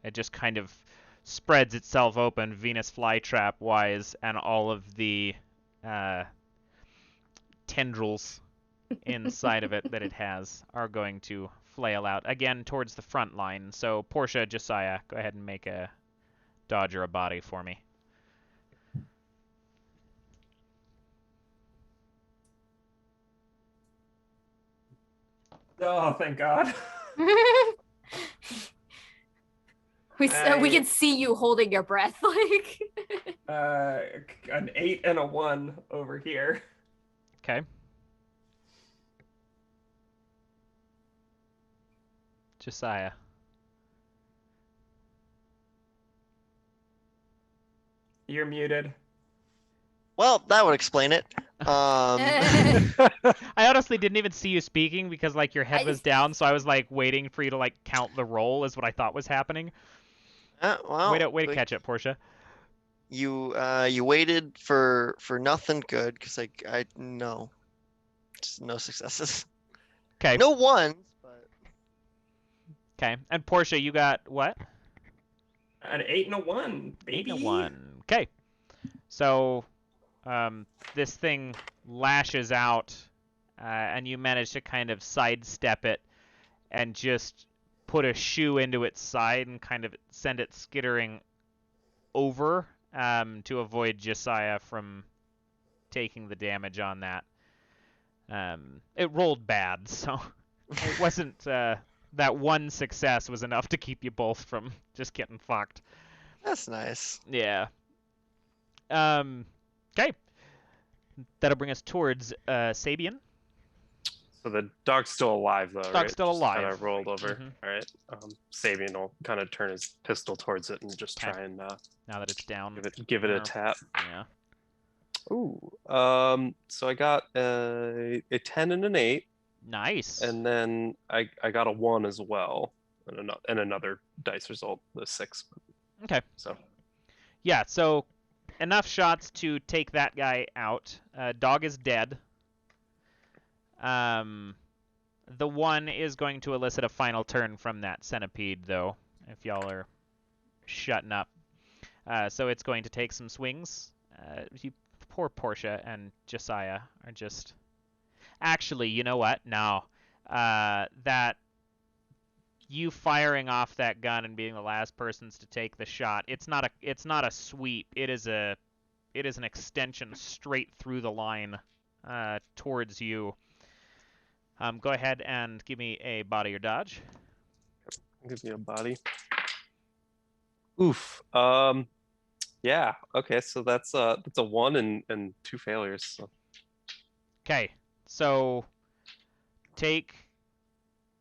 It just kind of spreads itself open, Venus flytrap-wise, and all of the tendrils inside of it that it has are going to flail out again towards the front line. So Portia, Josiah, go ahead and make a dodge or a body for me. Oh, thank God. We can see you holding your breath, like. An 8 and a 1 over here. Okay. Josiah. You're muted. Well, that would explain it. I honestly didn't even see you speaking because like your head was down, so I was like waiting for you to like count the roll is what I thought was happening. Well, way to catch it, Portia. You waited for nothing good because I no, just no successes. Okay. No ones, but Okay. And Portia, you got what? An 8 and a 1, baby. 8 and a 1. Okay. So this thing lashes out, and you manage to kind of sidestep it and just put a shoe into its side and kind of send it skittering over to avoid Josiah from taking the damage on that. It rolled bad, so it wasn't that one success was enough to keep you both from just getting fucked. That's nice. Yeah. Okay. That'll bring us towards Sabian. So the dog's still alive, though, right? Dog's still alive. Kind of rolled over. Mhm. All right. Sabian will kind of turn his pistol towards it and just Okay. try and Now that it's down. give it a Yeah. tap. Yeah. Ooh. So I got a 10 and an 8, Nice. and then I got a 1 as well, and another dice result, the 6. Okay. So Yeah, so enough shots to take that guy out. Dog is dead. The 1 is going to elicit a final turn from that centipede, though, if y'all are shutting up. So it's going to take some swings. Poor Portia and Josiah are just... Actually, you know what? No. That you firing off that gun and being the last persons to take the shot, it's not a sweep. It is an extension straight through the line towards you. Go ahead and give me a body or dodge. give me a body. Oof. Yeah. Okay. So that's a 1 and 2 failures. So. Okay. So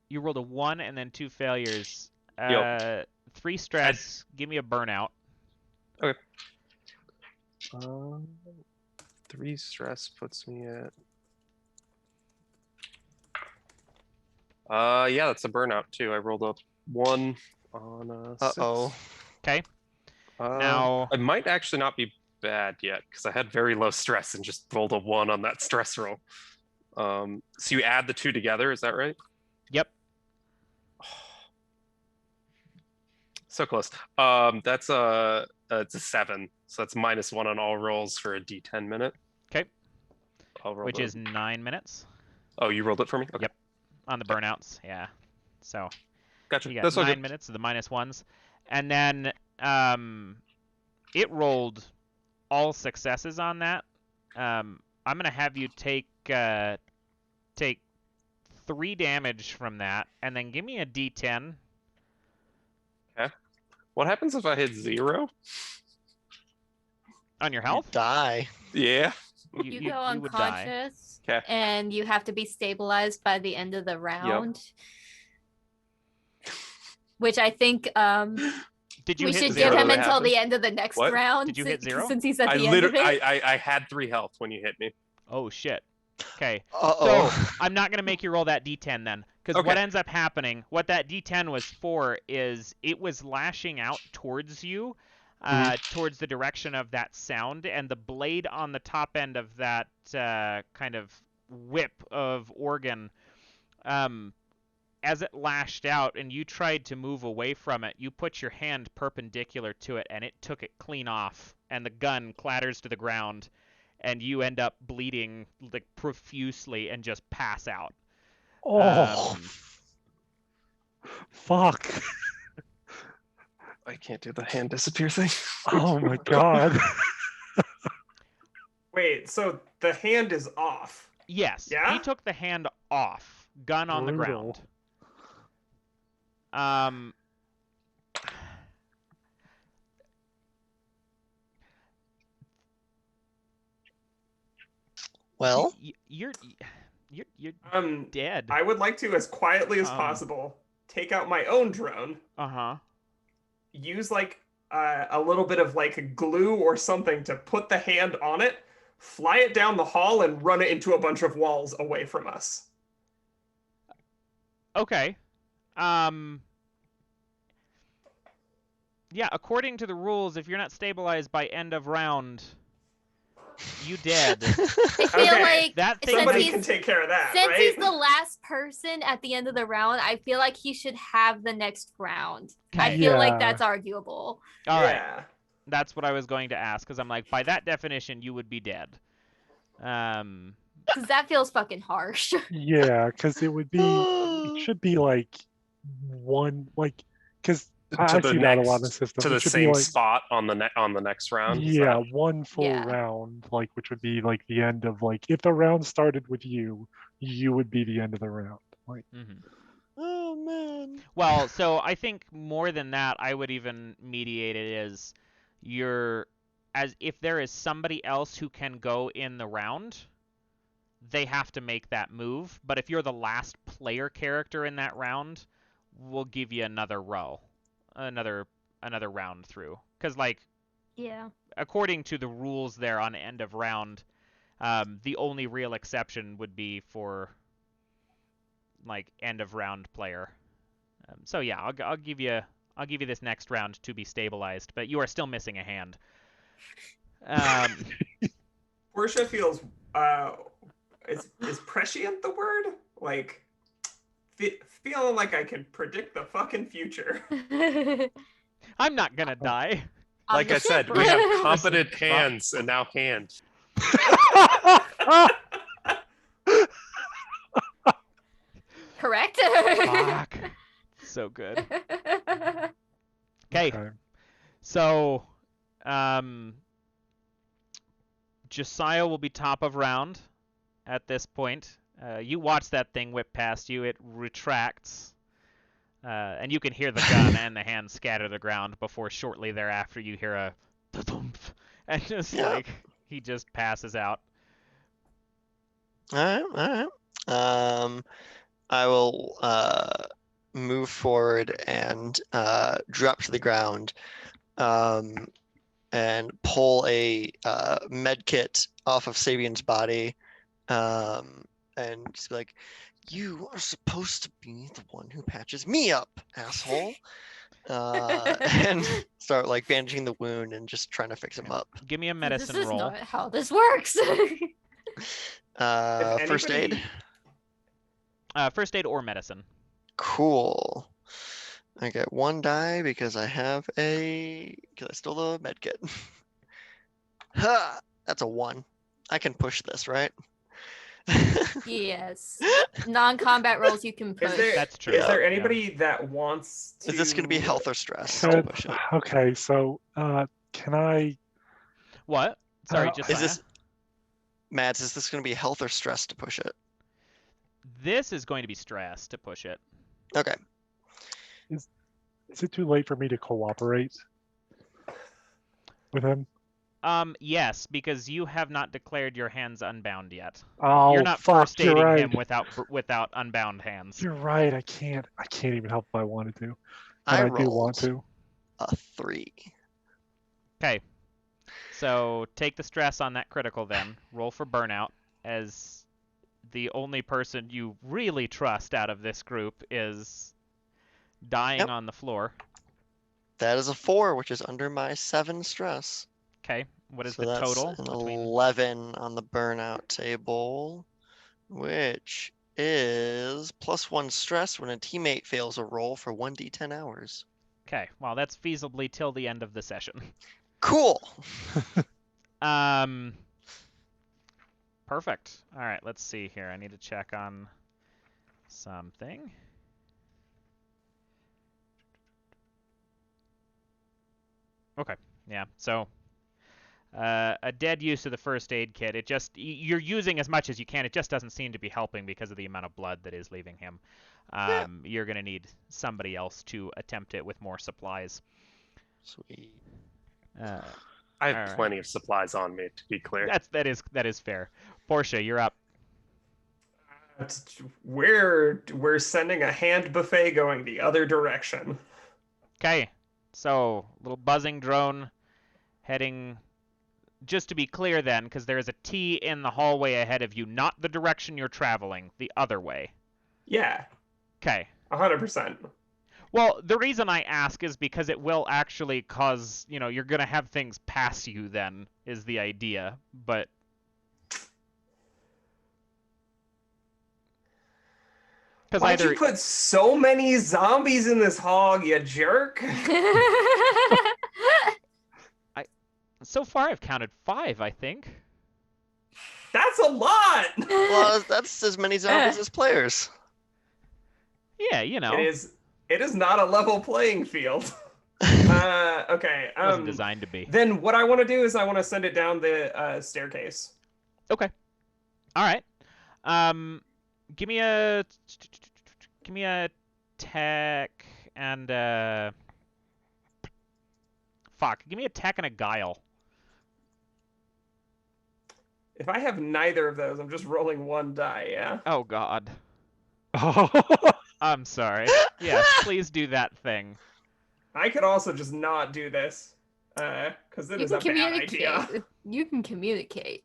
you rolled a 1 and then 2 failures. 3 stress. Give me a burnout. 3 stress puts me at. Yeah, that's a burnout too. I rolled up 1 on 6. Okay. Now it might actually not be bad yet because I had very low stress and just rolled a 1 on that stress roll. So you add the 2 together, is that right? Yep. So close. That's it's a 7, so that's -1 on all rolls for a D10 minute. Okay. Which is 9 minutes. Oh, you rolled it for me? Okay. Yep. On the burnouts, yeah. So gotcha. You got That's 9 minutes of the -1s, and then it rolled all successes on that. I'm gonna have you take 3 damage from that, and then give me a D10. Okay. What happens if I hit 0? On your health? You die. Yeah. You go you would die. unconscious, Okay. and you have to be stabilized by the end of the round. Which I think Did you we hit should 0? give him What until happened? the end of the next What? round. Did you hit 0? Since he's at I the end of literally, it. I had 3 health when you hit me. Oh shit. Okay. Uh-oh. So I'm not gonna make you roll that D10 then, because Okay. what ends up happening, what that D10 was for, is it was lashing out towards you, towards the direction of that sound, and the blade on the top end of that kind of whip of organ, as it lashed out and you tried to move away from it, you put your hand perpendicular to it and it took it clean off, and the gun clatters to the ground, and you end up bleeding like profusely and just pass out. Oh, fuck. I can't do the hand disappear thing. Oh my god. Wait, so the hand is off. Yes. Yeah? He took the hand off, gun on the Brutal. ground. Well, You're Um, dead. I would like to, as quietly as Um. possible, take out my own drone, Uh-huh. use like a little bit of like glue or something to put the hand on it, fly it down the hall, and run it into a bunch of walls away from us. Okay. Yeah, according to the rules, if you're not stabilized by end of round, you dead. I feel Okay. like That thing Somebody he's- can take care of that, since right? he's the last person at the end of the round, I feel like he should have the next round. I Okay. feel Yeah. like that's arguable. All right. Yeah. That's what I was going to ask, because I'm like, by that definition, you would be dead. Because that feels fucking harsh. Yeah, because it would be, it should be like one, like, because I To the see that a lot in the next- system. To It the should be same like, spot on the next round. Is yeah, that- one full Yeah. round, like, which would be like the end of, like, if the round started with you, you would be the end of the round. Like, Mhm. oh man. Well, so I think more than that, I would even mediate it as as if there is somebody else who can go in the round, they have to make that move. But if you're the last player character in that round, we'll give you another row, another round through. Because like, Yeah. according to the rules there on end of round, the only real exception would be for like end of round player. So yeah, I'll give you this next round to be stabilized, but you are still missing a hand. Portia feels is prescient the word? Like feeling like I can predict the fucking future. I'm not gonna die. Like I said, we have competent hands and now hand. Correct? Fuck. So good. Okay. So, Josiah will be top of round at this point. You watch that thing whip past you. It retracts. And you can hear the gun and the hand scatter the ground before shortly thereafter you hear a thump, and just like he just passes out. All right. I will move forward and drop to the ground, and pull a med kit off of Sabian's body, and just be like, "You are supposed to be the one who patches me up, asshole." And start like bandaging the wound and just trying to fix him up. Give me a This medicine is roll. not how this works. First aid. First aid or medicine. Cool. I get 1 die because I have because I stole the med kit. Ha! That's a 1. I can push this, right? Yes. Non-combat rolls you can push. That's true. Is there Yeah. anybody that wants to? Is this going to be health or stress? Can- I'll push it. Okay, so can I? What? Sorry, Uh, Josiah. Is this, Mads, is this going to be health or stress to push it? This is going to be stress to push it. Okay. Is it too late for me to cooperate with him? Yes, because you have not declared your hands unbound yet. Oh, You're not fuck, first aiding you're right. him without unbound hands. You're right. I can't even help if I wanted to. But I I do want rolled to. a 3. Okay. So take the stress on that critical then. Roll for burnout, as the only person you really trust out of this group is dying Yep. on the floor. That is a 4, which is under my 7 stress. Okay. What is So the that's total an between? 11 on the burnout table, which is +1 stress when a teammate fails a roll for 1d10 hours. Okay. Well, that's feasibly till the end of the session. Cool. Perfect. All right, let's see here. I need to check on something. Okay. Yeah. So, a dead use of the first aid kit. It just you're using as much as you can. It just doesn't seem to be helping because of the amount of blood that is leaving him. You're gonna need somebody else to attempt it with more supplies. Sweet. I have Alright. plenty of supplies on me, to be clear. That is fair. Portia, you're up. We're sending a hand buffet going the other direction. Okay. So, little buzzing drone heading. Just to be clear, then, because there is a T in the hallway ahead of you, not the direction you're traveling, the other way. Yeah, Okay. 100%. Well, the reason I ask is because it will actually cause, you're going to have things pass you then, is the idea. But because Why'd you put so many zombies in this hog, you jerk? so far I've counted 5, I think. That's a lot! Well, that's as many zombies as players. Yeah, It is not a level playing field. Okay. It wasn't designed to be. Then what I want to do is I want to send it down the staircase. Okay. All right. Give me a tech and give me a tech and a guile. If I have neither of those, I'm just rolling 1 die, yeah? Oh God. Oh, I'm sorry. Yes, please do that thing. I could also just not do this, because it You is can a bad communicate. idea. You can communicate.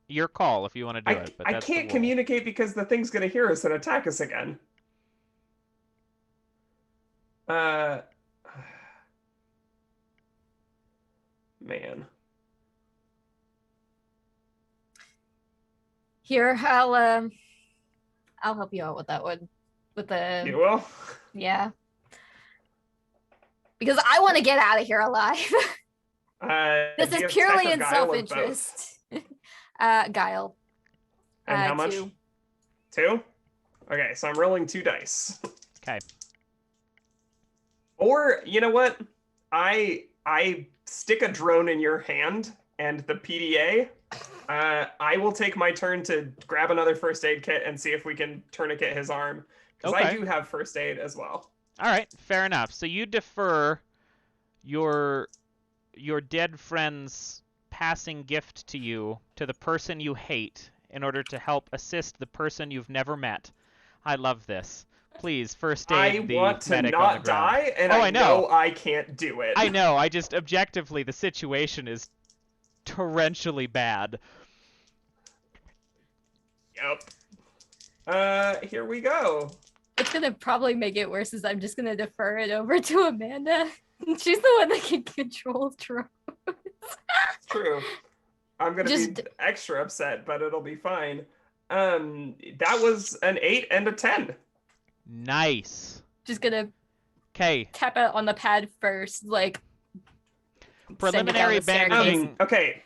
Your call if you want to do it. But I that's the can't rule. communicate because the thing's gonna hear us and attack us again. Man. Here, I'll help you out with that one. With the You will? yeah. Because I want to get out of here alive. This do is you have purely tech or in guile or both? self-interest. Guile. And how much? 2. 2? Okay, so I'm rolling 2 dice. Okay. Or, you know what? I stick a drone in your hand and the PDA. I will take my turn to grab another first aid kit and see if we can tourniquet his arm. Because I Okay. do have first aid as well. All right. Fair enough. So you defer your dead friend's passing gift to you to the person you hate in order to help assist the person you've never met. I love this. Please, first aid I the want to medic on the not ground. die, and Oh, I I know. know I can't do it. I know. I just objectively, the situation is torrentially bad. Yep. Here we go. What's gonna probably make it worse is I'm just gonna defer it over to Amanda. She's the one that can control drones. True. I'm gonna be extra upset, but it'll be fine. That was an 8 and a 10. Nice. Just gonna Okay. tap it on the pad first, like Preliminary bandaging. Okay.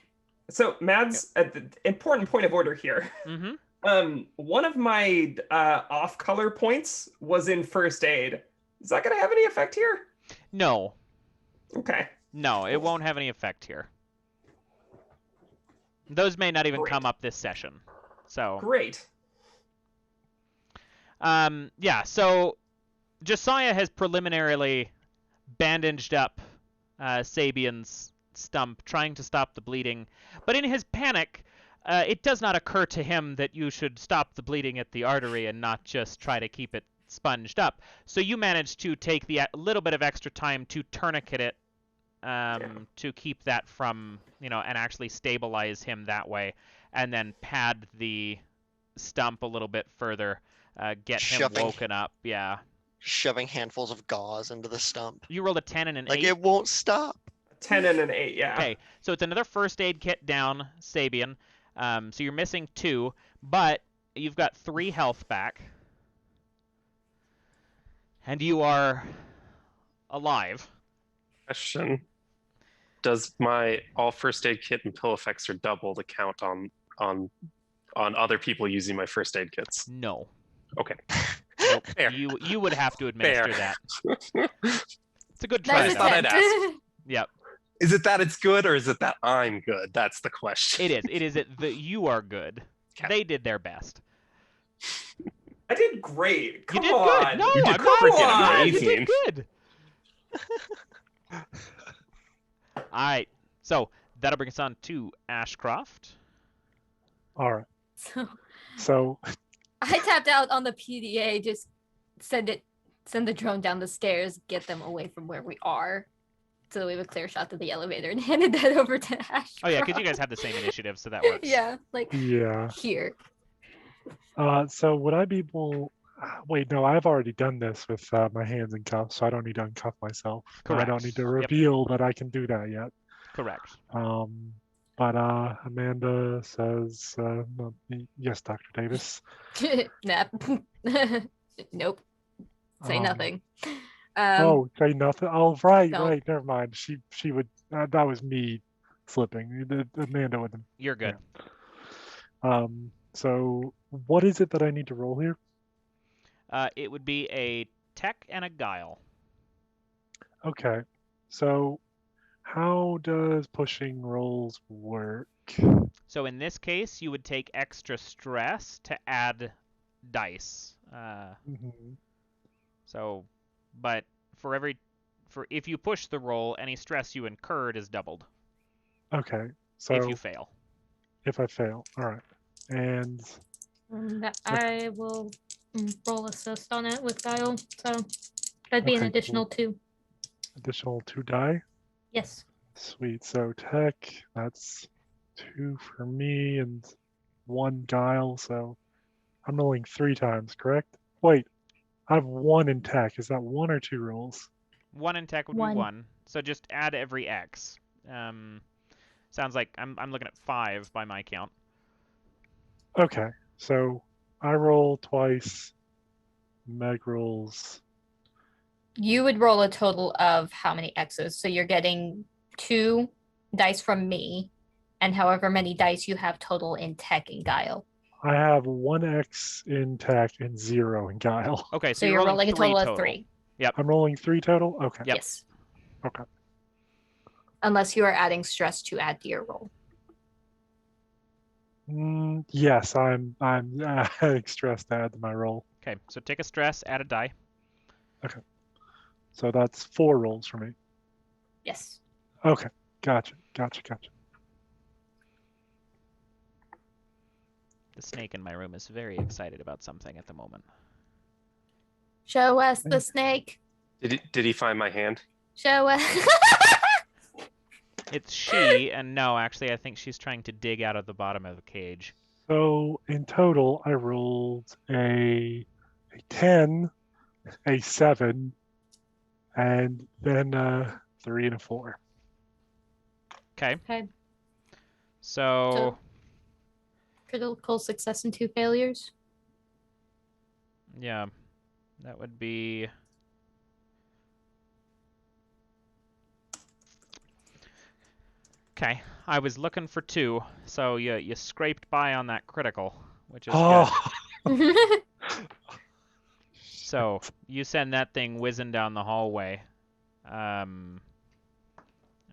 So, Mads, at the important point of order here. Mm-hmm. One of my off-color points was in first aid. Is that gonna have any effect here? No. Okay. No, it won't have any effect here. Those may not even come up this session. So great. Yeah, so Josiah has preliminarily bandaged up Sabian's stump, trying to stop the bleeding. But in his panic, it does not occur to him that you should stop the bleeding at the artery and not just try to keep it sponged up. So you manage to take the little bit of extra time to tourniquet it to keep that from, and actually stabilize him that way, and then pad the stump a little bit further, get him woken up. Yeah. Shoving handfuls of gauze into the stump. You rolled a 10 and an 8. Like it won't stop. 10 and an 8, yeah. Okay, so it's another first aid kit down, Sabian. So you're missing 2, but you've got 3 health back. And you are alive. Question. Does my all first aid kit and pill effects are double to count on other people using my first aid kits? No. Okay. Nope. Fair. You would have to administer Fair. that. It's a good try. I just thought I'd ask. Yep. Is it that it's good, or is it that I'm good? That's the question. It is. It is that you are good. Okay. They did their best. I did great. Come you did on. good. No, You did I'm not freaking amazing. You amazing. did good. All right. So that'll bring us on to Ashcroft. All right. So So I tapped out on the PDA, just send the drone down the stairs, get them away from where we are, so we have a clear shot to the elevator, and handed that over to Ashcroft. Oh yeah, because you guys have the same initiative, so that works. Yeah, like yeah. here. So would I be able? Wait, no, I've already done this with my hands in cuffs, so I don't need to uncuff myself. Correct. I don't need to Yep. reveal that I can do that yet. Correct. But Amanda says, yes, Dr. Davis. Nah. Nope. Say nothing. Oh, say nothing. Oh, right, no. right. Never mind. She would. That was me slipping. Amanda would. You're good. Yeah. So what is it that I need to roll here? It would be a tech and a guile. Okay. So how does pushing rolls work? So in this case, you would take extra stress to add dice. So, but for if you push the roll, any stress you incurred is doubled. Okay. So if you fail. If I fail, all right. And I will roll assist on it with guile, so that'd be an Okay, additional 2. additional 2 die. Yes. Sweet. So tech, that's 2 for me and 1 guile. So I'm rolling 3 times, correct? Wait, I have 1 in tech. Is that 1 or 2 rolls? 1 in tech would be 1. So just add every X. Sounds like I'm looking at 5 by my count. Okay. So I roll twice. Meg rolls. You would roll a total of how many X's? So you're getting 2 dice from me, and however many dice you have total in tech and guile. I have 1 X in tech and 0 in guile. Okay, So you're rolling a 3 total of 3. Yep. I'm rolling 3 total? Okay. Yep. Yes. Okay. Unless you are adding stress to add to your roll. Yes, I'm adding stress to add to my roll. Okay, so take a stress, add a die. Okay. So that's 4 rolls for me. Yes. Okay. Gotcha. The snake in my room is very excited about something at the moment. Show us the snake. Did he find my hand? Show us. It's she, and no, actually, I think she's trying to dig out of the bottom of the cage. So in total, I rolled a 10, a 7, and then a 3 and a 4. Okay. Okay. So Critical success and 2 failures. yeah, that would be. Okay, I was looking for 2, so you scraped by on that critical, which is good. So you send that thing whizzing down the hallway. I'm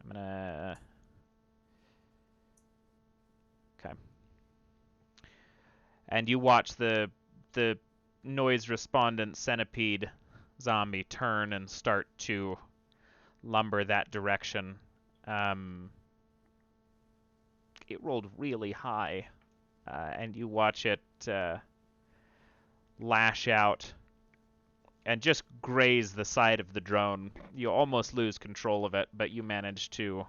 gonna. Okay. And you watch the noise respondent centipede zombie turn and start to lumber that direction. It rolled really high, and you watch it lash out and just graze the side of the drone. You almost lose control of it, but you manage to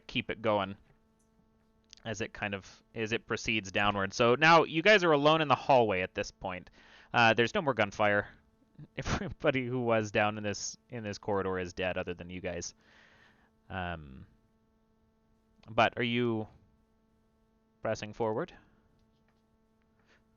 keep it going as it proceeds downward. So now you guys are alone in the hallway at this point. There's no more gunfire. Everybody who was down in this corridor is dead, other than you guys. But are you pressing forward?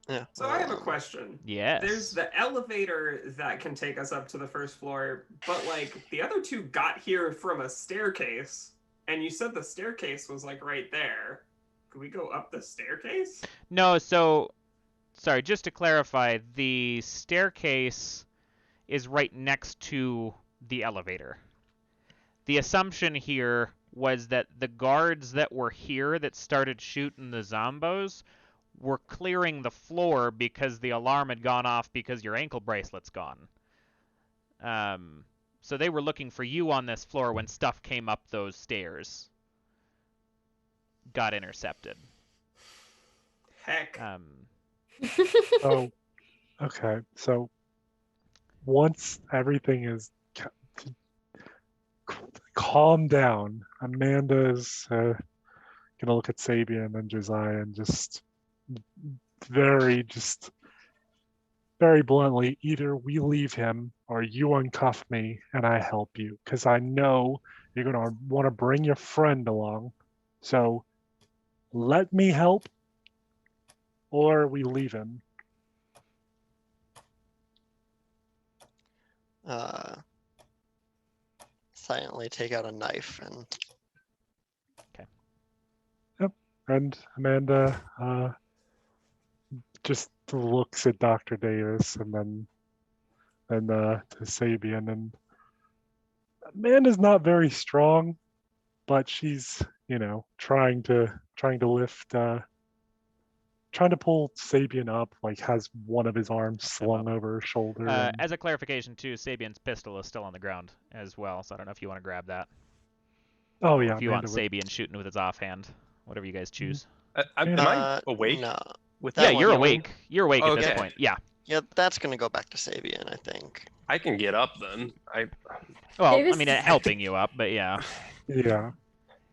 Yeah. So I have a question. Yes. There's the elevator that can take us up to the first floor, but like the other 2 got here from a staircase, and you said the staircase was like right there. Could we go up the staircase? No, so sorry, just to clarify, the staircase is right next to the elevator. The assumption here was that the guards that were here that started shooting the zombos were clearing the floor because the alarm had gone off because your ankle bracelet's gone. So they were looking for you on this floor when stuff came up those stairs. Got intercepted. Heck. Oh, okay. So once everything is calm down, Amanda's gonna look at Sabian and Josiah and just very bluntly, either we leave him or you uncuff me and I help you, because I know you're gonna want to bring your friend along. So let me help or we leave him. Silently take out a knife and And Amanda just looks at Dr. Davis and then to Sabian, and Amanda's not very strong, but she's, trying to lift, trying to pull Sabian up, like has one of his arms slung over her shoulder. As a clarification too, Sabian's pistol is still on the ground as well, so I don't know if you want to grab that. Oh yeah, if you want Sabian shooting with his offhand, whatever you guys choose. Am I awake? No. With Yeah, that you're one? awake. You're awake at this Okay. point. Yeah. Yeah, that's gonna go back to Sabian, I think. I can get up then. Well, Davis- I mean, helping you up, but yeah. Yeah.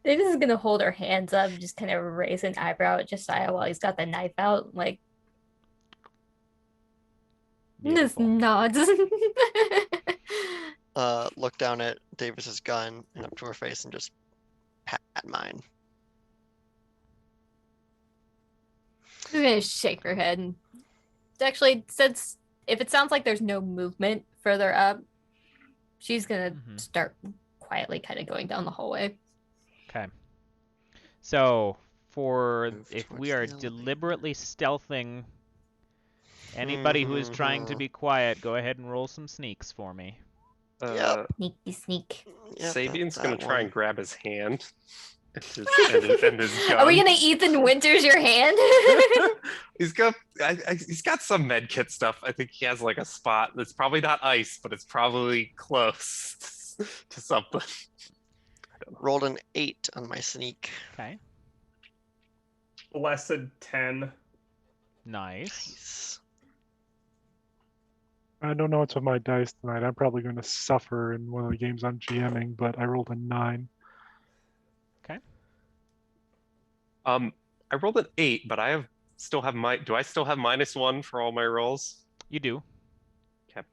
Davis is gonna hold her hands up, just kind of raise an eyebrow at Josiah while he's got the knife out, like just Beautiful. nods. Look down at Davis's gun and up to her face and just pat mine. She's gonna shake her head. And actually, since if it sounds like there's no movement further up, she's gonna start quietly kind of going down the hallway. Okay. So, Move if towards we the are elevator. deliberately stealthing anybody who is trying to be quiet, go ahead and roll some sneaks for me. Yep. Sneaky sneak. Yep, Sabian's that gonna try one. and grab his hand. And his gun. Are we gonna Ethan Winters your hand? He's got some med kit stuff. I think he has like a spot that's probably not ice, but it's probably close to something. Rolled an 8 on my sneak. Okay. Less than 10. Nice. Nice. I don't know what's with my dice tonight. I'm probably going to suffer in one of the games I'm GMing, but I rolled a 9. I rolled an 8, but I still have do I still have -1 for all my rolls? You do. Okay.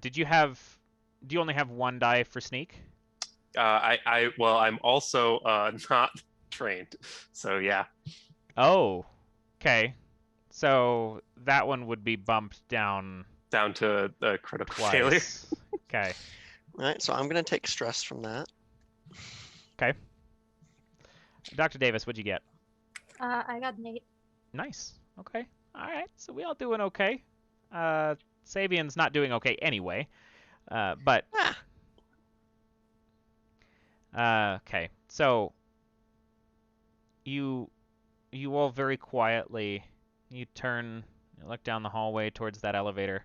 Do you only have 1 die for sneak? Well, I'm also not trained, so yeah. Oh, okay. So that one would be bumped down Down to a critical failure. twice. Okay. All right, so I'm going to take stress from that. Okay. Dr. Davis, what'd you get? I got an 8. Nice. Okay. All right. So we all doing okay. Sabian's not doing okay anyway. But okay. So you all very quietly you look down the hallway towards that elevator.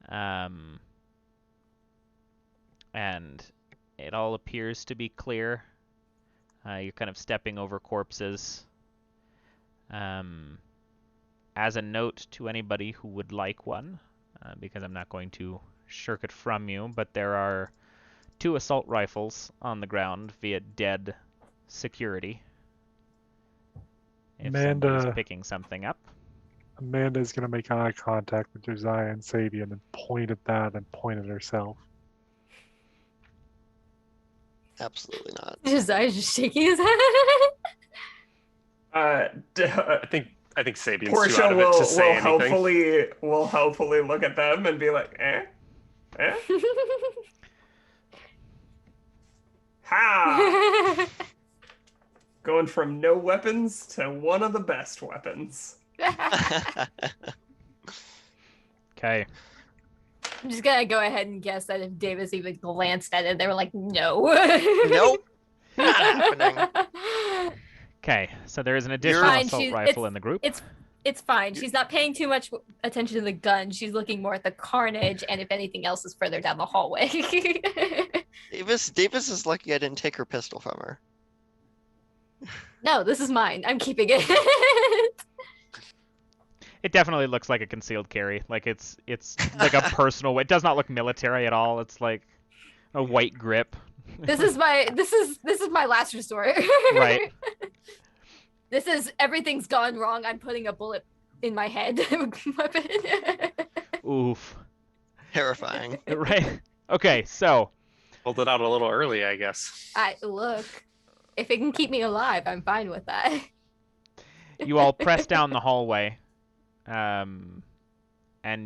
And it all appears to be clear. You're kind of stepping over corpses. As a note to anybody who would like one, because I'm not going to shirk it from you, but there are 2 assault rifles on the ground via dead security. If somebody's picking something up. Amanda's going to make eye contact with Josiah and Sabian and point at that and point at herself. Absolutely not. Josiah's just shaking his head. I think Sabian's Portia too out of it to say anything. will hopefully look at them and be like, eh? Ha! Going from no weapons to one of the best weapons. Okay. I'm just gonna go ahead and guess that if Davis even glanced at it, they were like, no. Nope. Not happening. Okay, so there is an additional Fine, assault rifle in the group. It's fine. She's not paying too much attention to the gun. She's looking more at the carnage, and if anything else is further down the hallway. Davis is lucky I didn't take her pistol from her. No, this is mine. I'm keeping it. It definitely looks like a concealed carry. Like it's like a personal. It does not look military at all. It's like a white grip. This is my last resort. Right. This is everything's gone wrong. I'm putting a bullet in my head. Weapon. Oof. Terrifying. Right. Okay, so Pulled it out a little early, I guess. Look, if it can keep me alive, I'm fine with that. you all press down the hallway, and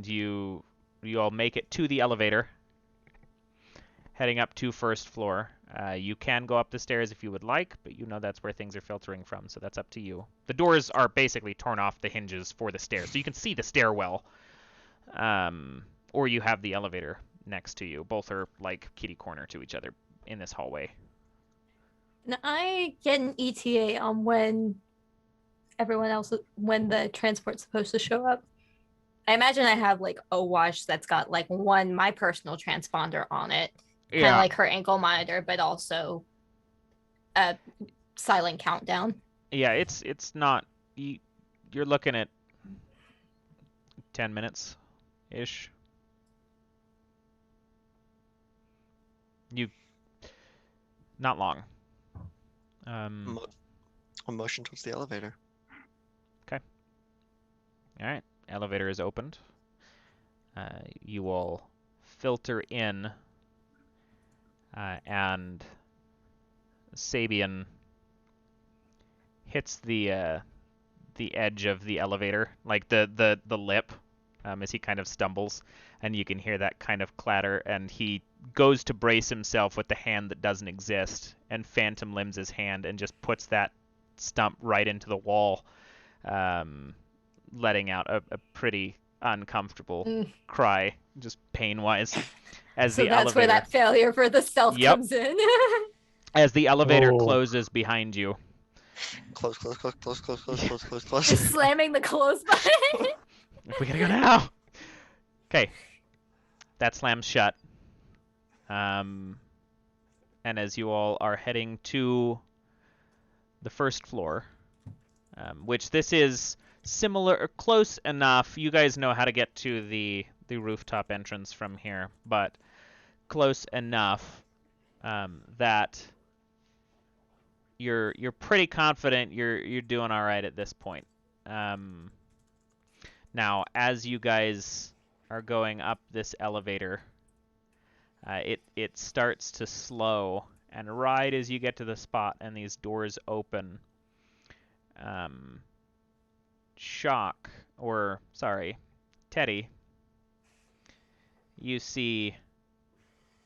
you all make it to the elevator, heading up to first floor. You can go up the stairs if you would like, but you know that's where things are filtering from, so that's up to you. The doors are basically torn off the hinges for the stairs, so you can see the stairwell, or you have the elevator next to you. Both are like kitty corner to each other in this hallway. Now, I get an ETA on when the transport's supposed to show up. I imagine I have like a watch that's got like my personal transponder on it. Kind of like her ankle monitor, but also a silent countdown. Yeah, it's not. You're looking at 10 minutes ish. Not long. A motion towards the elevator. Okay. All right. Elevator is opened. You all filter in. And Sabian hits the edge of the elevator, like the lip, as he kind of stumbles, and you can hear that kind of clatter, and he goes to brace himself with the hand that doesn't exist, and phantom limbs his hand and just puts that stump right into the wall, letting out a pretty uncomfortable cry, just pain-wise. As so that's where that failure for the stealth comes in. As the elevator closes behind you. Close. Just slamming the close button. We gotta go now. Okay. That slams shut. And as you all are heading to the first floor, which this is similar or close enough. You guys know how to get to the rooftop entrance from here, but close enough that you're pretty confident you're doing all right at this point. Now, as you guys are going up this elevator, it starts to slow, and right as you get to the spot and these doors open, Teddy, you see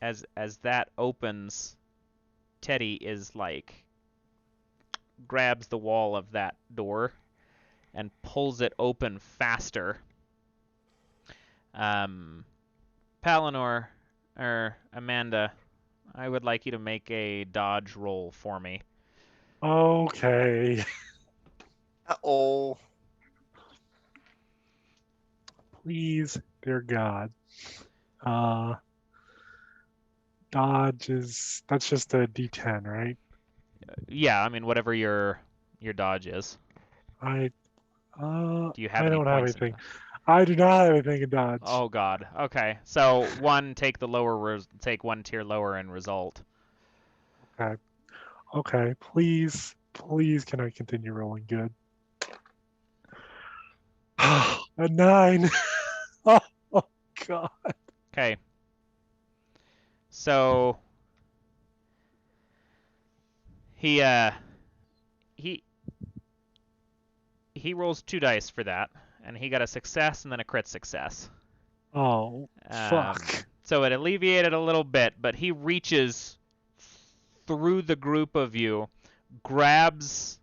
as that opens, Teddy is like grabs the wall of that door and pulls it open faster. Palinor, or Amanda, I would like you to make a dodge roll for me. Okay. Uh-oh. Please, dear God. Dodge that's just a D10, right? Yeah, I mean whatever your dodge is. Do you have I any don't have points in anything. I do not have anything in dodge. Oh God. Okay. So take one tier lower in result. Okay. Please, can I continue rolling good? A 9. Oh God. Okay. So he rolls 2 dice for that, and he got a success and then a crit success. Oh, fuck. So it alleviated a little bit, but he reaches through the group of you, grabs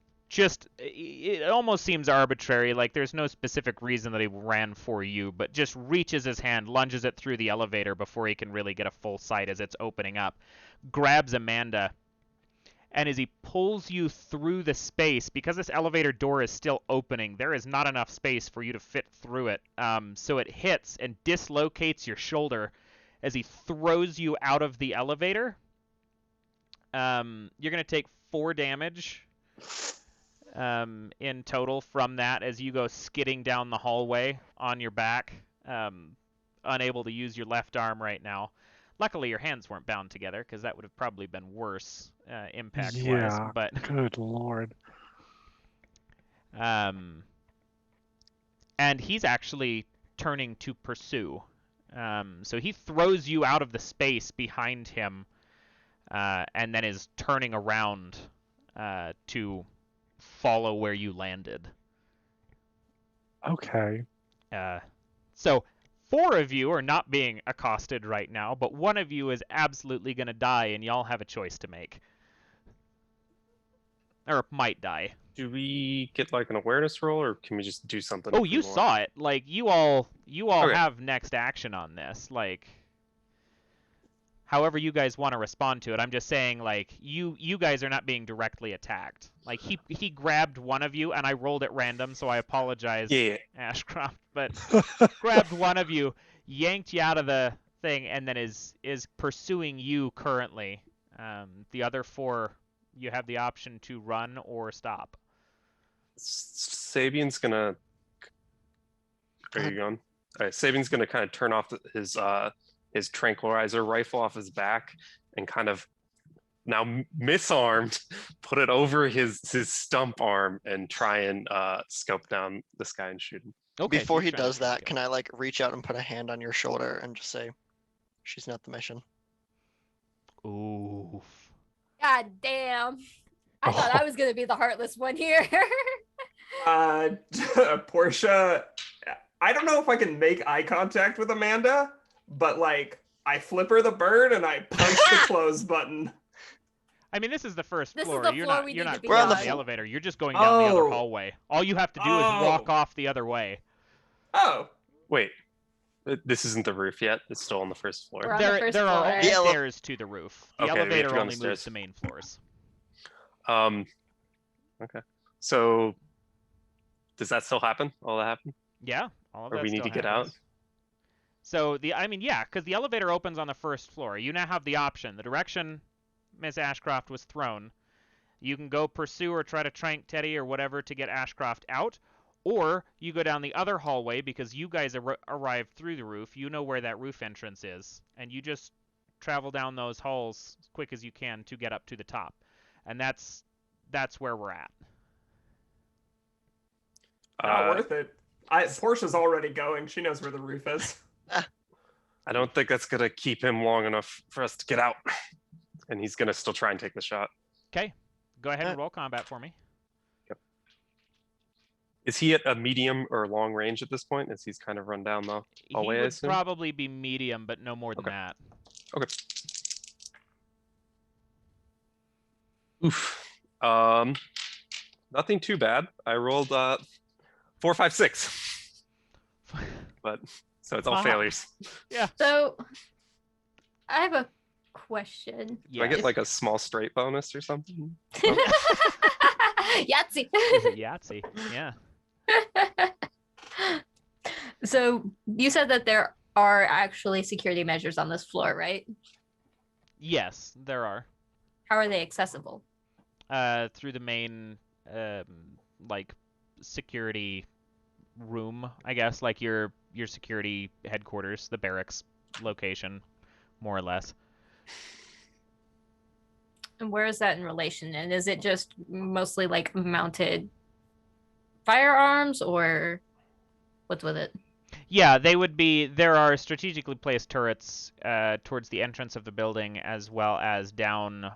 it almost seems arbitrary, like there's no specific reason that he ran for you, but just reaches his hand, lunges it through the elevator before he can really get a full sight as it's opening up, grabs Amanda, and as he pulls you through the space, because this elevator door is still opening, there is not enough space for you to fit through it. So it hits and dislocates your shoulder as he throws you out of the elevator. You're going to take 4 damage in total from that as you go skidding down the hallway on your back, unable to use your left arm right now. Luckily, your hands weren't bound together, because that would have probably been worse impact-wise. Yeah, but good lord. And he's actually turning to pursue. So he throws you out of the space behind him, and then is turning around to follow where you landed. Okay. So 4 of you are not being accosted right now, but one of you is absolutely going to die, and y'all have a choice to make. Or might die. Do we get like an awareness roll, or can we just do something? Oh, you saw it. Like you all Okay. have next action on this. Like however you guys want to respond to it. I'm just saying, like, you guys are not being directly attacked. Like he grabbed one of you, and I rolled at random, so I apologize, Yeah. Ashcroft, but grabbed one of you, yanked you out of the thing, and then is pursuing you currently. The other 4, you have the option to run or stop. Sabian's gonna. Are you going? All right, Sabian's gonna kind of turn off his tranquilizer rifle off his back and kind of now misarmed, put it over his stump arm and try and scope down this guy and shoot him. Okay. Before so he you're trying does to that, go. can I like reach out and put a hand on your shoulder and just say, "She's not the mission." Ooh. God damn. I thought I was going to be the heartless one here. Portia, I don't know if I can make eye contact with Amanda, but like I flip her the bird and I punch the close button. I mean, this is the first This is floor. the You're floor not we you're need not to be going on. down the elevator. You're just going down the other hallway. All you have to do is walk off the other way. Oh. Wait, this isn't the roof yet. It's still on the first floor. We're on the There first are floor. only The stairs to the roof. The Okay, we have to elevator go on only the moves stairs. the main floors. Okay. So, does that still happen? All that happen? Yeah, all of Or that we need still to get happens. out? So because the elevator opens on the first floor. You now have the option. The direction Miss Ashcroft was thrown, you can go pursue or try to trank Teddy or whatever to get Ashcroft out, Or you go down the other hallway because you guys arrived through the roof. You know where that roof entrance is, and you just travel down those halls as quick as you can to get up to the top. And that's where we're at. Not worth it. Portia's already going. She knows where the roof is. I don't think that's going to keep him long enough for us to get out. And he's going to still try and take the shot. Okay. Go ahead and roll combat for me. Yep. Is he at a medium or long range at this point? As he's kind of run down the hallway, He I would assume? probably be medium, but no more than that. Okay. Oof. Nothing too bad. I rolled 4, 5, 6. But so it's all failures. Yeah. So I have a question. Do I get like a small straight bonus or something? Yahtzee. Is it Yahtzee? Yeah. So you said that there are actually security measures on this floor, right? Yes, there are. How are they accessible? Through the main like security room, I guess, like your security headquarters, the barracks location, more or less. And where is that in relation? And is it just mostly like mounted firearms, or what's with it? Yeah, they would be. There are strategically placed turrets towards the entrance of the building, as well as down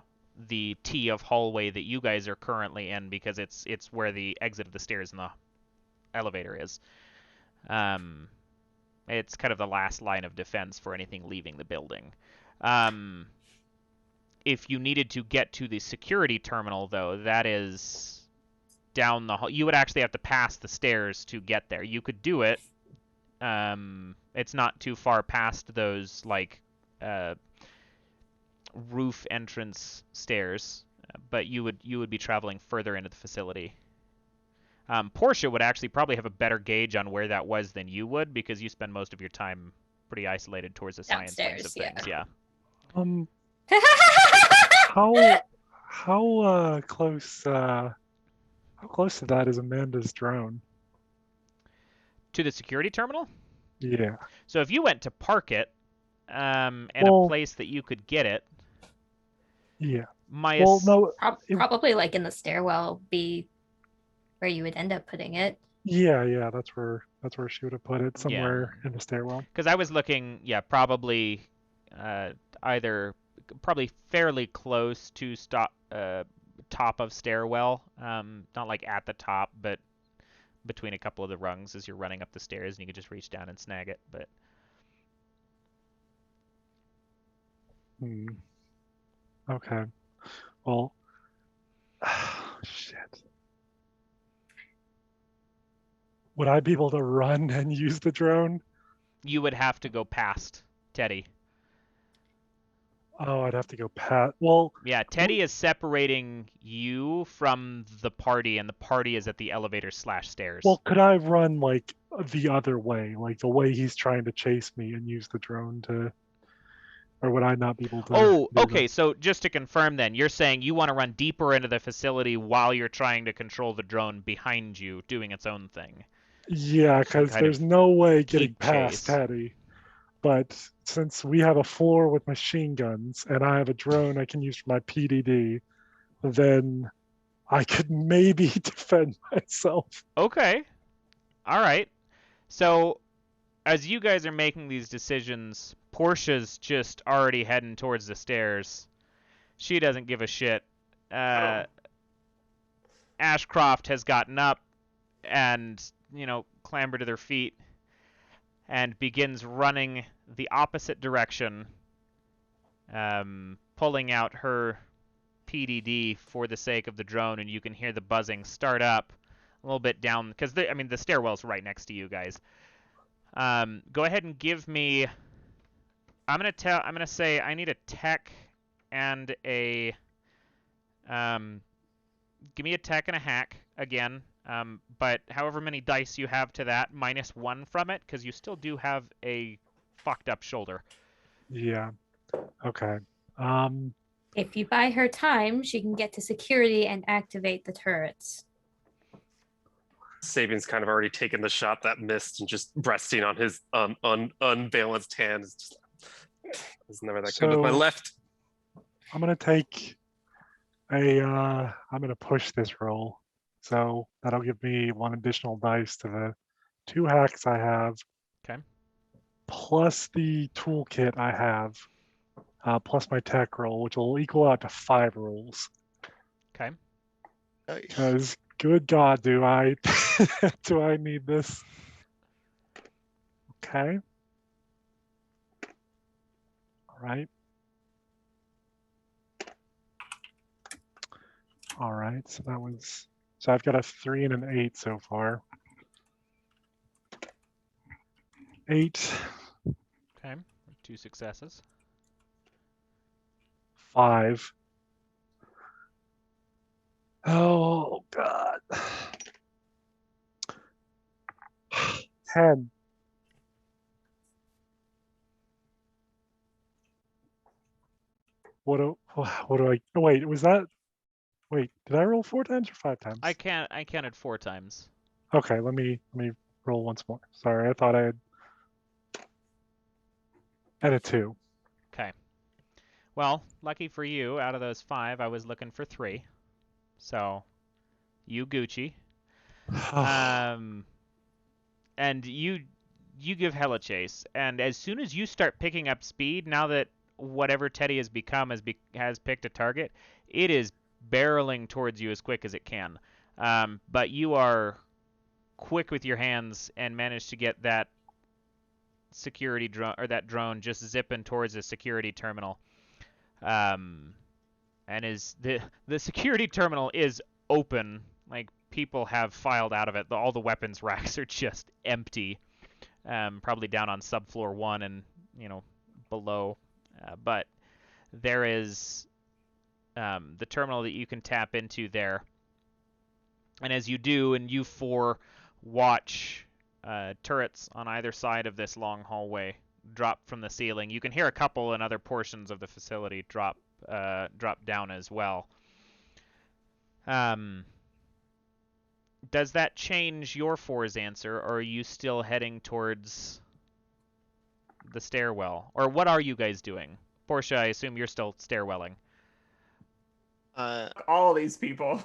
the T of hallway that you guys are currently in, because it's where the exit of the stairs and the elevator is. It's kind of the last line of defense for anything leaving the building. If you needed to get to the security terminal, though, that is down the hall. You would actually have to pass the stairs to get there. You could do it. It's not too far past those like roof entrance stairs, but you would be traveling further into the facility. Portia would actually probably have a better gauge on where that was than you would, because you spend most of your time pretty isolated towards the science wings of things. Yeah. How close to that is Amanda's drone? To the security terminal? Yeah. So if you went to park it in a place that you could get it. Yeah. Probably like in the stairwell be where you would end up putting it. Yeah, that's where she would have put it, somewhere in the stairwell. Because I was looking, probably probably fairly close to top of stairwell, not like at the top, but between a couple of the rungs as you're running up the stairs, and you could just reach down and snag it. But okay, well, shit. Would I be able to run and use the drone? You would have to go past Teddy. Oh, I'd have to go past. Well, yeah, Teddy is separating you from the party, and the party is at the elevator/stairs. Well, could I run like the other way, like the way he's trying to chase me, and use the drone to, or would I not be able to? Oh, okay. So just to confirm, then you're saying you want to run deeper into the facility while you're trying to control the drone behind you, doing its own thing. Yeah, because there's no way getting past Teddy. But since we have a floor with machine guns and I have a drone I can use for my PDD, then I could maybe defend myself. Okay. All right. So as you guys are making these decisions, Portia's just already heading towards the stairs. She doesn't give a shit. Ashcroft has gotten up and, clambered to their feet and begins running the opposite direction, pulling out her PDD for the sake of the drone, and you can hear the buzzing start up a little bit down, because the stairwell's right next to you guys. Go ahead and give me. I'm gonna say I need a tech and a. Give me a tech and a hack again. But however many dice you have to that, -1 from it, because you still do have a fucked up shoulder. Yeah. Okay. If you buy her time, she can get to security and activate the turrets. Sabian's kind of already taken the shot that missed and just resting on his unbalanced hand. It's just, it's never that good with my So- left. I'm gonna take I'm gonna push this roll. So that'll give me 1 additional dice to the 2 hacks I have. Okay. Plus the toolkit I have. Plus my tech roll, which will equal out to 5 rolls. Okay. Nice. Because good God, do I do I need this? Okay. All right. All right. So I've got a 3 and an 8 so far. 8, Okay. 2 successes. 5. Oh God. 10. What do I wait, was that did I roll 4 times or 5 times? I counted 4 times. Okay, let me roll once more. Sorry, I thought I had a 2. Okay. Well, lucky for you, out of those 5, I was looking for 3. So, you Gucci. And you give hella chase. And as soon as you start picking up speed, now that whatever Teddy has become has picked a target, it is barreling towards you as quick as it can. But you are quick with your hands and manage to get that security drone, or that drone, just zipping towards a security terminal. And is the security terminal is open, like people have filed out of it. All the weapons racks are just empty, probably down on subfloor 1 and below. But there is the terminal that you can tap into there. And as you do, and you 4 watch turrets on either side of this long hallway drop from the ceiling. You can hear a couple in other portions of the facility drop down as well. Does that change your 4's answer, or are you still heading towards the stairwell? Or what are you guys doing? Portia, I assume you're still stairwelling. All these people.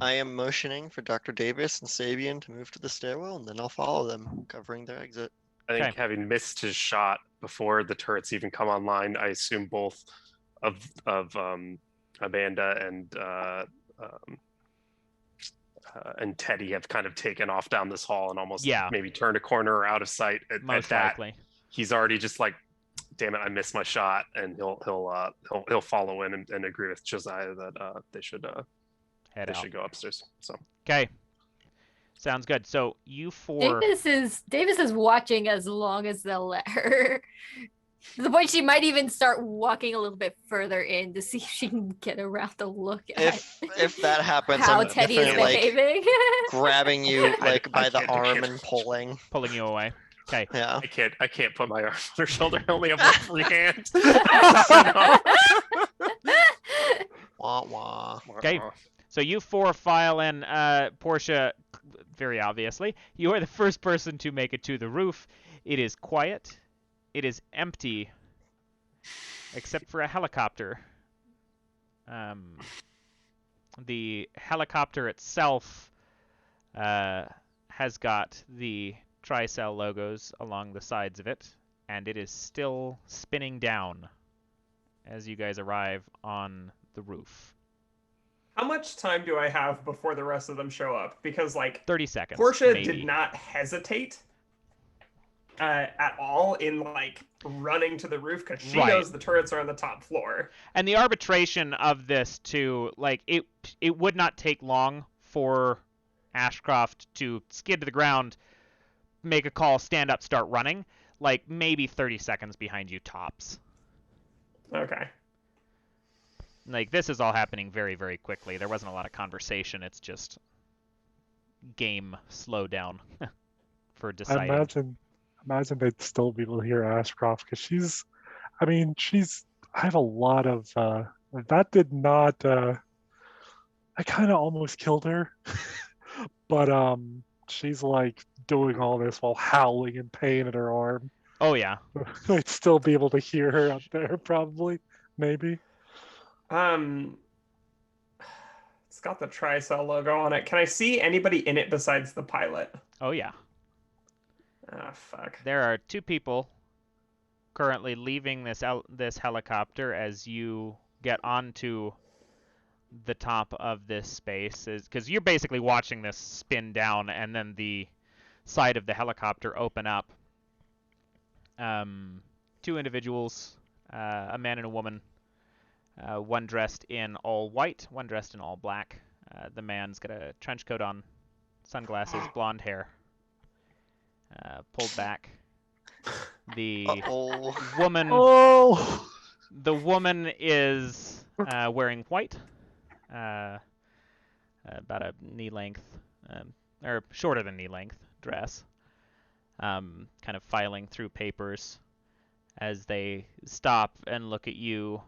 I am motioning for Dr. Davis and Sabian to move to the stairwell, and then I'll follow them, covering their exit. I think Okay. having missed his shot before the turrets even come online, I assume both of Amanda and Teddy have kind of taken off down this hall and almost maybe turned a corner or out of sight. Most likely. He's already just like, damn it, I missed my shot, and he'll follow in and agree with Josiah that they should go upstairs. So okay, sounds good. So you 4. Davis is watching as long as they'll let her. To the point she might even start walking a little bit further in to see if she can get around to look at If that happens, how I'm Teddy is definitely behaving. grabbing you like by the can't do arm it. and pulling. Pulling you away. Okay. Yeah. I can't put my arm on her shoulder. I only have one free hand. Wah wah. Okay. So you 4 file in. Portia, very obviously, you are the first person to make it to the roof. It is quiet. It is empty, except for a helicopter. The helicopter itself has got the Tricell logos along the sides of it, and it is still spinning down as you guys arrive on the roof. How much time do I have before the rest of them show up? Because 30 seconds. Portia maybe. did not hesitate at all in running to the roof because she knows the turrets are on the top floor. And the arbitration of this too, it would not take long for Ashcroft to skid to the ground, make a call, stand up, start running. Maybe 30 seconds behind you tops. Okay. This is all happening very, very quickly. There wasn't a lot of conversation. It's just game slowdown for deciding. I imagine they'd still be able to hear Ashcroft because I have a lot of, that did not, I kind of almost killed her, but she's like doing all this while howling in pain at her arm. Oh yeah. I'd still be able to hear her up there, probably, maybe. It's got the Tricell logo on it. Can I see anybody in it besides the pilot? Oh yeah. Ah, fuck. There are 2 people currently leaving this helicopter as you get onto the top of this space, because you're basically watching this spin down and then the side of the helicopter open up. 2 individuals, a man and a woman, one dressed in all white, one dressed in all black. The man's got a trench coat on, sunglasses, blonde hair, pulled back. The woman, the woman is wearing white, about a knee length, or shorter than knee length dress, kind of filing through papers as they stop and look at you,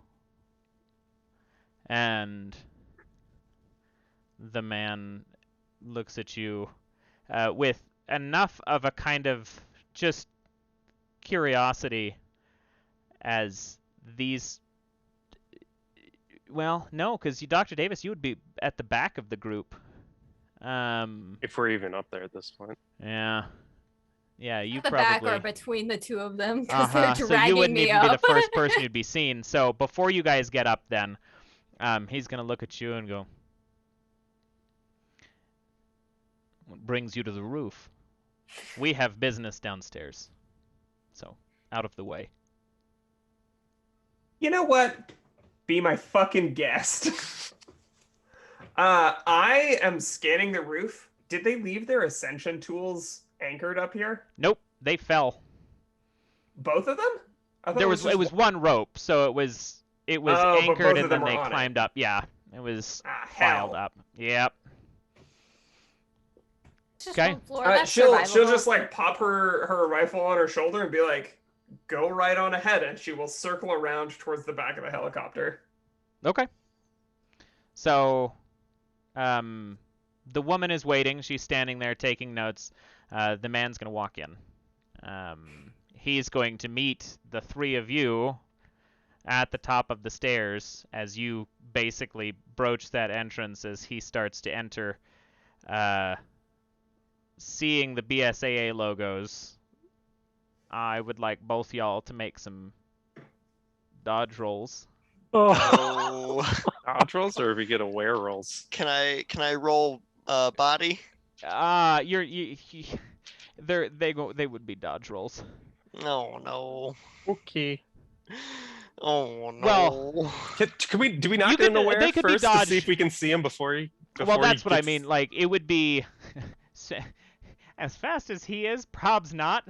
and the man looks at you with enough of a kind of just curiosity as these. Well, no, because Dr. Davis, you would be at the back of the group. If we're even up there at this point. Yeah. Yeah, you At the probably. back or between the 2 of them, because they're So dragging you wouldn't me even up. be the first person you'd be seen. So before you guys get up, then, he's gonna look at you and go, "What brings you to the roof? We have business downstairs, so out of the way." You know what? Be my fucking guest. I am scanning the roof. Did they leave their ascension tools anchored up here? Nope, they fell. Both of them? I thought It was one rope, so it was Oh, but anchored both of and them then they were on it. climbed up. Yeah, it was hell. filed up. Yep. Just Okay. one floor, that's She'll survivable. just like pop her rifle on her shoulder and be like, "Go right on ahead," and she will circle around towards the back of the helicopter. Okay. So, the woman is waiting. She's standing there taking notes. The man's gonna walk in. He's going to meet the 3 of you at the top of the stairs as you basically broach that entrance as he starts to enter. Seeing the BSAA logos, I would like both y'all to make some dodge rolls. Oh. Dodge rolls, or if we get aware rolls? Can I roll body? They would be dodge rolls. Oh no. Okay. Oh no. Well, Do we not You get an could- aware they could be first to dodge- see if we can see him before he? well, that's what I mean. Like, it would be as fast as he is. Prob's not,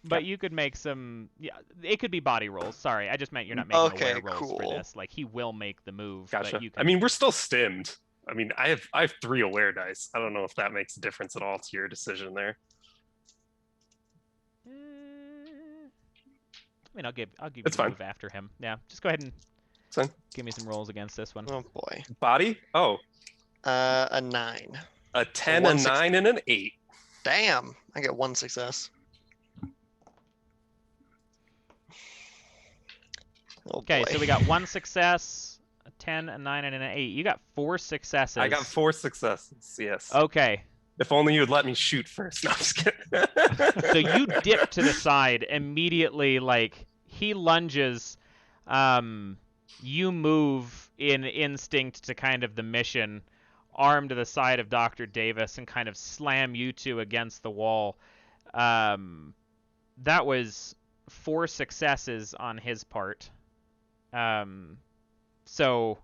but you could make some. Yeah, it could be body rolls. Sorry, I just meant you're not making Okay, aware rolls for cool. this. Like, he will make the move. Gotcha. But you can... I mean, we're still stimmed. I mean, I have 3 aware dice. I don't know if that makes a difference at all to your decision there. I mean, I'll give you It's the fine. move after him. Yeah, just go ahead and It's fine. give me some rolls against this one. Oh boy. Body? Oh, A 9. a 10, One a six- 9, and an 8. Damn. I get 1 success. Oh, Okay, boy. so we got 1 success, a 10, a 9, and an 8. You got 4 successes. I got 4 successes. Yes. Okay, If only you would let me shoot first. No, I'm just kidding. so you dip to the side immediately. Like, he lunges, you move in instinct to kind of the mission, arm to the side of Dr. Davis, and kind of slam you 2 against the wall. That was 4 successes on his part. So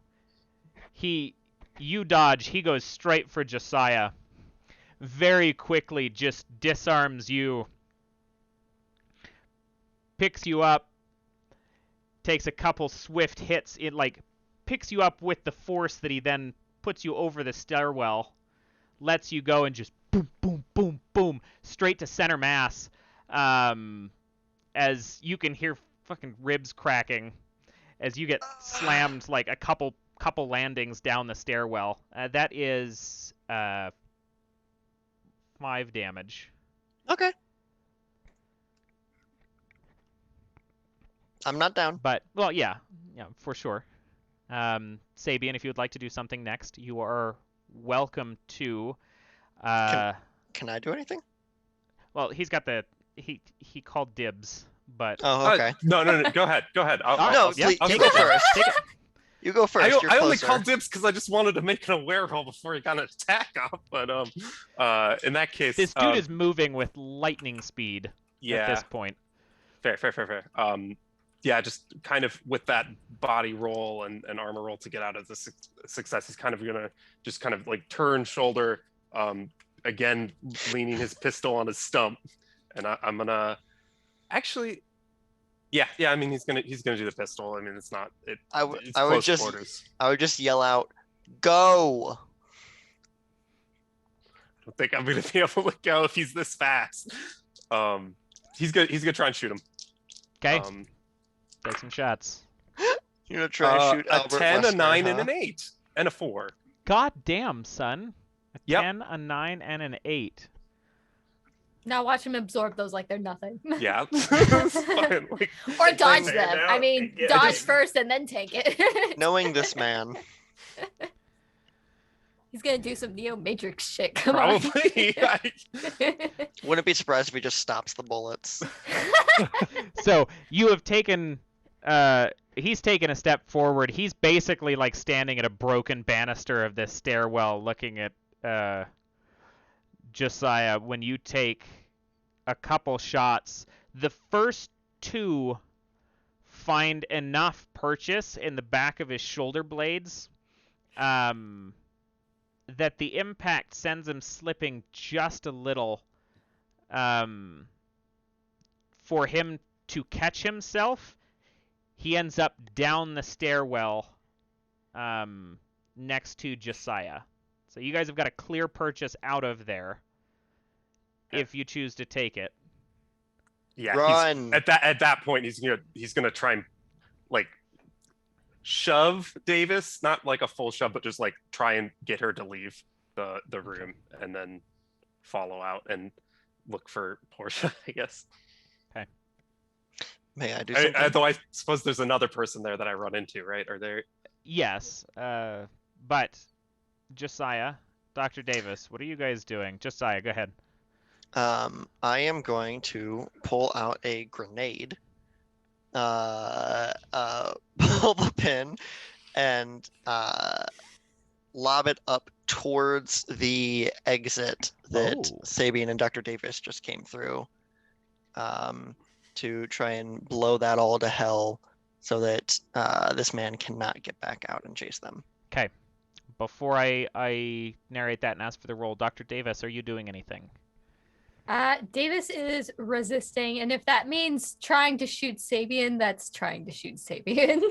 you dodge, he goes straight for Josiah. Very quickly just disarms you, picks you up, takes a couple swift hits, it like picks you up with the force that he then puts you over the stairwell, lets you go, and just boom, boom, boom, boom, straight to center mass, as you can hear fucking ribs cracking as you get slammed like a couple landings down the stairwell. That is 5 damage. Okay. I'm not down. But, well, yeah, for sure. Sabian, if you would like to do something next, you are welcome to. Can I do anything? Well, he's got the he called dibs, but Oh, okay. No. Go ahead. No, yeah, please, I'll you take go it then. first. Take it. You go first. You're I only closer. called dibs because I just wanted to make an aware roll before he got an attack off. But in that case, This dude is moving with lightning speed at this point. Fair. Yeah, just kind of with that body roll and armor roll to get out of the success, he's kind of gonna just kind of like turn shoulder, again leaning his pistol on his stump, and I'm gonna actually, yeah. I mean, he's gonna do the pistol. I mean, it's not. I it's would close just quarters. I would just yell out, "Go!" I don't think I'm gonna be able to go if he's this fast. He's gonna try and shoot him. Okay, take some shots. You're gonna try to shoot a Albert 10, Wesker, a 9, huh? and an 8, and a 4. God damn, son. A Yep. 10, a 9, and an 8. Now watch him absorb those like they're nothing. Yeah. It's fine. Like, Or dodge Like, them. no, I mean, yeah, dodge just- first and then take it. Knowing this man, He's gonna do some Neo Matrix shit. Come on. probably. wouldn't be surprised if he just stops the bullets. So you have taken. He's taken a step forward. He's basically like standing at a broken banister of this stairwell, looking at Josiah. When you take a couple shots, the first 2 find enough purchase in the back of his shoulder blades that the impact sends him slipping just a little for him to catch himself. He ends up down the stairwell next to Josiah. So you guys have got a clear purchase out of there if you choose to take it. Yeah. Run. At that point, he's gonna try and like shove Davis, not like a full shove, but just like try and get her to leave the room, and then follow out and look for Portia, I guess. May I do something? Though I suppose there's another person there that I run into, right? Are there? Yes, but Josiah, Dr. Davis, what are you guys doing? Josiah, go ahead. I am going to pull out a grenade, pull the pin, and lob it up towards the exit that Oh. Sabian and Dr. Davis just came through, to try and blow that all to hell so that this man cannot get back out and chase them. Okay. Before I narrate that and ask for the roll, Dr. Davis, are you doing anything? Davis is resisting, and if that means trying to shoot Sabian, that's trying to shoot Sabian.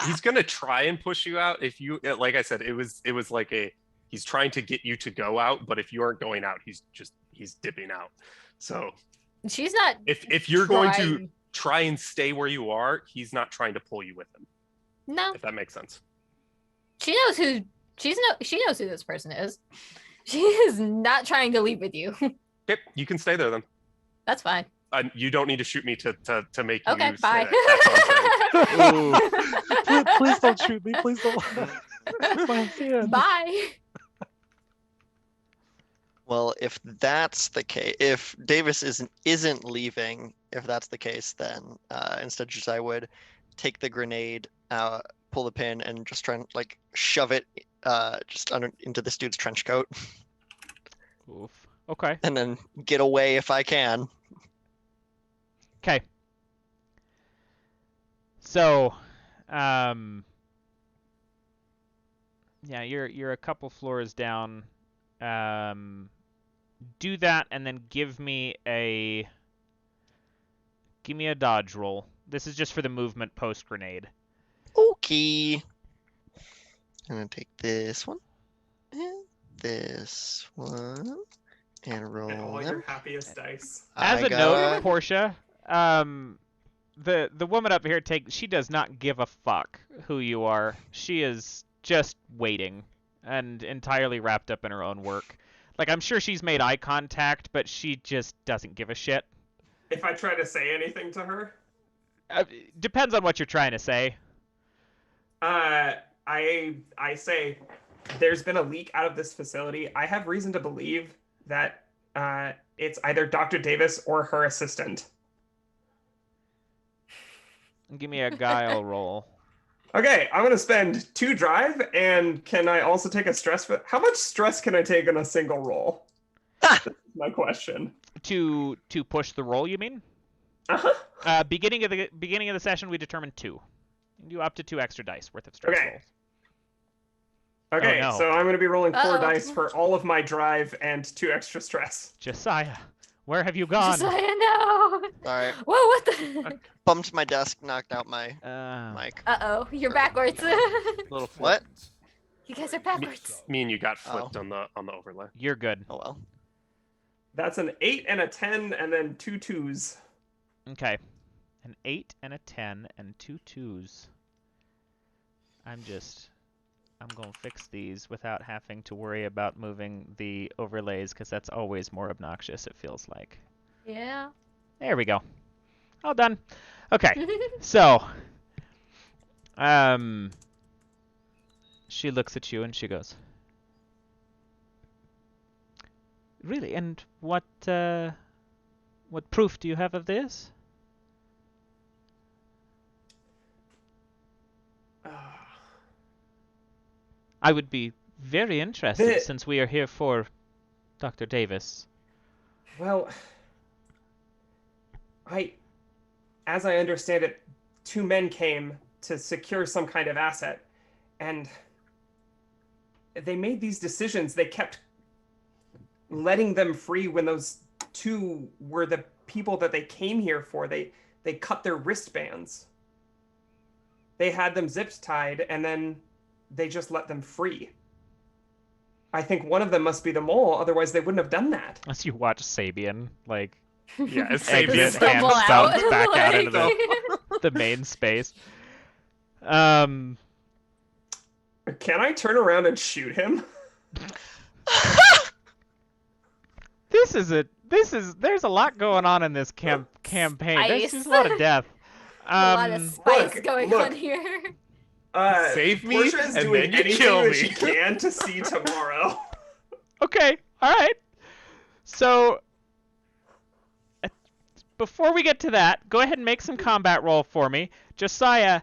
He's gonna try and push you out. If you, like I said, it was like he's trying to get you to go out, but if you aren't going out, he's dipping out. So She's not. if you're going to trying. try and stay where you are, he's not trying to pull you with him. No, If that makes sense. she knows who she knows who this person is. She is not trying to leave with you. Okay, you can stay there then. That's fine. You don't need to shoot me to make you. Okay, stay bye. there. That's all I'm saying. Please don't shoot me. Please don't. My hand. Bye. Well, if that's the case, if Davis isn't leaving, if that's the case, then instead just I would take the grenade, pull the pin, and just try and like shove it just into this dude's trench coat, Oof. Okay. and then get away if I can. Okay. So, yeah, you're a couple floors down. Do that and then give me a dodge roll. This is just for the movement post grenade. Okay. I'm gonna take this one and this one and roll And all them. your happiest dice. As I a note, got- Portia, the woman up here she does not give a fuck who you are. She is just waiting and entirely wrapped up in her own work. Like, I'm sure she's made eye contact, but she just doesn't give a shit. If I try to say anything to her, Depends on what you're trying to say. I say, there's been a leak out of this facility. I have reason to believe that it's either Dr. Davis or her assistant. Give me a guile roll. Okay, I'm gonna spend 2 drive, and can I also take a stress? How much stress can I take on a single roll? That's my question. To push the roll, you mean? Uh-huh. Beginning of the session, we determined 2. You do up to 2 extra dice worth of stress Okay. rolls. Okay, Oh, no. so I'm gonna be rolling 4 Uh-oh. dice for all of my drive and 2 extra stress. Josiah, where have you gone? Josiah, no. Sorry. Whoa, what the? Bumped my desk, knocked out my mic. Uh-oh, you're backwards. Little flip. What? You guys are backwards. Me and you got flipped on the overlay. You're good. Oh well. That's an 8 and a 10, and then 2 2s. Okay. An 8 and a 10 and 2 2s. I'm going to fix these without having to worry about moving the overlays, because that's always more obnoxious, it feels like. Yeah. There we go. All done. Okay. So, she looks at you and she goes, "Really? And what proof do you have of this?" I would be very interested, since we are here for Dr. Davis. Well, as I understand it, 2 men came to secure some kind of asset, and they made these decisions. They kept letting them free when those 2 were the people that they came here for. They cut their wristbands. They had them zipped tied, and then they just let them free. I think one of them must be the mole, otherwise they wouldn't have done that. As you watch Sabian, like, Yeah, it's exit, Sabian. hands Stumble bounce out. back out Like- into the main space. Can I turn around and shoot him? There's a lot going on in this campaign. There's Spice. just a lot of death. A lot of spice look, going look. on here. Save me, Portia is and doing then you anything kill that me. she can to see tomorrow. Okay, all right. So, before we get to that, go ahead and make some combat roll for me. Josiah,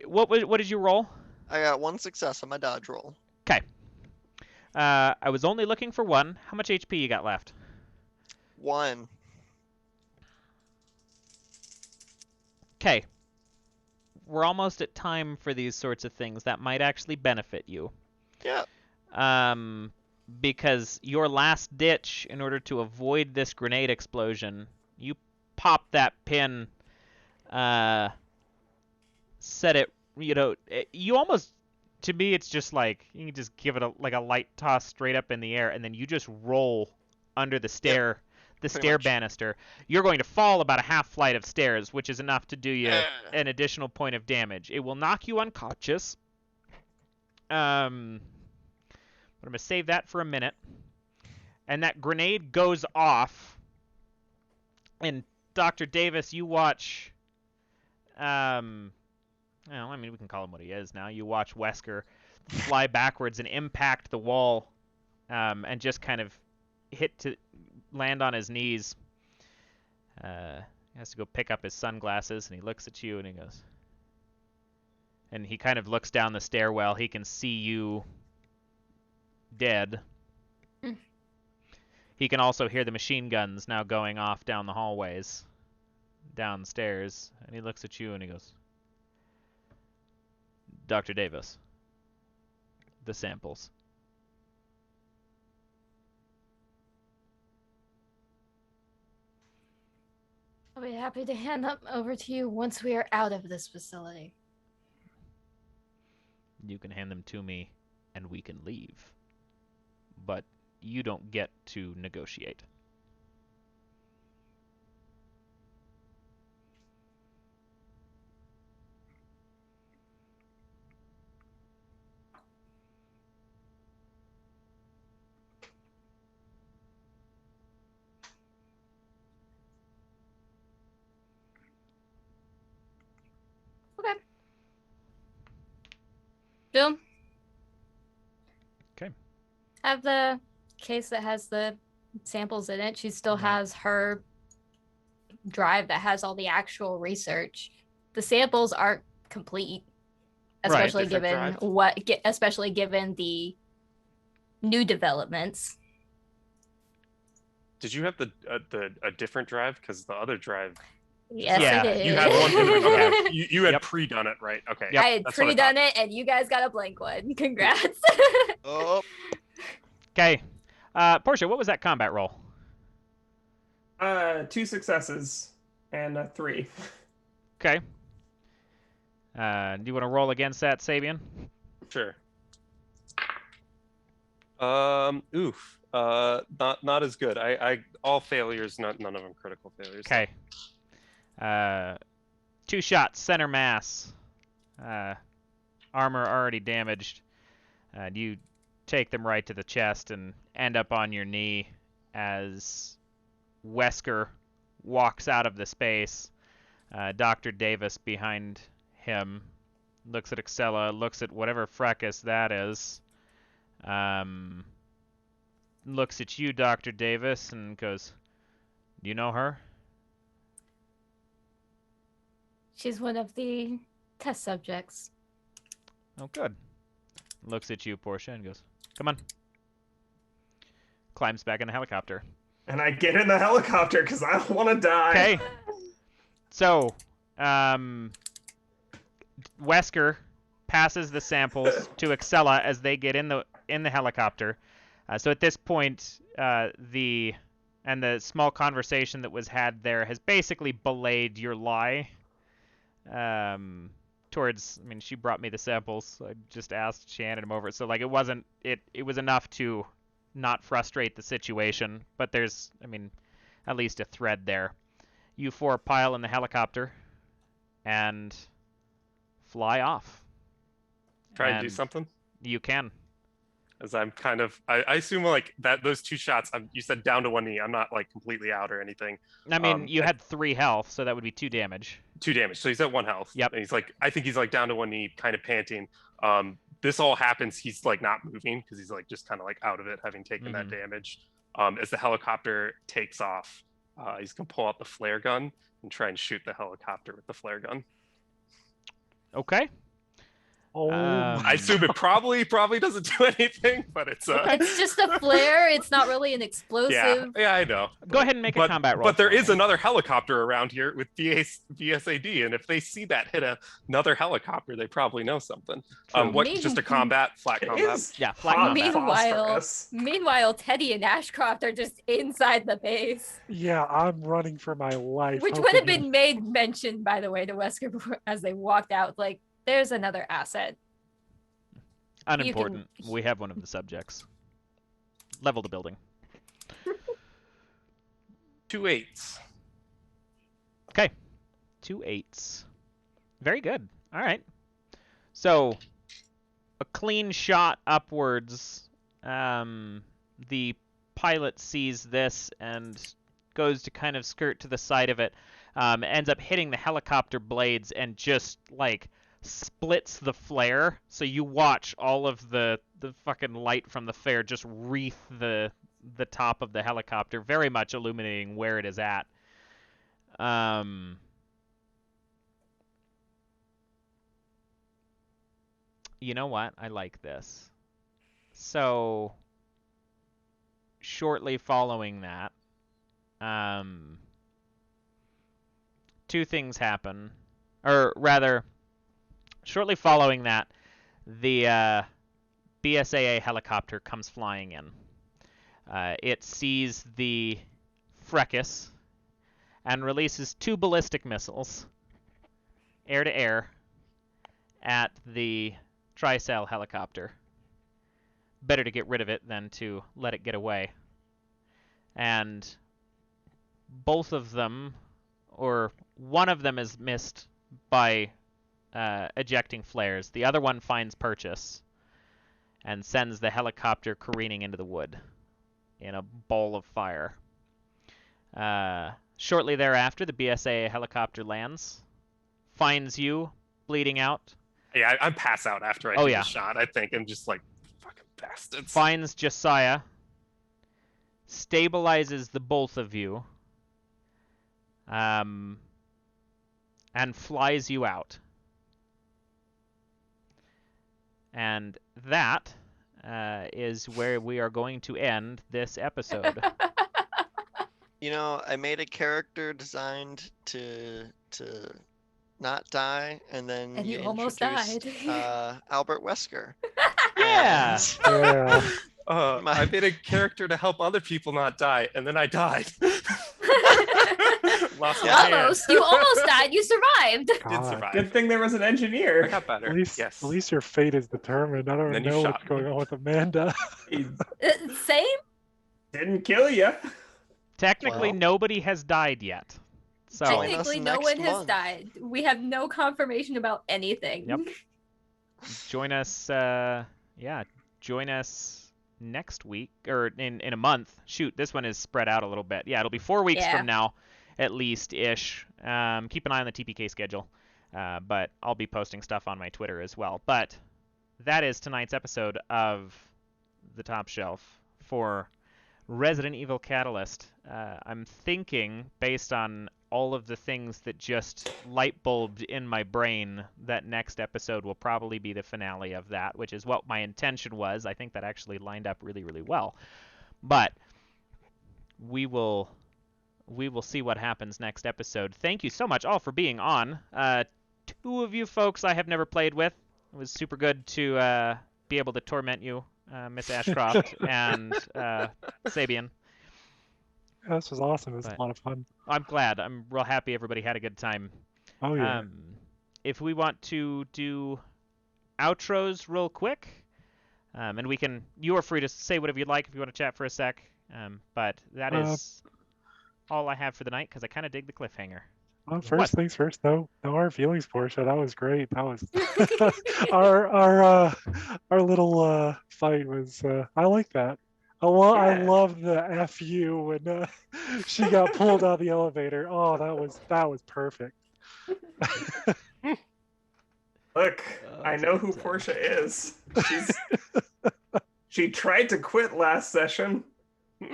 what did you roll? I got 1 success on my dodge roll. Okay. I was only looking for 1. How much HP you got left? 1. Okay. We're almost at time for these sorts of things that might actually benefit you. Yeah. Because your last ditch, in order to avoid this grenade explosion, you pop that pin, set it, you almost, to me, it's just like, you can just give it a light toss straight up in the air, and then you just roll under the stair, the pretty stair much. banister. You're going to fall about a half flight of stairs, which is enough to do you an additional point of damage. It will knock you unconscious. But I'm going to save that for a minute. And that grenade goes off. And Dr. Davis, you watch... well, I mean, we can call him what he is now. You watch Wesker fly backwards and impact the wall, and just kind of land on his knees. He has to go pick up his sunglasses, and he looks at you, and he goes... And he kind of looks down the stairwell. He can see you dead. He can also hear the machine guns now going off down the hallways, downstairs. And he looks at you, and he goes... Dr. Davis, the samples. I'll be happy to hand them over to you once we are out of this facility. You can hand them to me, and we can leave. But you don't get to negotiate. Boom. Okay. Have the case that has the samples in it. She still has her drive that has all the actual research. The samples aren't complete, especially Different given especially given the new developments. Did you have a different drive? Because the other drive. Yes, Yeah, I did. You had one different. Okay. You had Yep. pre-done it, right? Okay. Yep. I had That's what I pre-done it, and you guys got a blank one. Congrats. Oh, Okay. Portia, what was that combat roll? 2 successes and a 3. Okay. Do you want to roll against that, Sabian? Sure. Oof. Not as good. I all failures. None of them critical failures. Okay. 2 shots, center mass. Armor already damaged. You take them right to the chest and end up on your knee as Wesker walks out of the space. Dr. Davis behind him looks at Excella, looks at whatever fracas that is. Looks at you, Dr. Davis, and goes, "Do you know her?" She's one of the test subjects. Oh, good. Looks at you, Portia, and goes, "Come on." Climbs back in the helicopter. And I get in the helicopter because I don't want to die. Okay. So, Wesker passes the samples to Excella as they get in the helicopter. So at this point, the small conversation that was had there has basically belayed your lie. Towards, I mean, she brought me the samples. So I just asked, she handed them over. So like, it was enough to not frustrate the situation. But there's, I mean, at least a thread there. You 4 pile in the helicopter and fly off. Try and do something. You can. As I'm kind of, I assume like that those 2 shots. You said down to 1 knee. I'm not like completely out or anything. I mean, you had 3 health, so that would be 2 damage. 2 damage. So he's at 1 health. Yep. And he's like, I think he's like down to 1 knee, kind of panting. This all happens. He's like not moving because he's like just kind of like out of it, having taken that damage. As the helicopter takes off, he's gonna pull out the flare gun and try and shoot the helicopter with the flare gun. Okay. Oh, I assume it probably doesn't do anything, but it's It's just a flare. It's not really an explosive. yeah, I know. Go ahead and make a combat roll. But there for is me. another helicopter around here with VSAD, and if they see that hit another helicopter, they probably know something. Just a combat, flat It combat? is Yeah, flat hot combat. phosphorus. Meanwhile, Teddy and Ashcroft are just inside the base, yeah, I'm running for my life. which would have been made mention, by the way, to Wesker before, as they walked out. Like, there's another asset. Unimportant. We have one of the subjects. Level the building. 2 8s. Okay. 2 8s. Very good. All right. So, a clean shot upwards. The pilot sees this and goes to kind of skirt to the side of it. Ends up hitting the helicopter blades and just, like, splits the flare. So you watch all of the fucking light from the flare just wreath the top of the helicopter, very much illuminating where it is at. You know what? I like this. So, shortly following that, 2 things happen. Or rather, shortly following that, the BSAA helicopter comes flying in. It sees the fracas and releases 2 ballistic missiles, air-to-air, at the Tricell helicopter. Better to get rid of it than to let it get away. And both of them, or one of them is missed by ejecting flares. The other one finds purchase and sends the helicopter careening into the wood in a ball of fire. Shortly thereafter, the BSAA helicopter lands, finds you bleeding out. Yeah, I'm pass out after I Oh, do yeah. the shot, I think, and just like, fucking bastards. Finds Josiah, stabilizes the both of you, and flies you out. And that is where we are going to end this episode. You know, I made a character designed to not die, and then And you you almost introduced died. Albert Wesker. Yeah. And- Yeah. My- I made a character to help other people not die, and then I died. Lost my hand. Almost. You almost died. You survived. Did God. survive. Good thing there was an I engineer. got better. At Yes. least your fate is determined. I don't Then you know shot what's me. going on with Amanda. He Same? didn't kill you. Technically, Well. nobody has died yet. So, Join us Technically, no next one has month. died. We have no confirmation about anything. Yep. join us, join us next week, or in a month. Shoot, this one is spread out a little bit. Yeah, it'll be 4 weeks Yeah. from now, at least-ish. Keep an eye on the TPK schedule, but I'll be posting stuff on my Twitter as well. But that is tonight's episode of The Top Shelf for Resident Evil Catalyst. I'm thinking, based on all of the things that just light bulbed in my brain, that next episode will probably be the finale of that, which is what my intention was. I think that actually lined up really, really well. But we will see what happens next episode. Thank you so much all for being on. 2 of you folks I have never played with. It was super good to be able to torment you, Miss Ashcroft and Sabian. This was awesome. It was But- a lot of fun. I'm glad. I'm real happy everybody had a good time. Oh yeah. If we want to do outros real quick, and you are free to say whatever you'd like if you want to chat for a sec. But that is all I have for the night because I kind of dig the cliffhanger. Well, first things first, though. No hard feelings, Portia. That was great. That was our little fight was. I like that. I Yeah. love the FU when she got pulled out of the elevator. Oh, that was perfect. Look, I know who Portia is. She tried to quit last session.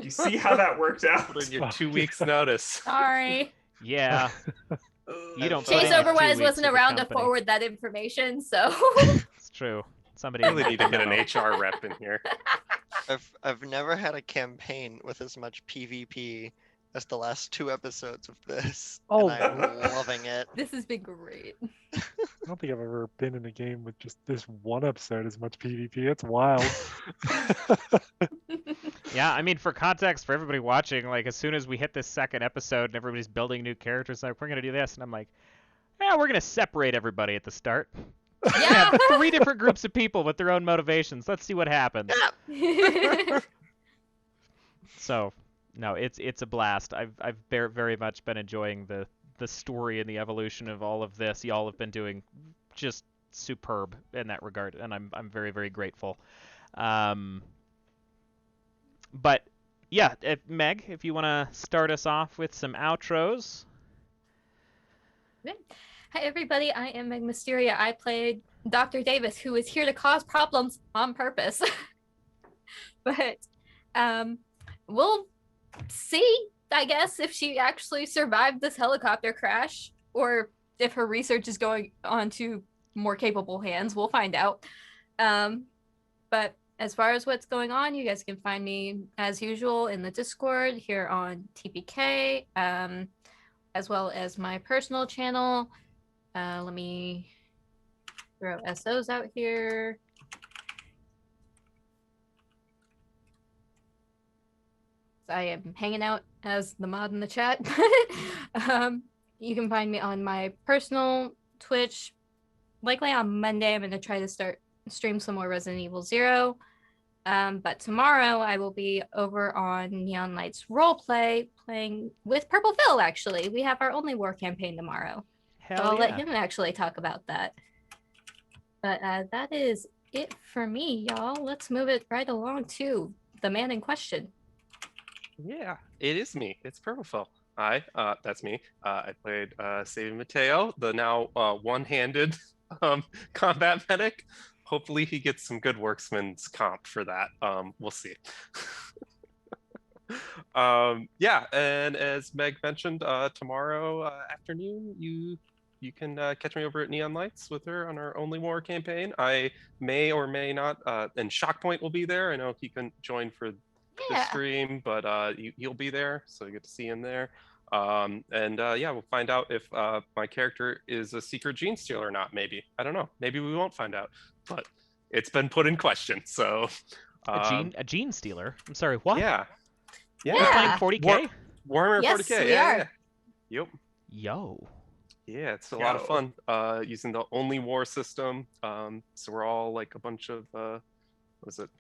You see how that worked out. Put in your 2 weeks notice. Sorry. Yeah, you don't. put Chase in your 2 Overwise weeks wasn't with the around to company. forward that information, so. It's true. Somebody Really need to get an memo. HR rep in here. I've never had a campaign with as much PvP as the last 2 episodes of this. Oh, and I'm loving it. This has been great. I don't think I've ever been in a game with just this one episode as much PvP. It's wild. Yeah, I mean, for context, for everybody watching, like, as soon as we hit this second episode and everybody's building new characters, like, we're going to do this. And I'm like, yeah, we're going to separate everybody at the start. Yeah. 3 different groups of people with their own motivations. Let's see what happens. So, no, it's a blast. I've very much been enjoying the story and the evolution of all of this. Y'all have been doing just superb in that regard, and I'm very, very grateful. But yeah, Meg, if you want to start us off with some outros. Hi, everybody. I am Meg Mysteria. I played Dr. Davis, who is here to cause problems on purpose. But we'll see, I guess, if she actually survived this helicopter crash or if her research is going on to more capable hands. We'll find out. But as far as what's going on, you guys can find me as usual in the Discord here on TPK, as well as my personal channel. Let me throw SOs out here. I am hanging out as the mod in the chat. You can find me on my personal Twitch. Likely on Monday, I'm going to try to stream some more Resident Evil 0. But tomorrow I will be over on Neon Lights Roleplay playing with Purple Phil, actually. We have our only war campaign tomorrow. Hell So I'll yeah. let him actually talk about that. But that is it for me, y'all. Let's move it right along to the man in question. Yeah, it is me. It's Purple. That's me. I played Sabian Mateo, the now one-handed combat medic. Hopefully he gets some good worksman's comp for that. We'll see. Yeah, and as Meg mentioned, tomorrow afternoon you can catch me over at Neon Lights with her on our Only War campaign. I may or may not, and Shockpoint will be there. I know he couldn't join for the Yeah. stream, but he'll be there, so you get to see him there. Yeah, we'll find out if my character is a secret gene stealer or not. Maybe, I don't know. Maybe we won't find out, but it's been put in question. So A gene stealer? I'm sorry, what? yeah. You're playing 40K? Warhammer Yes, 40K. we Yeah, are. yeah. Yep. Yo. Yeah, it's a lot of fun using the Only War system. So we're all like a bunch of what was it?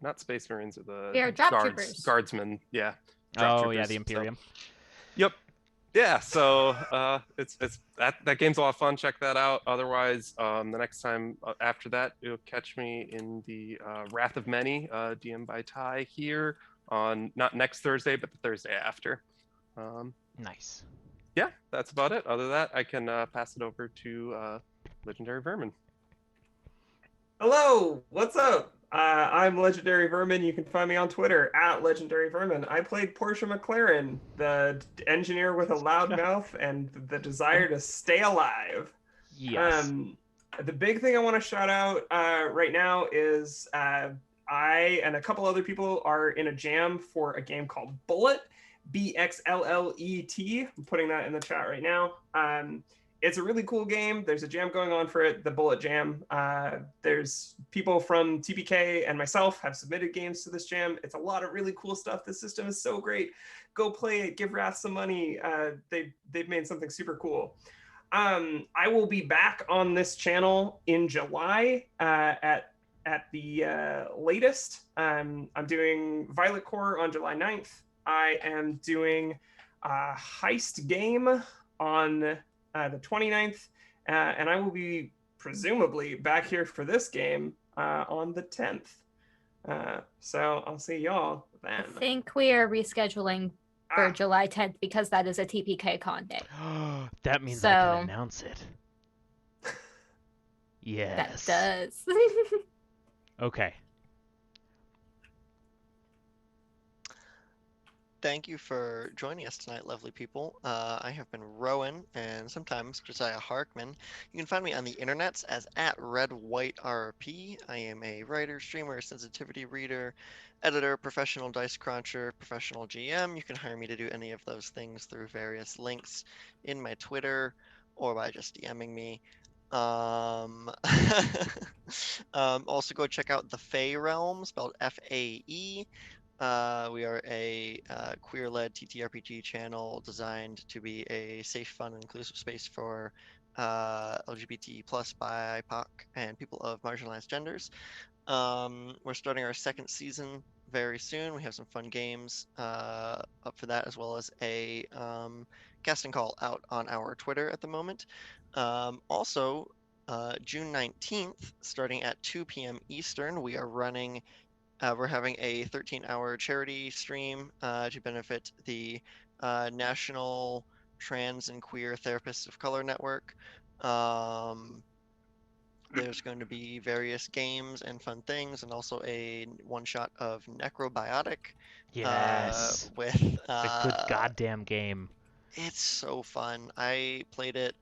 Not Space Marines, or the We are drop troopers. guardsmen. Yeah. Oh yeah, the Imperium. So, yep. Yeah. So it's that game's a lot of fun. Check that out. Otherwise, the next time after that, you'll catch me in the Wrath of Many, DM by Ty here on not next Thursday, but the Thursday after. Nice. Yeah, that's about it. Other than that, I can pass it over to Legendary Vermin. Hello, what's up? I'm Legendary Vermin. You can find me on Twitter at Legendary Vermin. I played Portia McLaren, the engineer with a loud mouth and the desire to stay alive. Yes. The big thing I want to shout out right now is I and a couple other people are in a jam for a game called Bullet, BXLLET. I'm putting that in the chat right now. It's a really cool game. There's a jam going on for it, the Bullet Jam. There's people from TPK and myself have submitted games to this jam. It's a lot of really cool stuff. The system is so great. Go play it. Give Wrath some money. They've made something super cool. I will be back on this channel in July at the latest. I'm doing Violet Core on July 9th. I am doing a heist game on the 29th, and I will be presumably back here for this game on the 10th. So I'll see y'all then. I think we are rescheduling for July 10th because that is a TPK con day. That means I can announce it. Yes. That does. Okay. Thank you for joining us tonight, lovely people. I have been Rowan, and sometimes Josiah Harkman. You can find me on the internets as @RedWhiteRP. I am a writer, streamer, sensitivity reader, editor, professional dice cruncher, professional GM. You can hire me to do any of those things through various links in my Twitter or by just DMing me. Also go check out The Fae Realm, spelled FAE. We are a queer-led TTRPG channel designed to be a safe, fun, and inclusive space for LGBT+, BIPOC, and people of marginalized genders. We're starting our second season very soon. We have some fun games up for that, as well as a casting call out on our Twitter at the moment. Also, June 19th, starting at 2 p.m. Eastern, we are running we're having a 13-hour charity stream to benefit the National Trans and Queer Therapists of Color Network. There's going to be various games and fun things, and also a one-shot of Necrobiotic. Yes. With it's a good goddamn game. It's so fun. I played it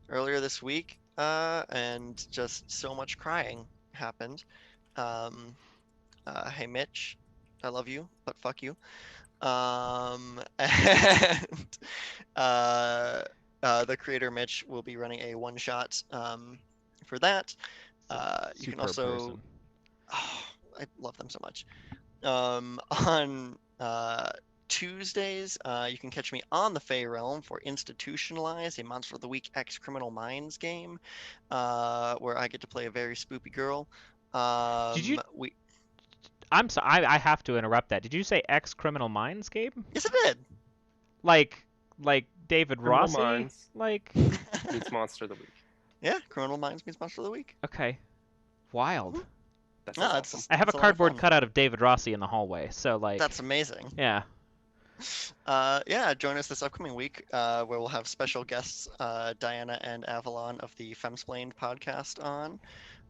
earlier this week, and just so much crying happened. Hey Mitch, I love you, but fuck you. And the creator Mitch will be running a one-shot for that. You can also person. Oh, I love them so much. On Tuesdays, you can catch me on the Fae Realm for Institutionalize, a Monster of the Week X Criminal Minds game, where I get to play a very spoopy girl. Did you? I'm sorry, I have to interrupt that. Did you say X Criminal Minds game? Yes, I did. Like David Criminal Rossi? Minds. Like Meets Monster of the Week. Yeah, Criminal Minds means Monster of the Week. Okay. Wild. That's No, awesome. I have a lot of cardboard fun. cutout of David Rossi in the hallway, so like That's amazing. Yeah. Yeah, join us this upcoming week where we'll have special guests, Diana and Avalon of the Femsplained podcast on.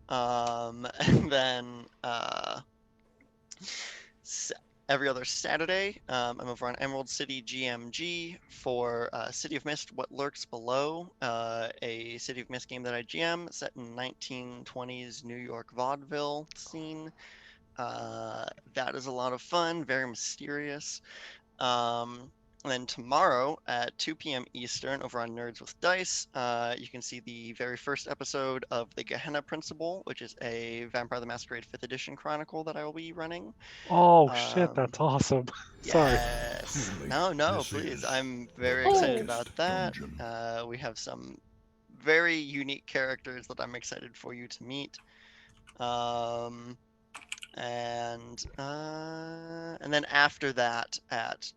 And then every other Saturday, I'm over on Emerald City GMG for City of Mist, What Lurks Below, a City of Mist game that I GM set in 1920s New York vaudeville scene. That is a lot of fun, very mysterious. And then tomorrow at 2 p.m. Eastern over on Nerds with Dice, you can see the very first episode of the Gehenna Principle, which is a Vampire the Masquerade 5th edition chronicle that I will be running. Oh shit, that's awesome. Sorry. Yes. No, This please. is I'm very the excited darkest about that. dungeon. We have some very unique characters that I'm excited for you to meet. And then after that at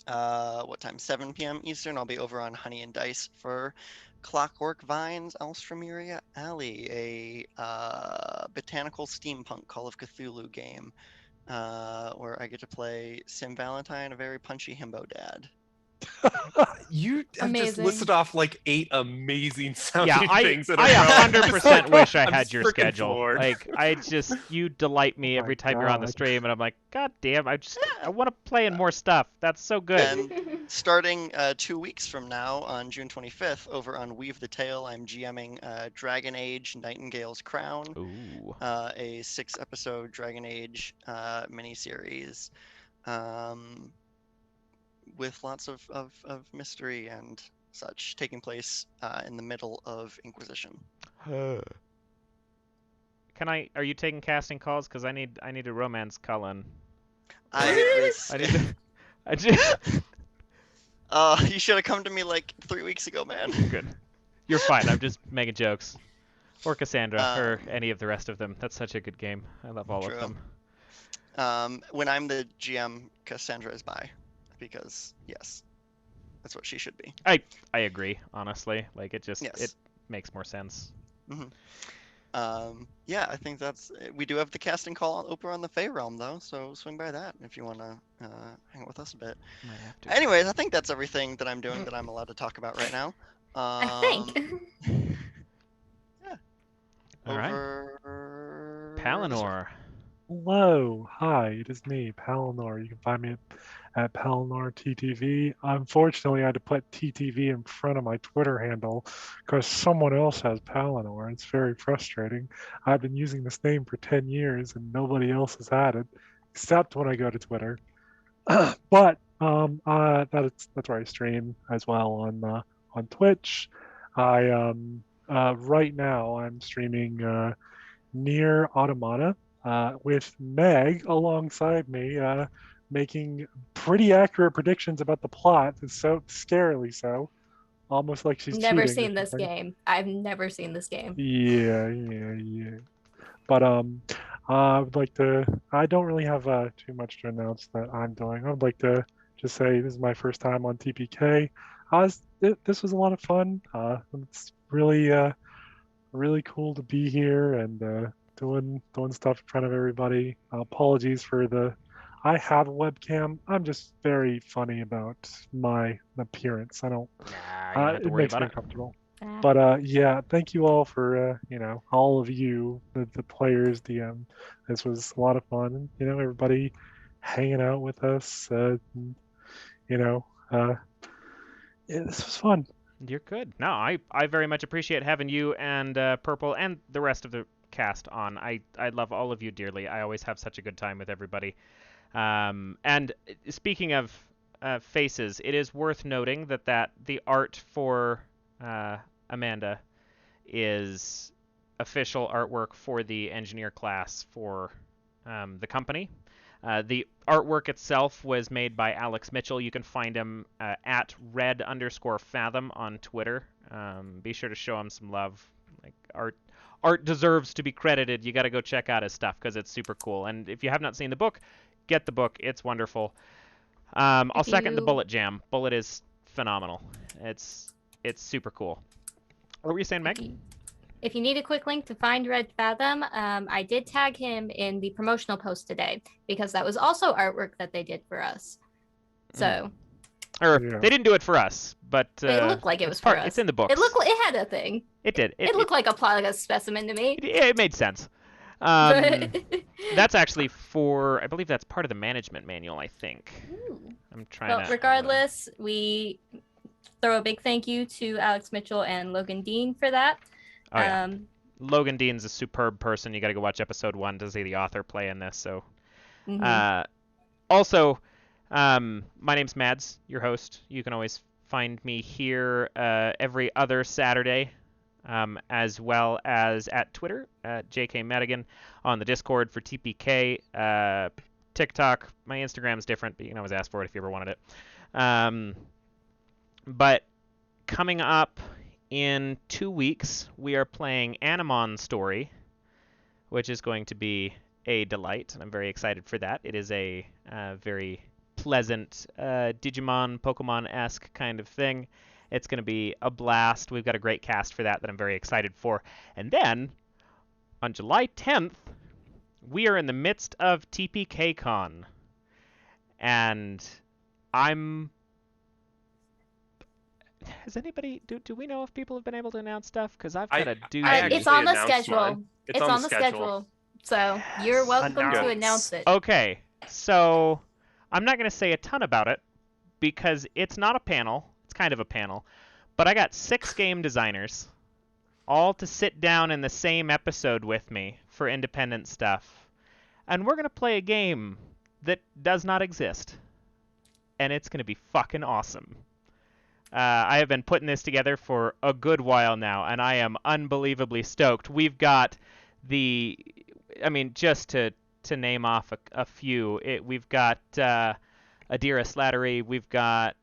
what time? 7 p.m. Eastern. I'll be over on Honey and Dice for Clockwork Vines, Alstremuria Alley, a botanical steampunk Call of Cthulhu game, where I get to play Sim Valentine, a very punchy himbo dad. You have just Amazing. listed off like 8 amazing sounding Yeah, I things in a row. 100% wish I I'm had your frickin' schedule. floored. Like, you delight me Oh every my time you're on the God. stream, and I'm like, God damn, I want to play in more stuff. That's so good. And starting 2 weeks from now, on June 25th, over on Weave the Tale, I'm GMing Dragon Age Nightingale's Crown, Ooh. a 6-episode Dragon Age miniseries. With lots of mystery and such, taking place in the middle of Inquisition. Are you taking casting calls? Because I need to romance Cullen. I just. you should have come to me like 3 weeks ago, man. Good. You're fine. I'm just making jokes. Or Cassandra, or any of the rest of them. That's such a good game. I love all of them. When I'm the GM, Cassandra is by, because yes, that's what she should be. I agree, honestly. Like, it makes more sense. Mm-hmm. Yeah, I think we do have the casting call over on the Fey Realm though, so swing by that if you want to hang out with us a bit. Might have to. Anyways, I think that's everything that I'm doing that I'm allowed to talk about right now. I think. Yeah. All right. Over... Palinor. Hello, hi, it is me, Palinor. You can find me at Palinor TTV. Unfortunately, I had to put TTV in front of my Twitter handle because someone else has Palinor. It's very frustrating. I've been using this name for 10 years and nobody else has had it, except when I go to Twitter. But that's where I stream as well on Twitch. Right now I'm streaming Near Automata. With Meg alongside me, making pretty accurate predictions about the plot. It's so scarily so, almost like she's Never cheating or seen this something. game. I've never seen this game. Yeah. But I would like to. I don't really have too much to announce that I'm doing. I would like to just say this is my first time on TPK. This was a lot of fun. It's really cool to be here and doing stuff in front of everybody. Apologies for I have a webcam. I'm just very funny about my appearance. I don't. Nah, you don't have to It worry makes about me it. uncomfortable. Ah. But yeah, thank you all for all of you, the players, DM. This was a lot of fun. Everybody hanging out with us. Yeah, this was fun. You're good. No, I very much appreciate having you and Purple and the rest of the cast on. I love all of you dearly. I always have such a good time with everybody. And speaking of faces, it is worth noting that the art for Amanda is official artwork for the engineer class for the company. The artwork itself was made by Alex Mitchell. You can find him at red_fathom on Twitter. Be sure to show him some love. Like, art deserves to be credited. You got to go check out his stuff because it's super cool. And if you have not seen the book, get the book. It's wonderful. I'll second the Bullet Jam. Bullet is phenomenal. It's super cool. What were you saying, Meg? if you need a quick link to find Red Fathom, I did tag him in the promotional post today because that was also artwork that they did for us. So. Or Yeah. they didn't do it for us, but It looked like it was it's part, for us. It's in the books. It had a thing. It did. It looked like a specimen to me. It made sense. But... That's actually for, I believe that's part of the management manual, I think. Ooh. I'm trying Well, to... regardless, we throw a big thank you to Alex Mitchell and Logan Dean for that. Oh, yeah. Logan Dean's a superb person. You got to go watch episode 1 to see the author play in this. So, also, my name's Mads, your host. You can always find me here every other Saturday, as well as at Twitter, JK Madigan, on the Discord for TPK, TikTok. My Instagram's different, but you can always ask for it if you ever wanted it. But coming up in 2 weeks, we are playing Anemon Story, which is going to be a delight, and I'm very excited for that. It is a very pleasant Digimon, Pokemon-esque kind of thing. It's going to be a blast. We've got a great cast for that I'm very excited for. And then, on July 10th, we are in the midst of TPK-Con. And I'm... Has anybody... Do we know if people have been able to announce stuff? Because I've got to do that. It's on the schedule. It's on the schedule. So you're welcome to announce it. Okay, so I'm not going to say a ton about it because it's not a panel. It's kind of a panel. But I got 6 game designers all to sit down in the same episode with me for independent stuff. And we're going to play a game that does not exist. And it's going to be fucking awesome. I have been putting this together for a good while now, and I am unbelievably stoked. We've got the... I mean, just to name off a few, we've got Adira Slattery, we've got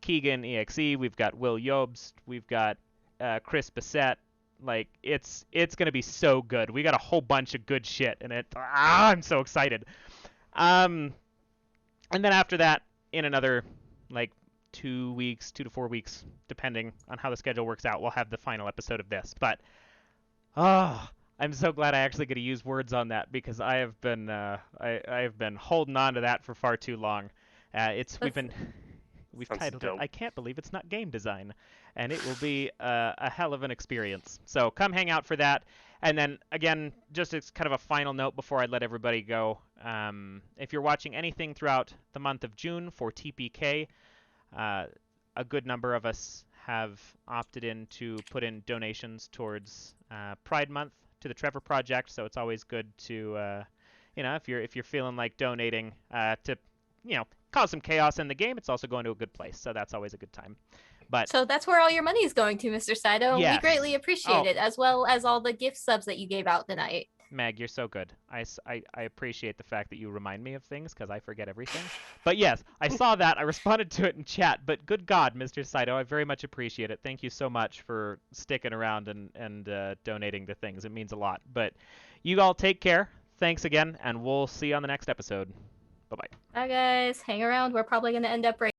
Keegan EXE, we've got Will Yobst, we've got Chris Bissett. Like, it's going to be so good. We got a whole bunch of good shit, and I'm so excited. And then after that, in another, 2 weeks, 2 to 4 weeks, depending on how the schedule works out, we'll have the final episode of this. But, I'm so glad I actually get to use words on that because I have been I have been holding on to that for far too long. We've titled it I Can't Believe It's Not Game Design, and it will be a hell of an experience. So come hang out for that. And then again, just as kind of a final note before I let everybody go, if you're watching anything throughout the month of June for TPK, a good number of us have opted in to put in donations towards Pride Month to the Trevor Project, so it's always good to, if you're feeling like donating to, cause some chaos in the game, it's also going to a good place, so that's always a good time. But so that's where all your money is going to, Mr. Saito. Yes. We greatly appreciate it, as well as all the gift subs that you gave out tonight. Meg, you're so good. I appreciate the fact that you remind me of things because I forget everything. But yes, I saw that. I responded to it in chat. But good God, Mr. Saito, I very much appreciate it. Thank you so much for sticking around and donating the things. It means a lot. But you all take care. Thanks again, and we'll see you on the next episode. Bye-bye. Bye, guys. Hang around. We're probably going to end up right